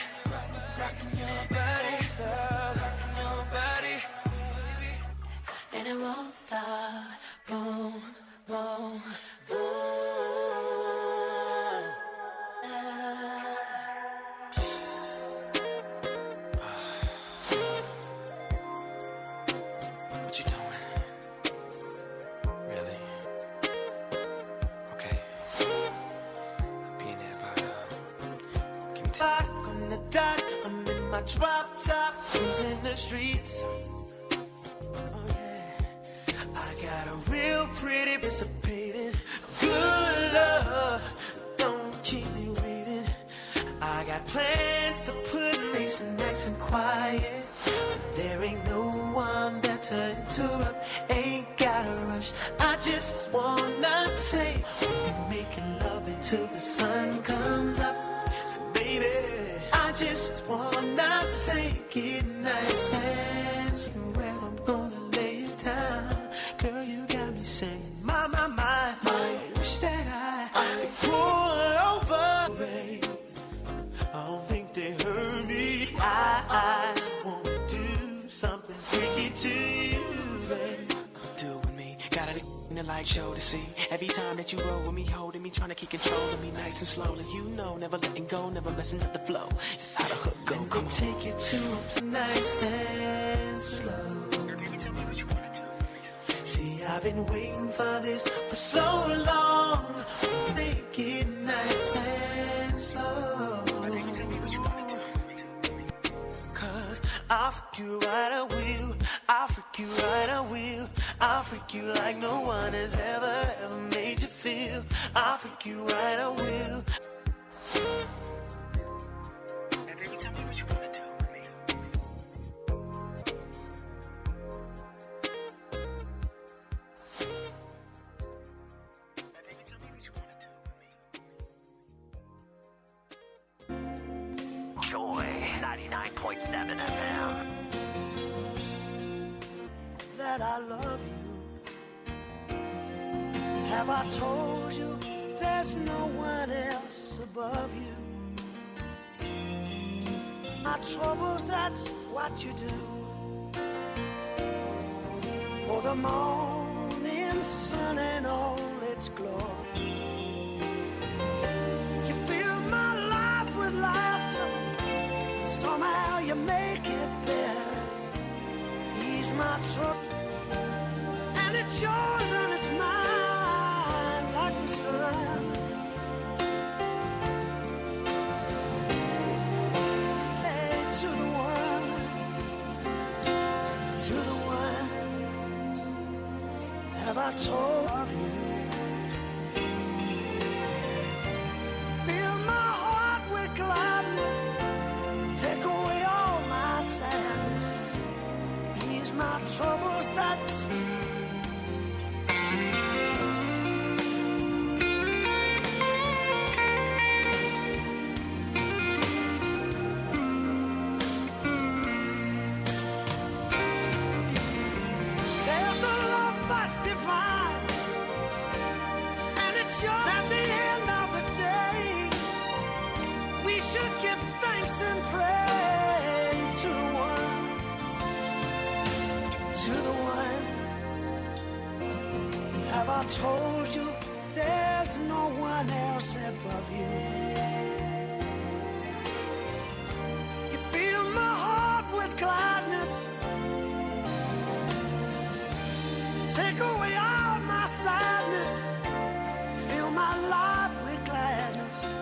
rocking your body, stop, rocking your body. and it won't stop. Boom, boom, boom. What you doing? Really? Okay. Be in there about, give me Back on the dot, I'm in my drop top, cruising the streets. Oh yeah, I got a real pretty dissipated, good love. Don't keep me waiting. I got plans to put me some nice and quiet. There ain't no one there to interrupt. Ain't gotta rush. I just wanna take. We'll be making love until the sun comes up. Baby, I just wanna take it nice and slow. Where I'm gonna lay it down. Girl, you got me saying, my. Wish that I could pull over, babe. I don't think they heard me. I wanna do something freaky to you, babe. Do it with me. Got it in the light show to see. Every time that you roll with me, holding me, trying to keep control of me nice and slowly. You know, never letting go, never messing up the flow. This is how the hook go. Come take it to nice and slow. See, I've been waiting for this for so long. Make it nice and slow. Cause I'll freak you right, I will. I'll freak you right, I will. I'll freak you like no one has ever made you feel. I'll freak you right, I will. Baby, tell me what you wanna do with me. Baby, tell me what you wanna do with me. Joy 99.7 FM. That I love you. Have I told you there's no one else above you? My troubles, that's what you do. For the morning sun and all its glory. You fill my life with laughter, and somehow you make it better. Ease my trouble. And it's yours and it's mine, like the sun. Hey, to the one, Have I told of you? Fill my heart with gladness. Take away all my sadness. Ease my troubles, that's there's a love that's divine, and it's yours at the end of the day. We should give thanks and pray to the one, to the one. Have I told you there's no one else above you? You fill my heart with gladness. Take away all my sadness. Fill my life with gladness.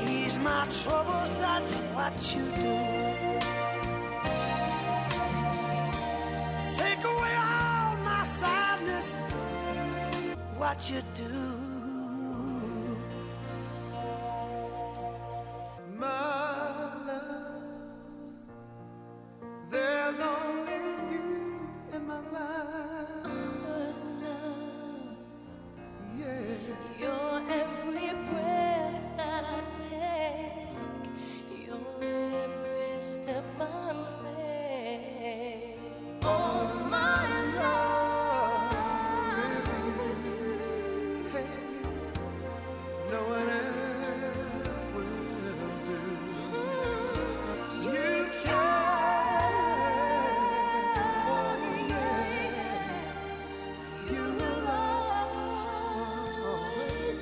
Ease my troubles, that's what you do. Take away all my sadness. What you do. My love, there's only you in my life. First love, Yeah. your every breath that I take, your every step I make. Oh, my love, No one else will do. You can. Oh, yes. You will always.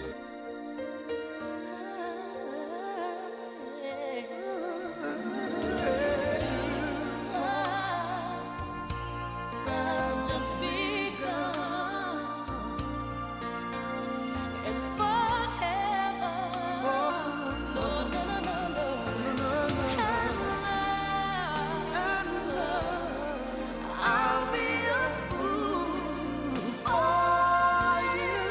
I've just begun, and forever. No, no, no, no, no. And love, I'll be a fool for you.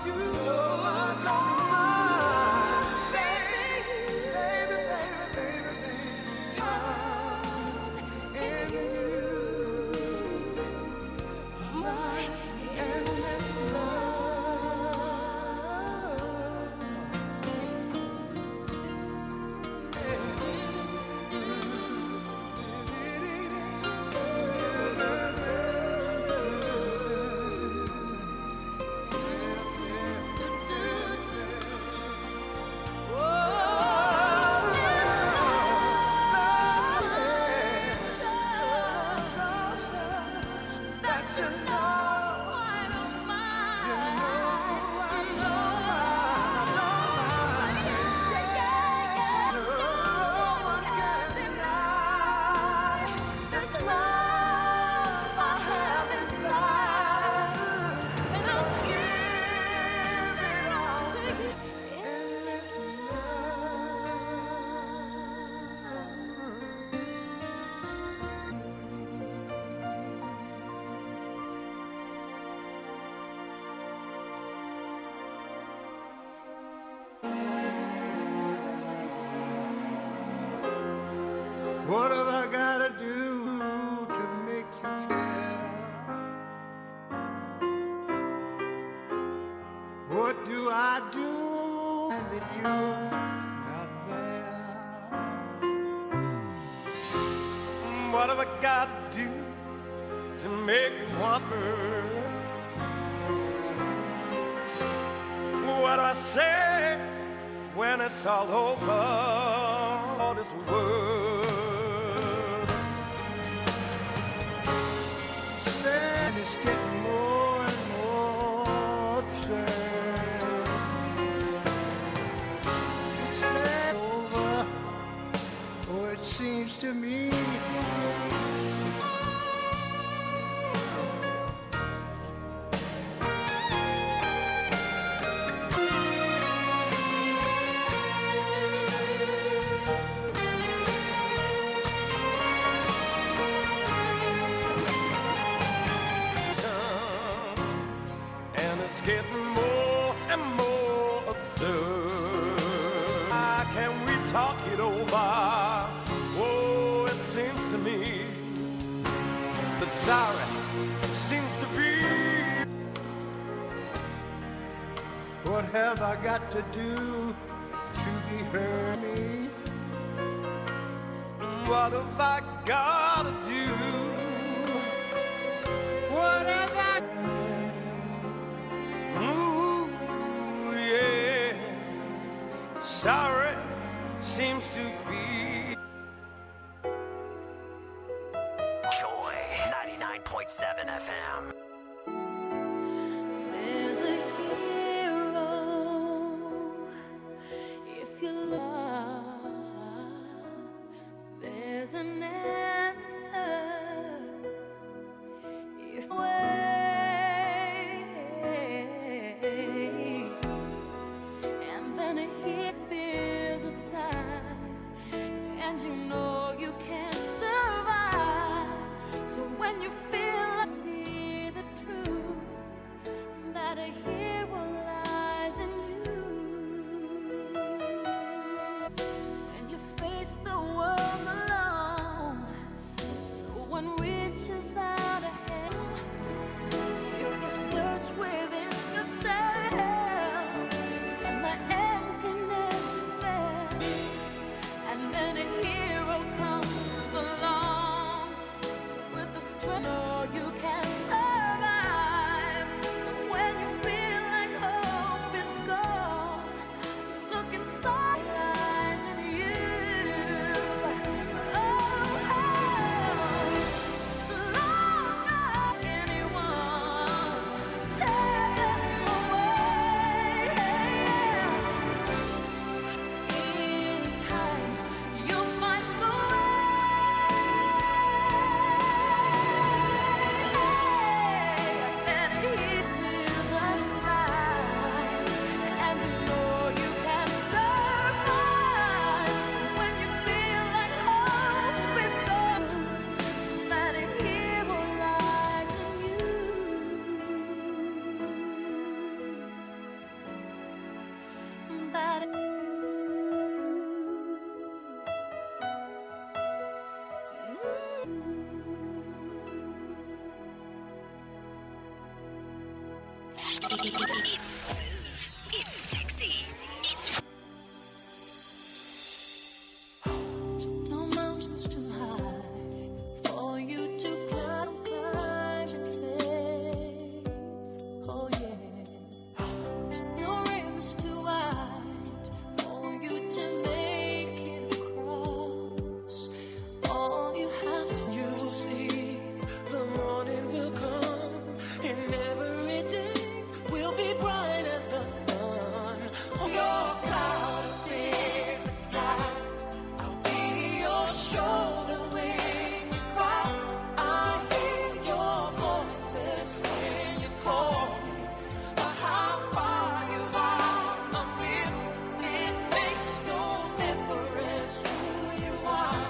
You know I'm mine. Baby, baby, baby, baby. In you, My endless that you know. I don't mind. You know I no one can deny this love I have inside, and I'll give it all to you. Endless What have I gotta do to make you care? What do I do that you're not there? What have I gotta do to make you wonder? What do I say when it's all over? All this world. Sad, it's getting more and more absurd. It's sad over. Oh, it seems to me. getting more and more absurd. Why can't we talk it over? Oh, it seems to me that sorry seems to be. What have I got to do to be heard me? What have I got to do? What have I? Ooh, yeah. Sorry seems to be. Joy 99.7 FM. There's a hero if you love. There's an answer if way. And then he feels a sign, and you know you can't survive. So when you feel like see the truth, that a hero lies in you, and you face the world alone. No one reaches out a hand. If you search within yourself, and the emptiness you feel, and then a hero comes along with the strength. No, you can survive. So when you feel like hope is gone, look inside. Lies in you. Oh, Lord, anyone tear them away. In time, you'll find the It's smooth. It's sexy. It's no mountains too high for you to climb in faith. Oh yeah. No rivers too wide for you to make it across. All you have to You will see the morning will come, and every day will be bright as the sun. Oh, your cloud up in the sky, I'll be your shoulder when you cry. I hear your voices when you call me. How far you are, I'm near. It makes no difference who you are.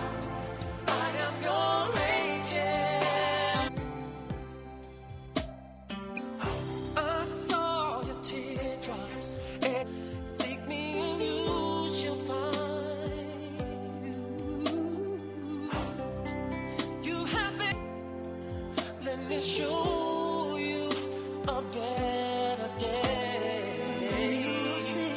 I am your angel. I saw your teardrops. Seek me and you shall find. You have it. Let me show you a better day. You'll see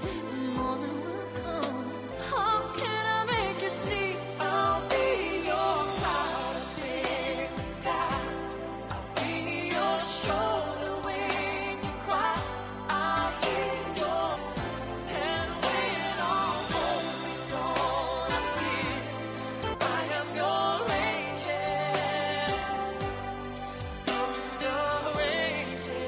the morning will come. How can I make you see? I'll be your cloud up in the sky. I'll be your shoulder when you cry. I'll hear your hand when all hope is gone. I'm here. I am your angel. I'm your angel.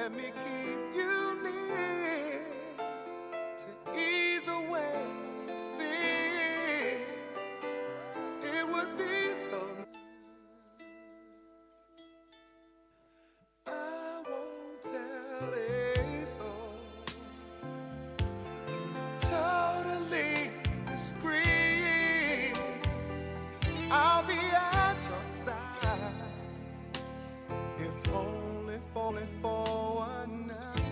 Let me keep you near to ease away fear. It would be so. I won't tell a soul. Totally discreet. I'll be at your side. If only for one night.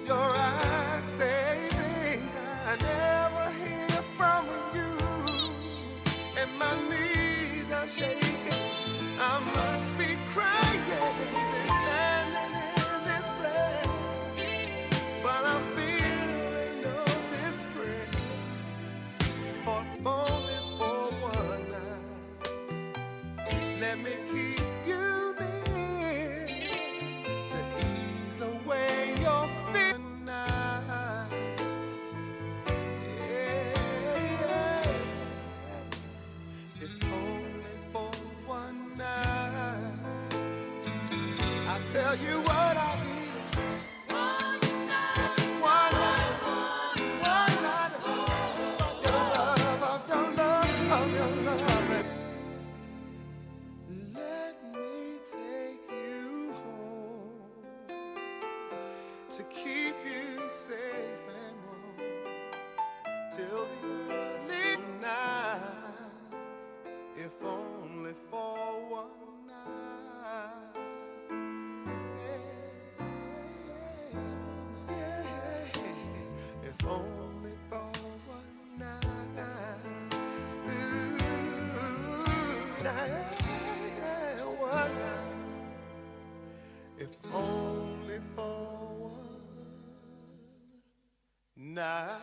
Your eyes say things I never hear from you. And my knees are shaking. I must be crying, standing in this place. But I'm feeling no disgrace. For only for one night. Let me keep you near to ease away your fear tonight. Yeah. If only for one night. I tell you what I need. One night of your love, of your love. Let me take you home to keep you safe and warm till the early nights, if only for one night. If only for one night. One night. If only for one night.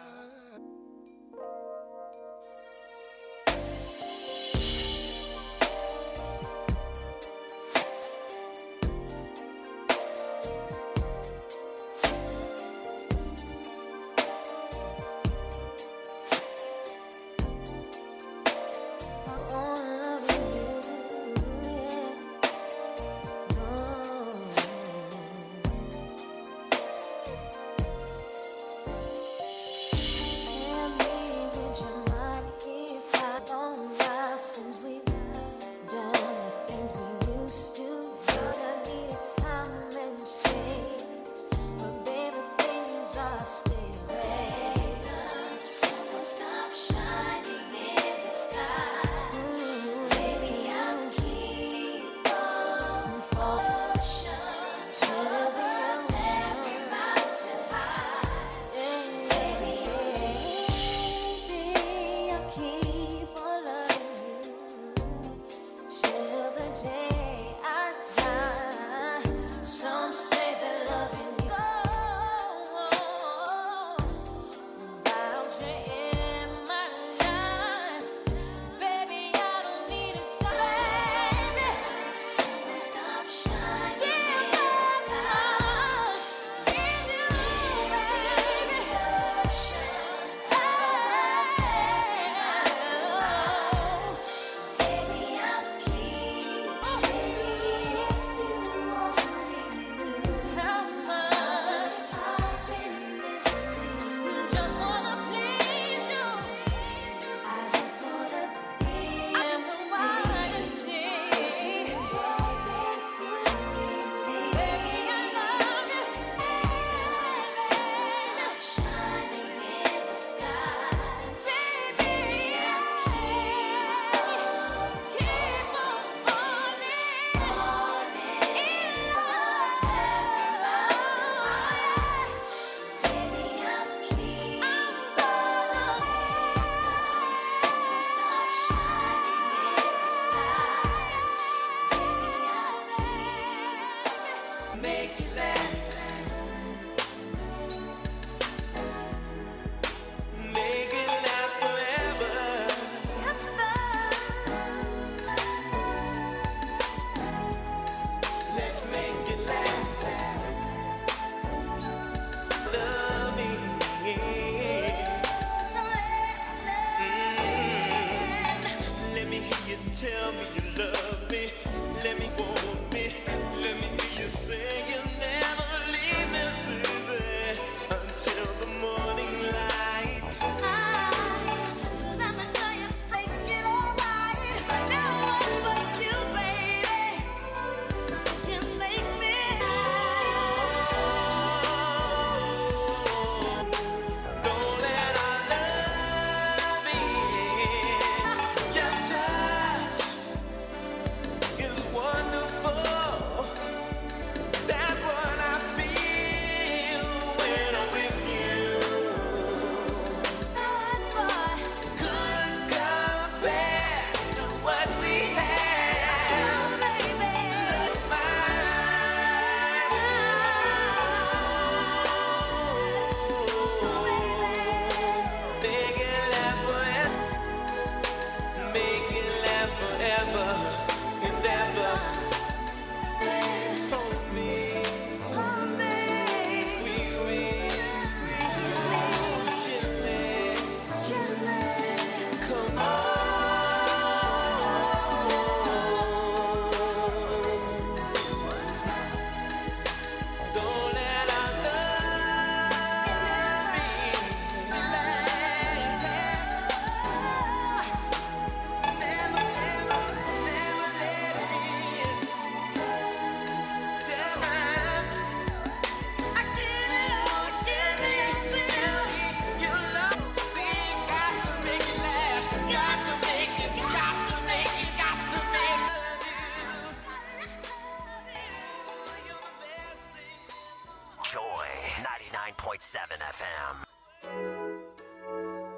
99.7 FM.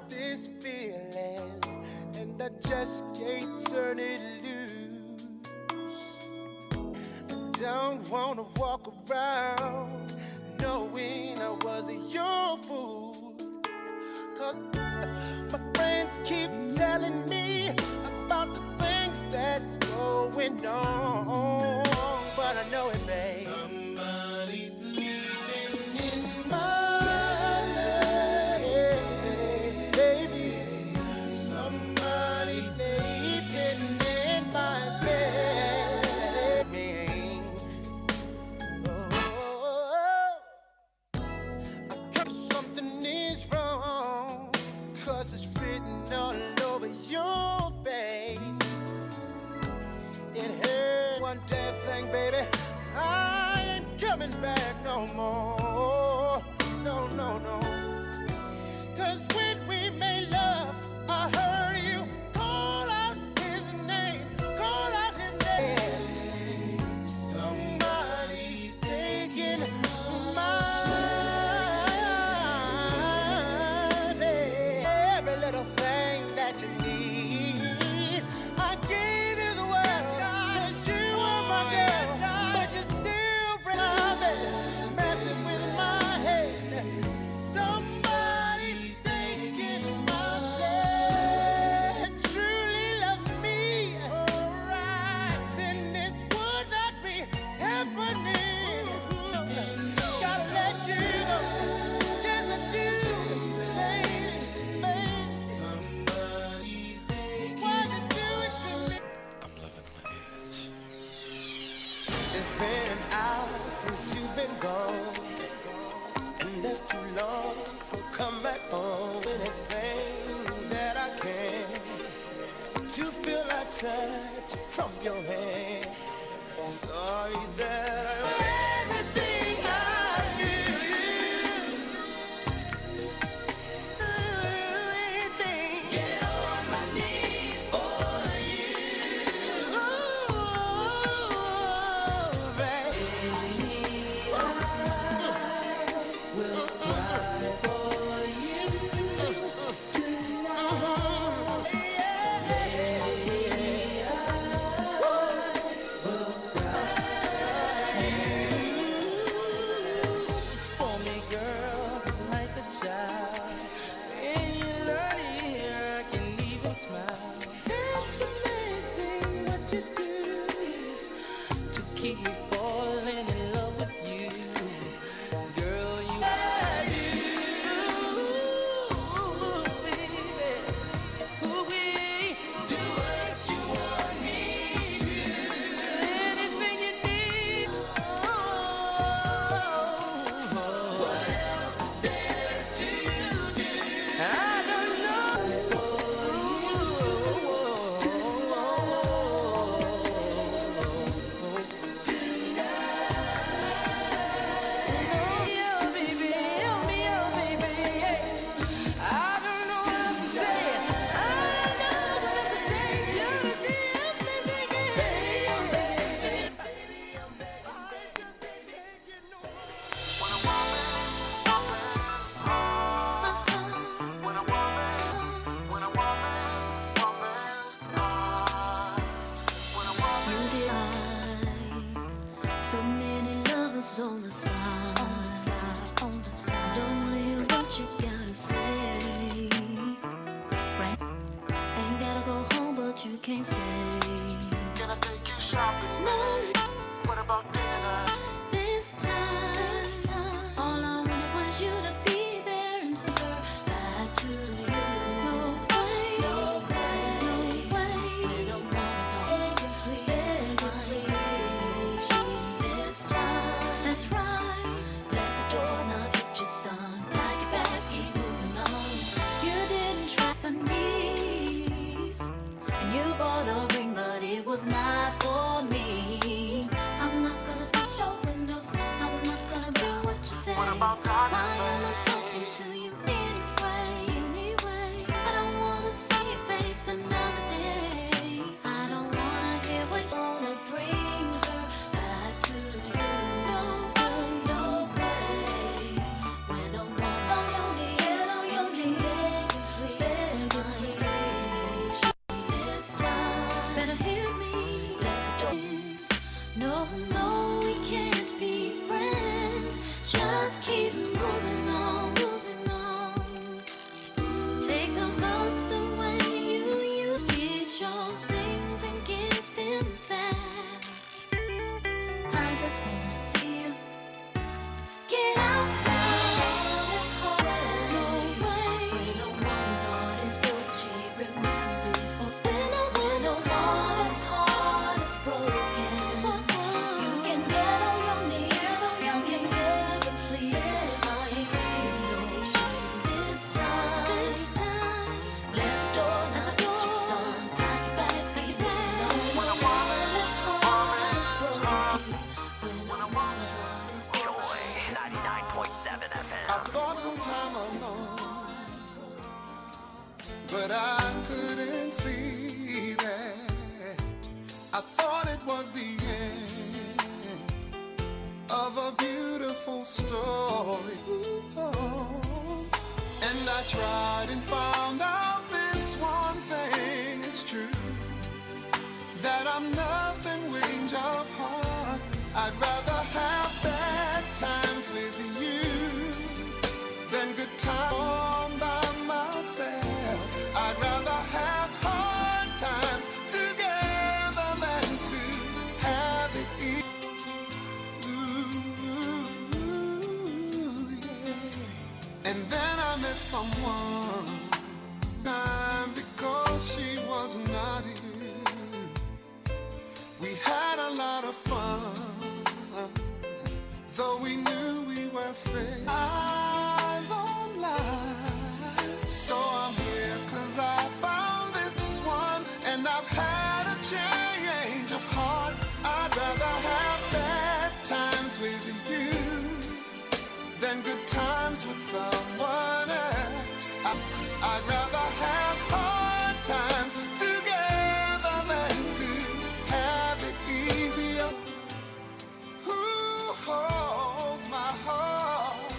This feeling, and I just can't turn it loose. I don't wanna walk around knowing I was your fool. 'Cause my friends keep telling me about the things that's going on, but I know it, babe. Somebody's sleeping in my life, baby. Somebody's sleeping in my bed. Something is wrong, 'cause it's written all over your face. It hurt one damn thing, baby. I ain't coming back no more. No, no, no. 'Cause when we made love, I heard you call out his name. Call out his name. Somebody's taking my every little thing that you need. I gave you the world, 'cause you were my girl, but you still messing with my head. Somebody's taking my bed. Truly love me, alright, then this would not be happening. Gotta let you know, yes I do, baby, baby. Somebody's taking. Why you do it to me? I'm loving my age. It's been hours since you've been gone, and that's too long, so come back home. Anything that I can to feel that touch from your hand. Sorry that I everything I do. Anything. Get on my knees for you. For me, girl, like a child. When you learn here, I can even smile. It's amazing what you do to keep me falling in love with you. Girl, you do what you want me to. Anything you need. What else is there to do? I don't know. So many lovers on the side. Don't wanna hear what you gotta say. Right? Ain't gotta go home, but you can't stay. Can I take you shopping? No. What about dinner? This time, all I wanted was you to be there and see her back to you. No way, no way, no way. When a woman's always this time, that's right. Let the door knock at your son. Pack your bags, keep moving on. You didn't try for knees, and you bought a ring. thought some time alone, but I couldn't see that. I thought it was the end of a beautiful story. And I tried and found out this one thing is true, that I'm nothing wings of heart. I'd rather have bad times with you than good times all by myself. I'd rather have hard times together than to have it easy. And then I met someone, because she was not here. We had a lot of fun, though we knew we were fake. Eyes on lies. So I'm here 'cause I found this one, and I've had a change of heart. I'd rather have bad times with you than good times with someone else. I'd rather have hard times together than to have it easier. Who holds my heart?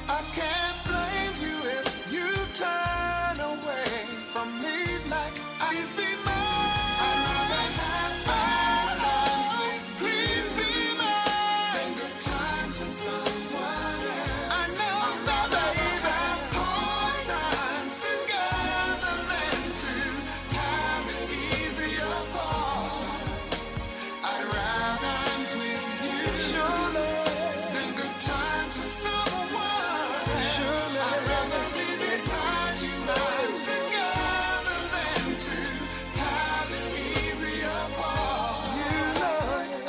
I can't blame you if you turn away from me like I'd be mine. I'd rather have bad times with, please be mine, than good times with someone else. I know that baby, hard times together than to have it easier apart. I'd rather times with you, surely, than good times with someone else. Surely, I'd rather be beside you, times together than to have it easier apart. You know,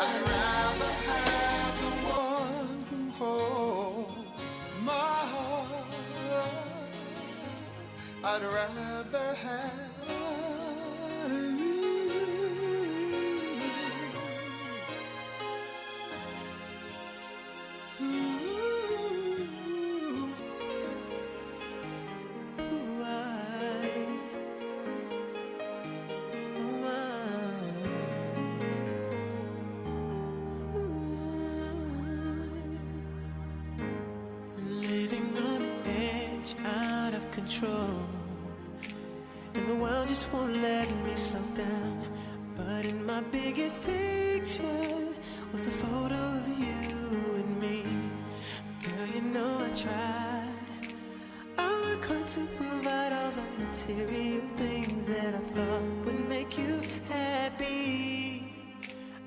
I'd rather have the one who holds my heart. I'd rather have Living on the edge, out of control, and the world just won't let me slow down. But in my biggest picture was a photo of you and me. Girl, you know I tried. I work hard to provide all the material things that I thought would make you happy.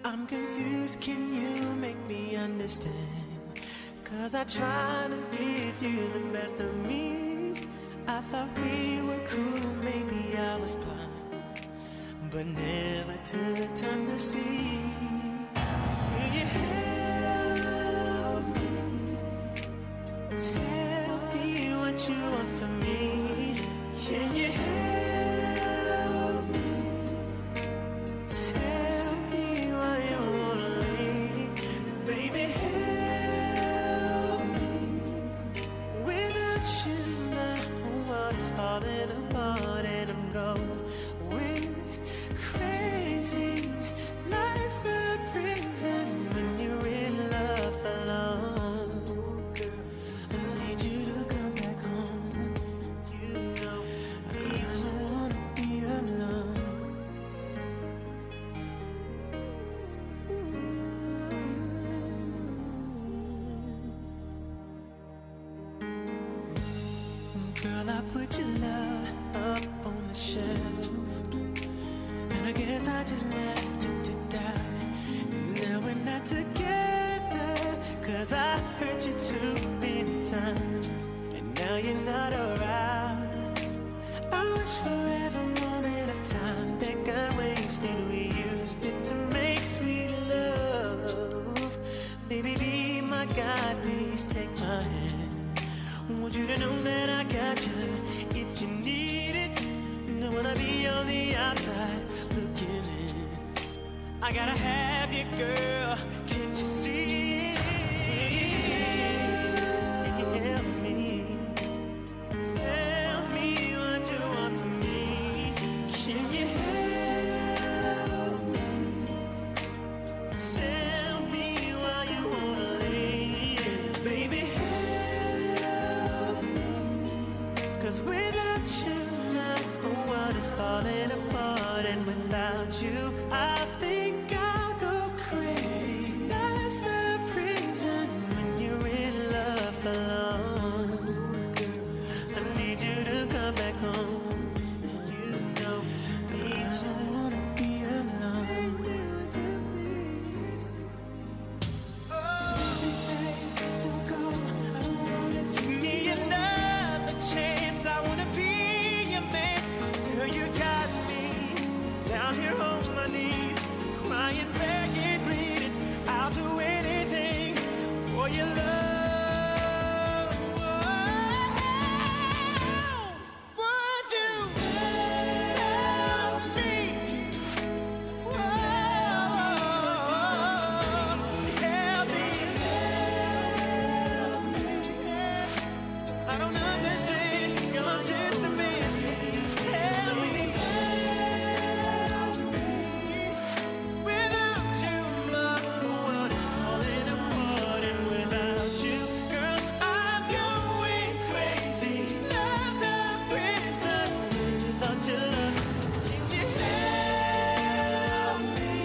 I'm confused, can you make me understand? 'Cause I try to give you the best of me. I thought we were cool, maybe I was blind, but never took time to see. Will you help me? Tell me what you want from me. Can you help me? Tell me why you wanna leave. Baby, help me. Without you, my whole world is falling apart, and I'm going crazy. Life's a prison when you're in love alone. Girl, I need you to come back home. You know I don't wanna be alone. Girl, I put your love up on the shelf, and I guess I just left it to die. Now we're not together, 'cause I hurt you too many times, and now you're not around. I wish for every moment of time that got wasted, we used it to make sweet love. Baby, be my guide, please take my hand. Want you to know that I got you if you need it. Don't wanna be on the outside looking in. I gotta have you, girl. Can't you see? Help 'Cause without you, my whole world is falling apart. And without you, I think I'll go crazy. Life's a prison when you're in love alone. I need you to come back home. You know, I don't wanna be alone. Give me another chance. I wanna be your man. Girl, you got me down here on my knees, crying, begging, bleeding. I'll do anything for your love. Would you help me? Help me. I don't understand. Girl, I'm just a man. Help me. Without you, my world is falling apart. And without you, girl, I'm going crazy. Love's a prison without your love. Can you help me?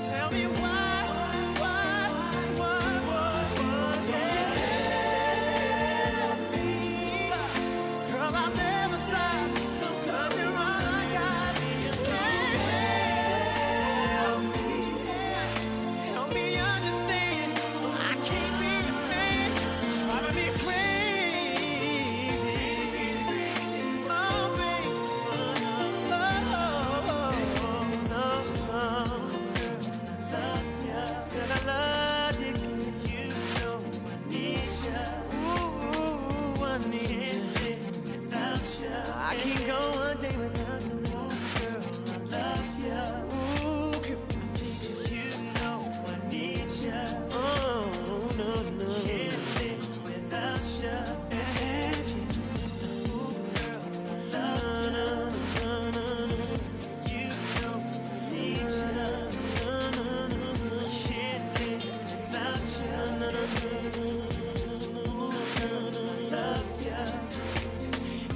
Tell me why, yeah. Help me. Girl, I'll never stop. 'Cause you're all I got. Help me. Help me understand. I can't be a man. It's driving me crazy. Oh, baby. Said I love you. You know I need you. Ooh, I need you. Without you, I can't go one day without you. Girl, I love you. Ooh, girl, I need you. You know I need you. Oh, no, no. Can't live without you. Have you? Ooh, girl, I love you. You know I need you. Can't live without you. Love you.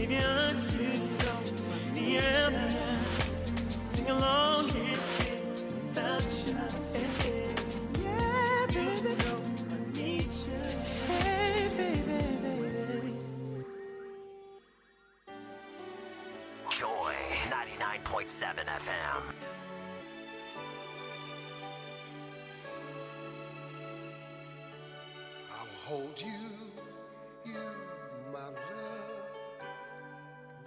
If you understood, yeah, sing along here without you. Yeah, baby, I need you. Hey, baby, baby. Joy 99.7 FM. I'll hold you, my love,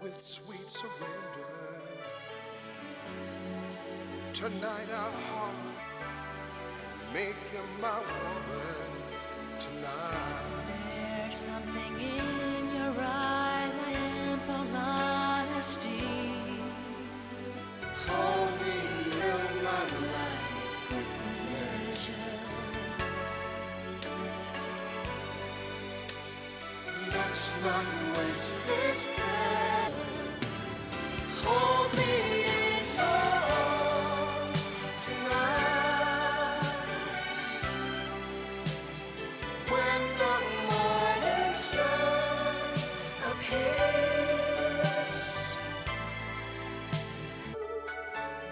with sweet surrender. Tonight I'll heart and make you my woman tonight. There's something in your eyes, my ample honesty. Hold me in my life with pleasure. Let's not waste this breath. Hold me in your arms tonight. When the morning sun appears,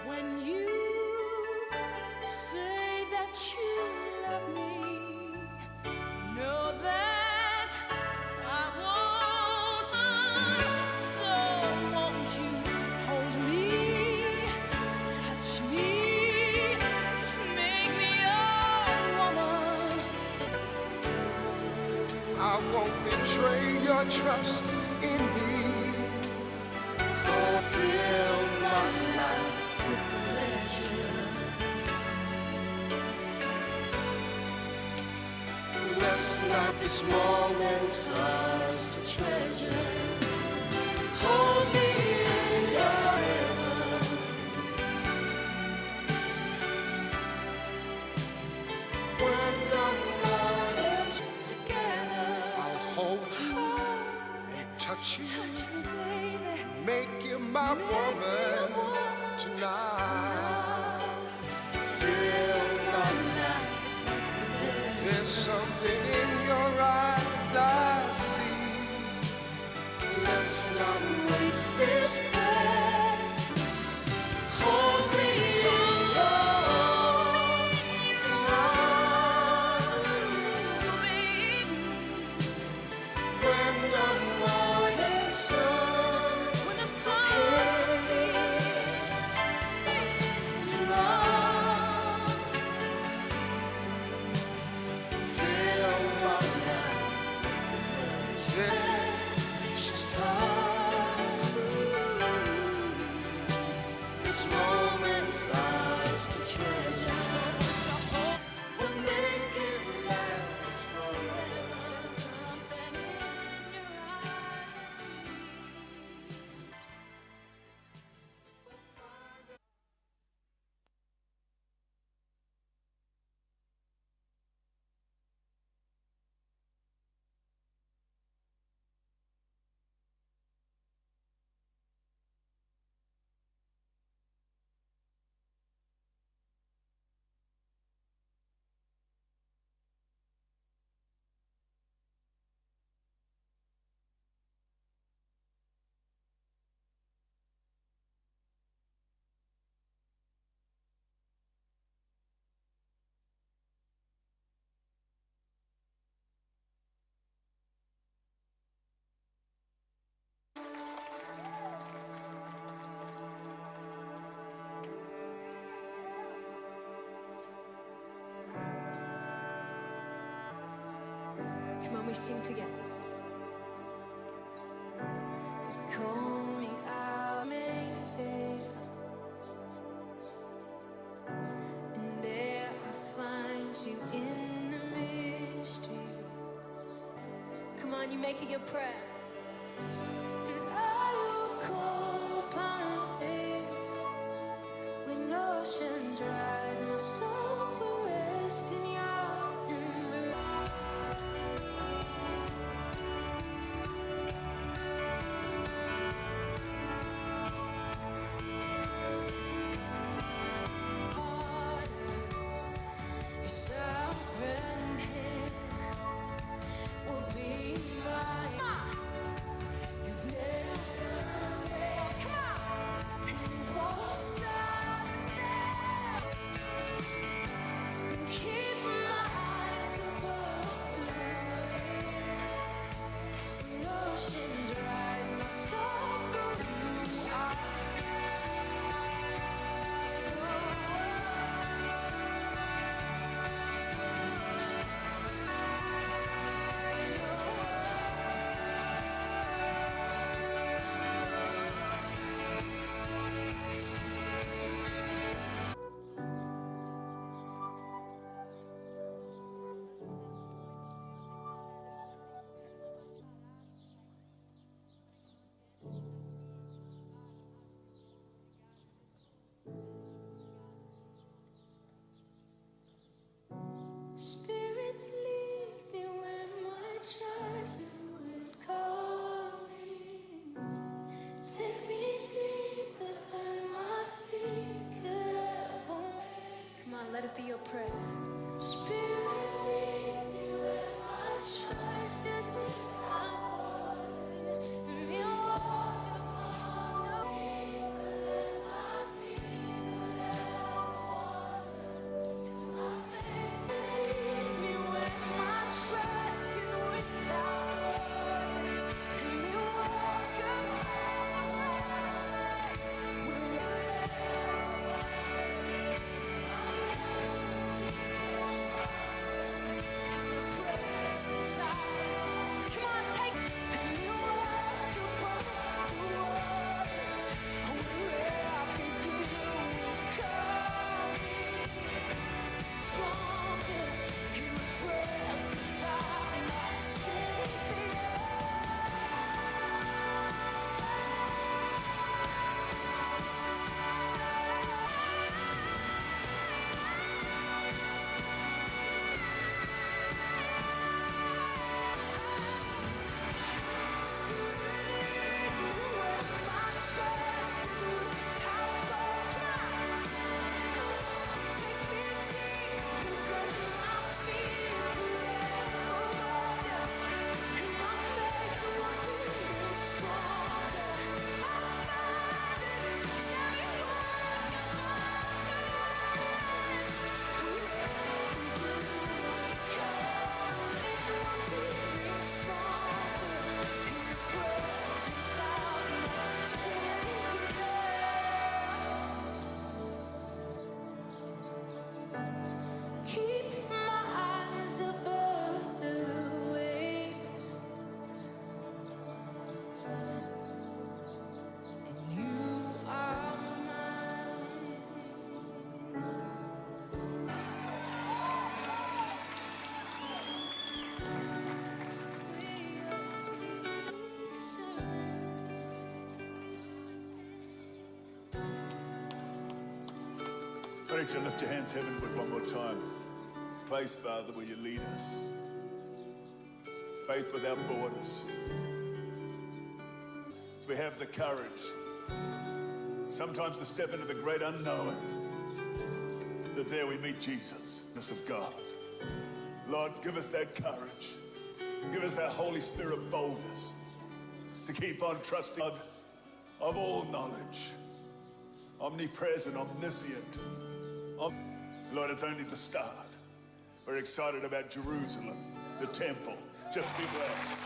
when you say that you love me, know that I won't. So won't you hold me, touch me, make me your woman? I won't betray your trust in me. Fulfill my life with pleasure. Let's not this moment ours to treasure. Hold me in your arms. When the morning's together, I'll hold you and touch you, make you my woman tonight. Fill my life. There's something in your eyes I see. She's tough. This moment's ours to treasure. We'll make it last forever. Something in your eyes I Come on, we sing together. You call me out, may fail, and there I find you in the mystery. Come on, you make it your prayer. And I will call upon it when oceans rise. My soul will rest in your embrace. Sovereign hand will be mine. Preacher, lift your hands heavenward one more time. Place, Father, where you lead us. Faith without borders. So we have the courage, sometimes to step into the great unknown, that there we meet Jesus, the Son of God. Lord, give us that courage. Give us that Holy Spirit boldness to keep on trusting God of all knowledge, omnipresent, omniscient. Lord, it's only the start. We're excited about Jerusalem, the temple. Just be blessed.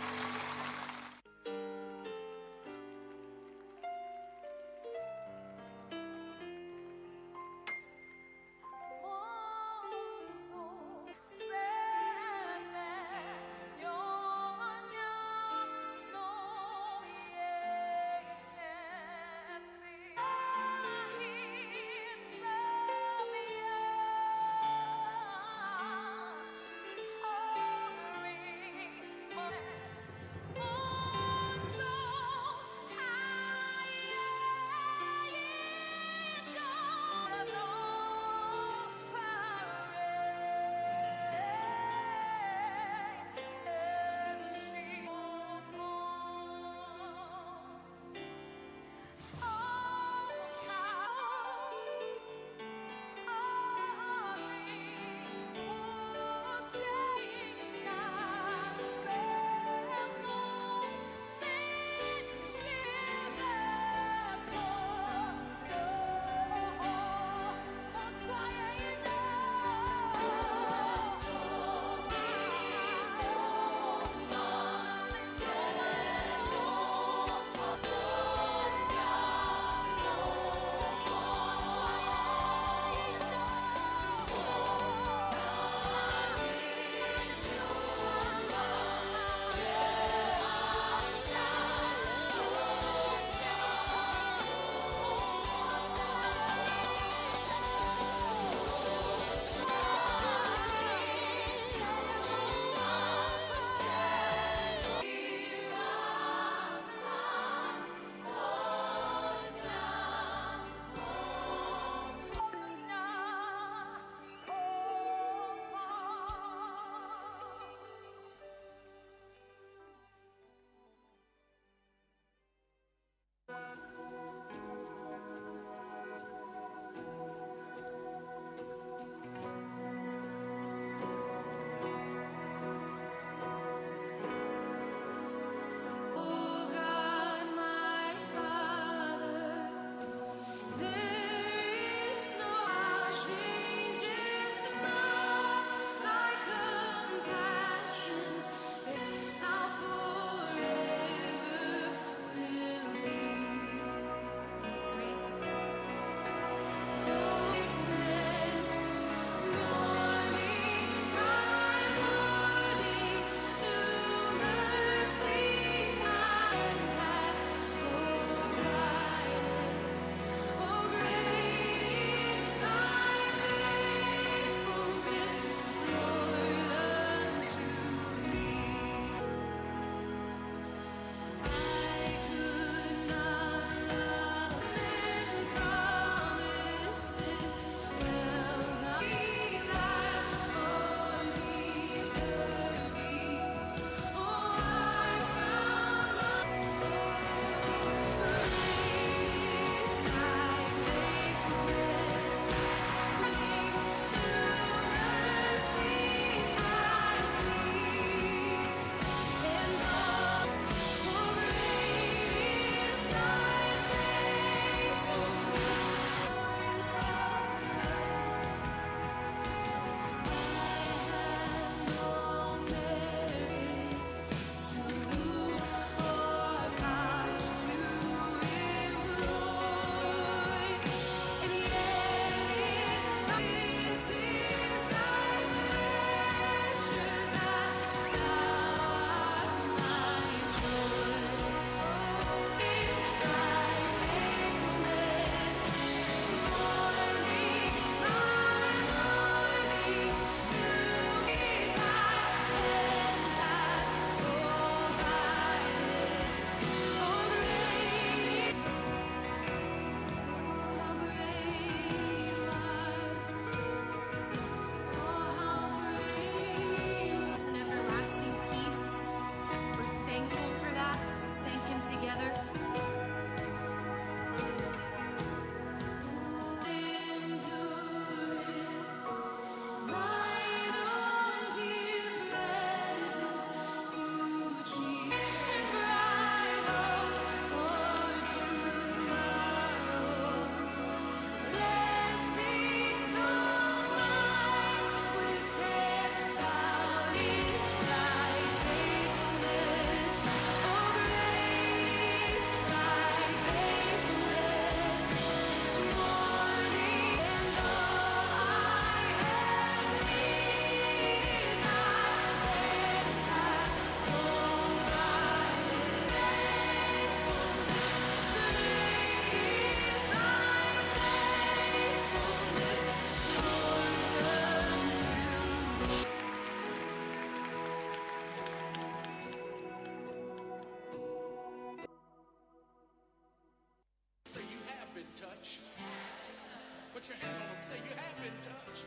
Put your hand on them. Say, you have been touched.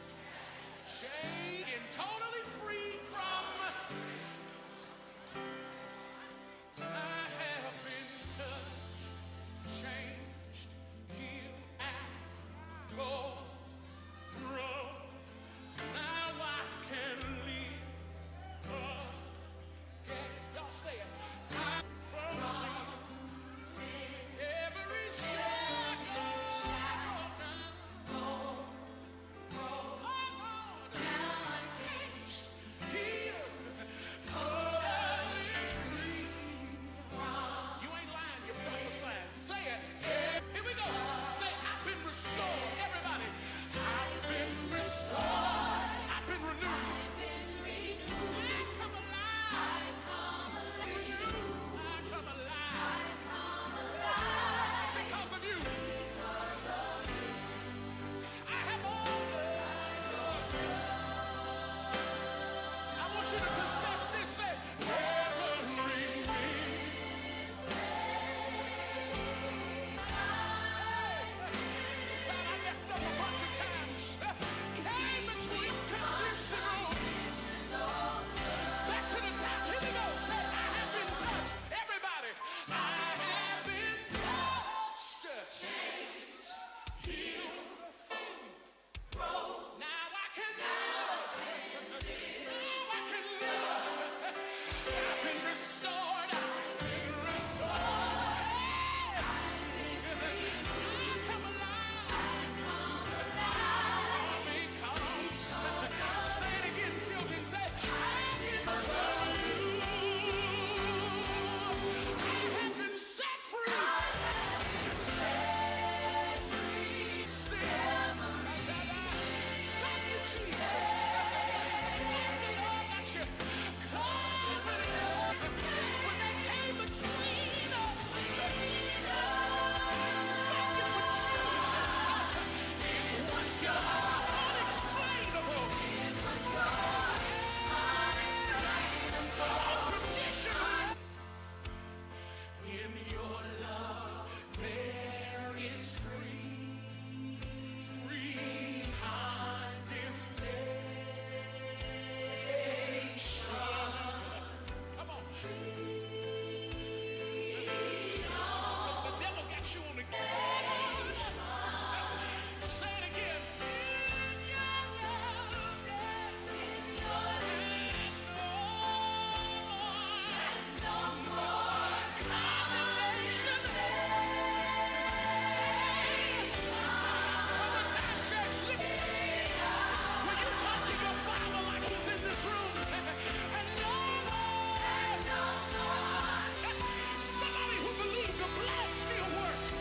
Shade and totally free from. I have been touched, changed, healed, and go grow. Now I can live again. Y'all say it. From sin, every shackle broken. You ain't lying, you're prophesying. Say it. Here we go. Say, I've been restored. Everybody. I've been restored. I've been renewed. I come alive. I come alive. Because of you. I have all. I want you to confess this. Say, every God, I messed up a bunch of times. Came between conditional. Back to the top. Here we go. Say, I have been touched. Everybody. I have been touched. Changed. Healed. Now I can live. Now I can live. I've been restored. I've been restored. Yes. I come alive. Because. Say it again, children. Say, I've been restored. I have been set free. Thank you, Jesus. Thank you, Lord, that you covered it. When they came between us. Thank you for Jesus. It was your unexplainable. It was your unconditional. In your love, there is free condemnation. Come on. Because the devil got you on the edge. Say it again. In your love, in your no more condemnation. One more time, church. Will you talk to your father like he's in this room? And no more. Somebody who believes the blood still works.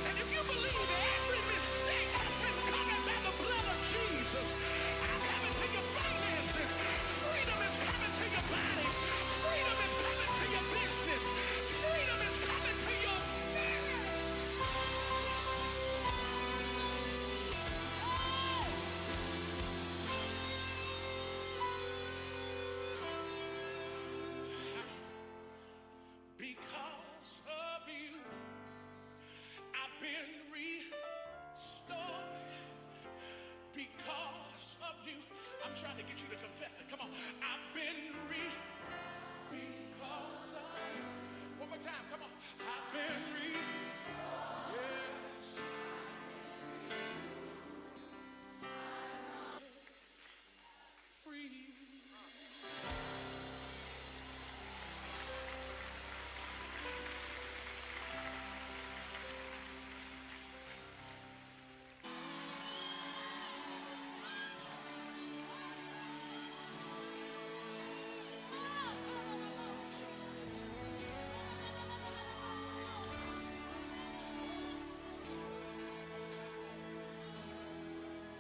And if you believe every mistake has been covered by the blood of Jesus, I'm coming to your finances. Freedom is coming to your body. Freedom is coming to your business. Freedom is coming to your spirit. Because of you, I've been restored. Because of you, I'm trying to get you to confess it. Come on. I've been because of you. One more time. Come on. I've been yes. Free.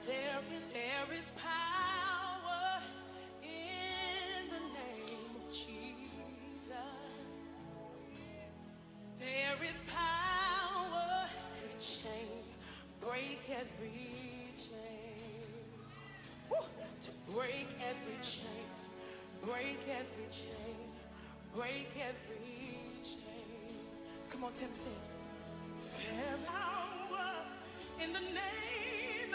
There is power in the name of Jesus. There is power. Every chain, break every chain. Woo! To break every chain, break every chain, break every chain. Come on, Tim, sing. There's power in the name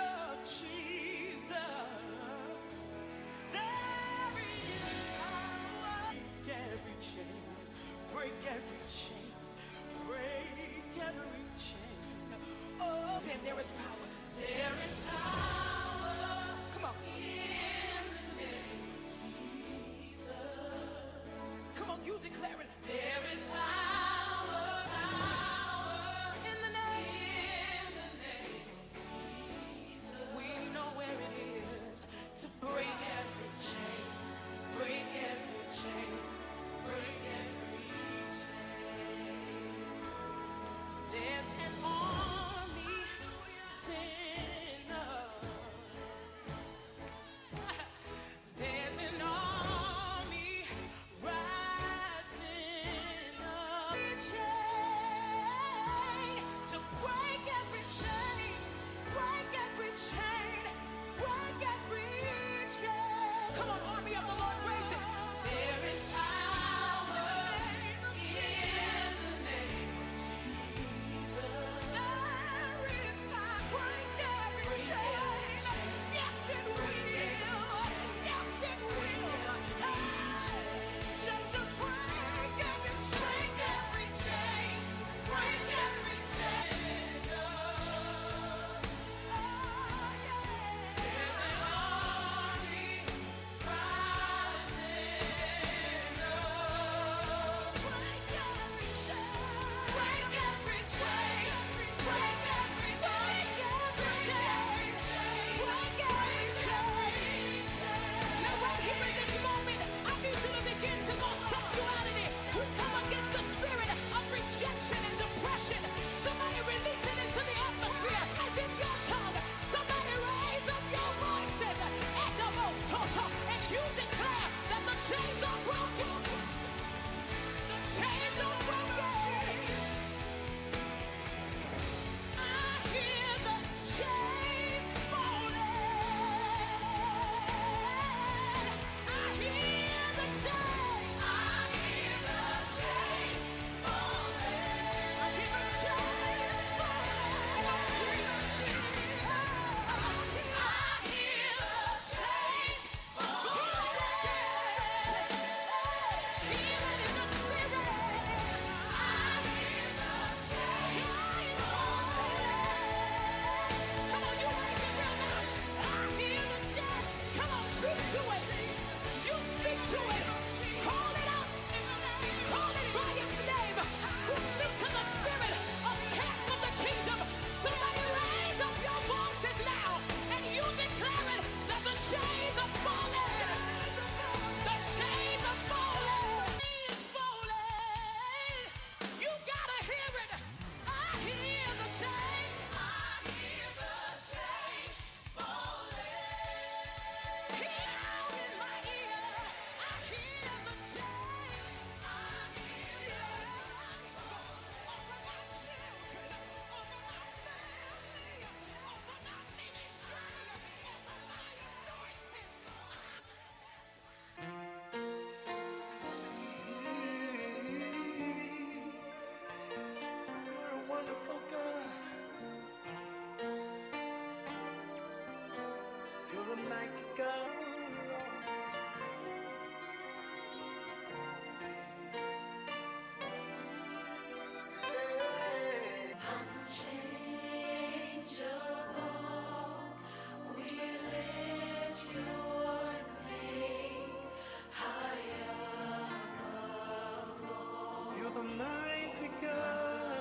You're the mighty God.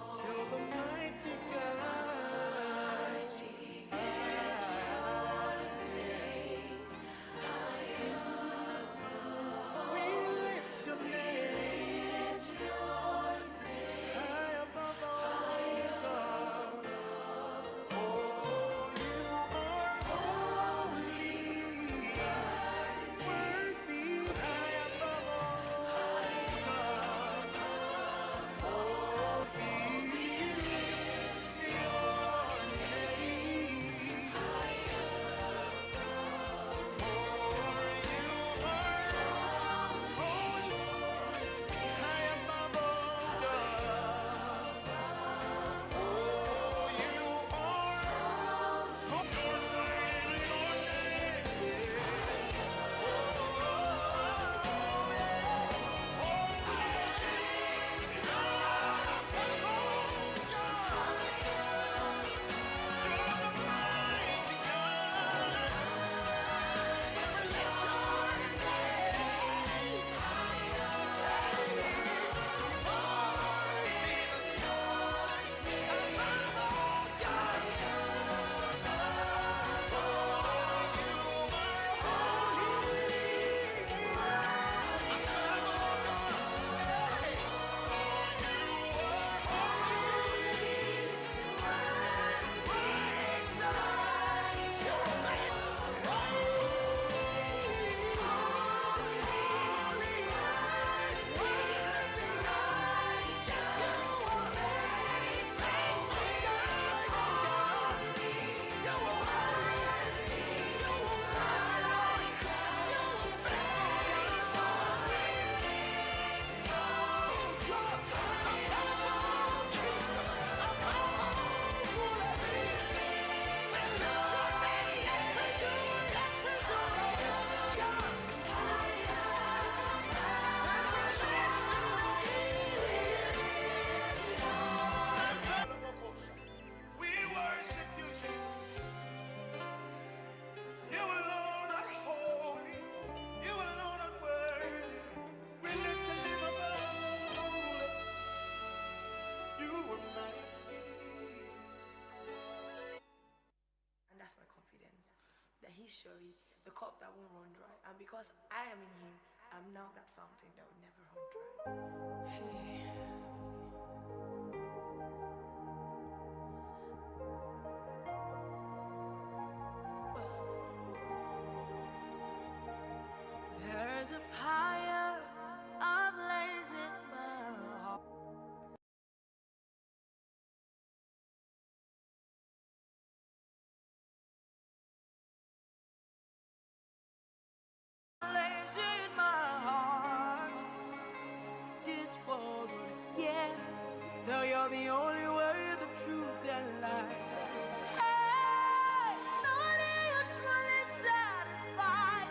You're the mighty God. We lift your name high above all gods. For you are holy, worthy, high above all gods. We lift your name. We worship you, Jesus. You alone are holy. You alone are worthy. We lift your name above us. You are mighty. And that's my confidence that He's surely the cup that won't run dry. And because I am in Him, I'm now that fountain that will never run dry. Hey. There's a fire ablaze in my heart. Blaze in my heart. This world will hear that you're the only way, the truth, and life. Hey, only you truly satisfy.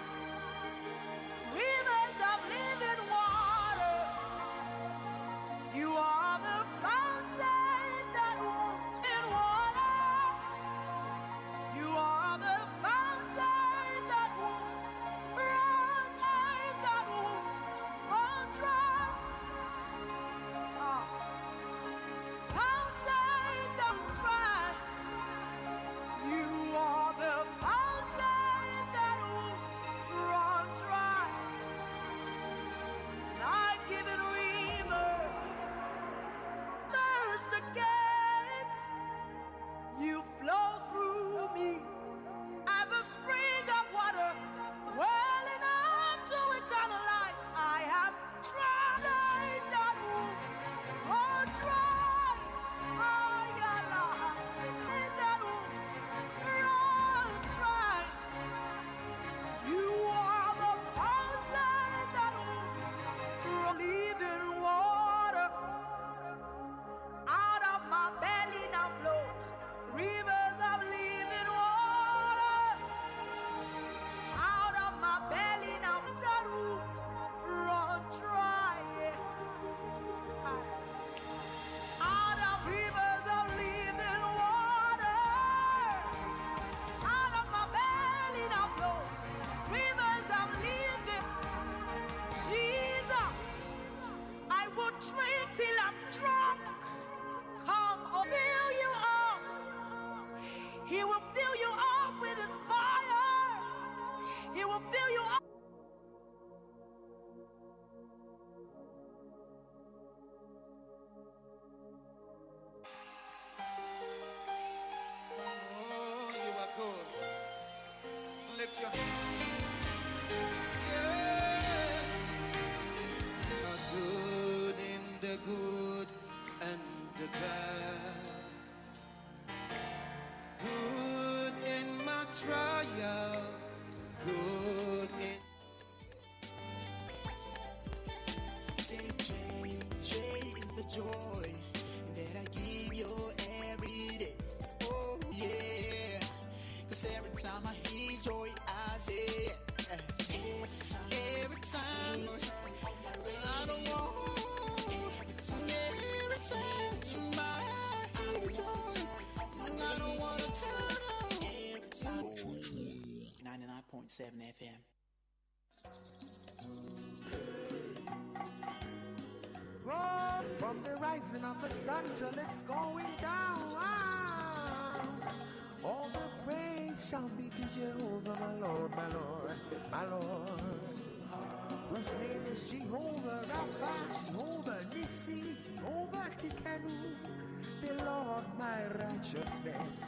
Rivers of living water. You are the fountain that won't in water. You are the fountain that won't run dry. He will fill you up. Oh, you are good. Lift your hand. Good in the good and the bad, good in my trial, good in. Say J is the joy that I give you every day. Oh yeah, 'cause every time I hear joy, I say every time. I don't want every time my joy. I don't want to turn on every time. 99.7 FM. From the rising of the sun till it's going down, all the praise shall be to Jehovah, my Lord, my Lord, my Lord. Whose name is Jehovah Rapha, Jehovah Nissi, Jehovah Tikanu, the Lord my righteousness.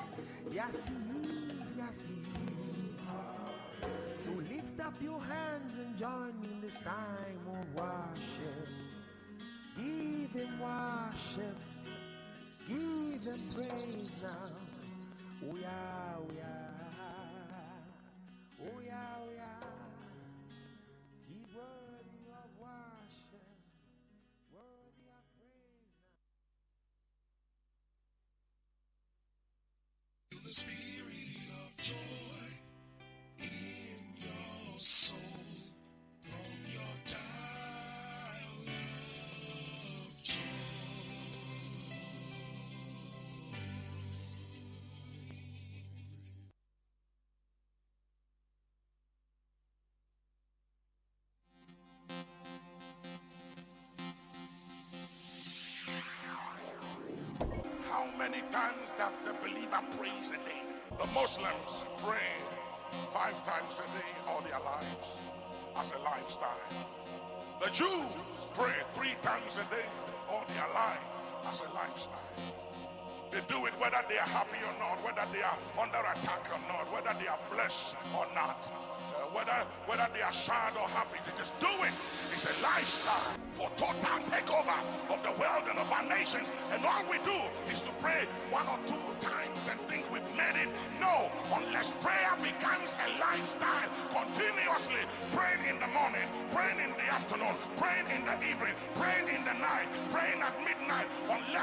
Yes, he is, yes, he is. So lift up your hands and join me in this time of worship. Give him worship, give him praise now. Oh yeah, oh yeah, oh yeah, oh yeah. He's worthy of worship, worthy of praise now. Feel the spirit of joy in your soul from your dial of joy. How many times does the believer praise a day? The Muslims pray 5 times a day all their lives as a lifestyle. The Jews pray 3 times a day all their life as a lifestyle. They do it whether they are happy or not, whether they are under attack or not, whether they are blessed or not, whether they are sad or happy. They just do it. It's a lifestyle for total takeover of the world and of our nations. And all we do is to pray 1 or 2 times and think we've made it. No, unless prayer becomes a lifestyle, continuously praying in the morning, praying in the afternoon, praying in the evening, praying in the night, praying at midnight, unless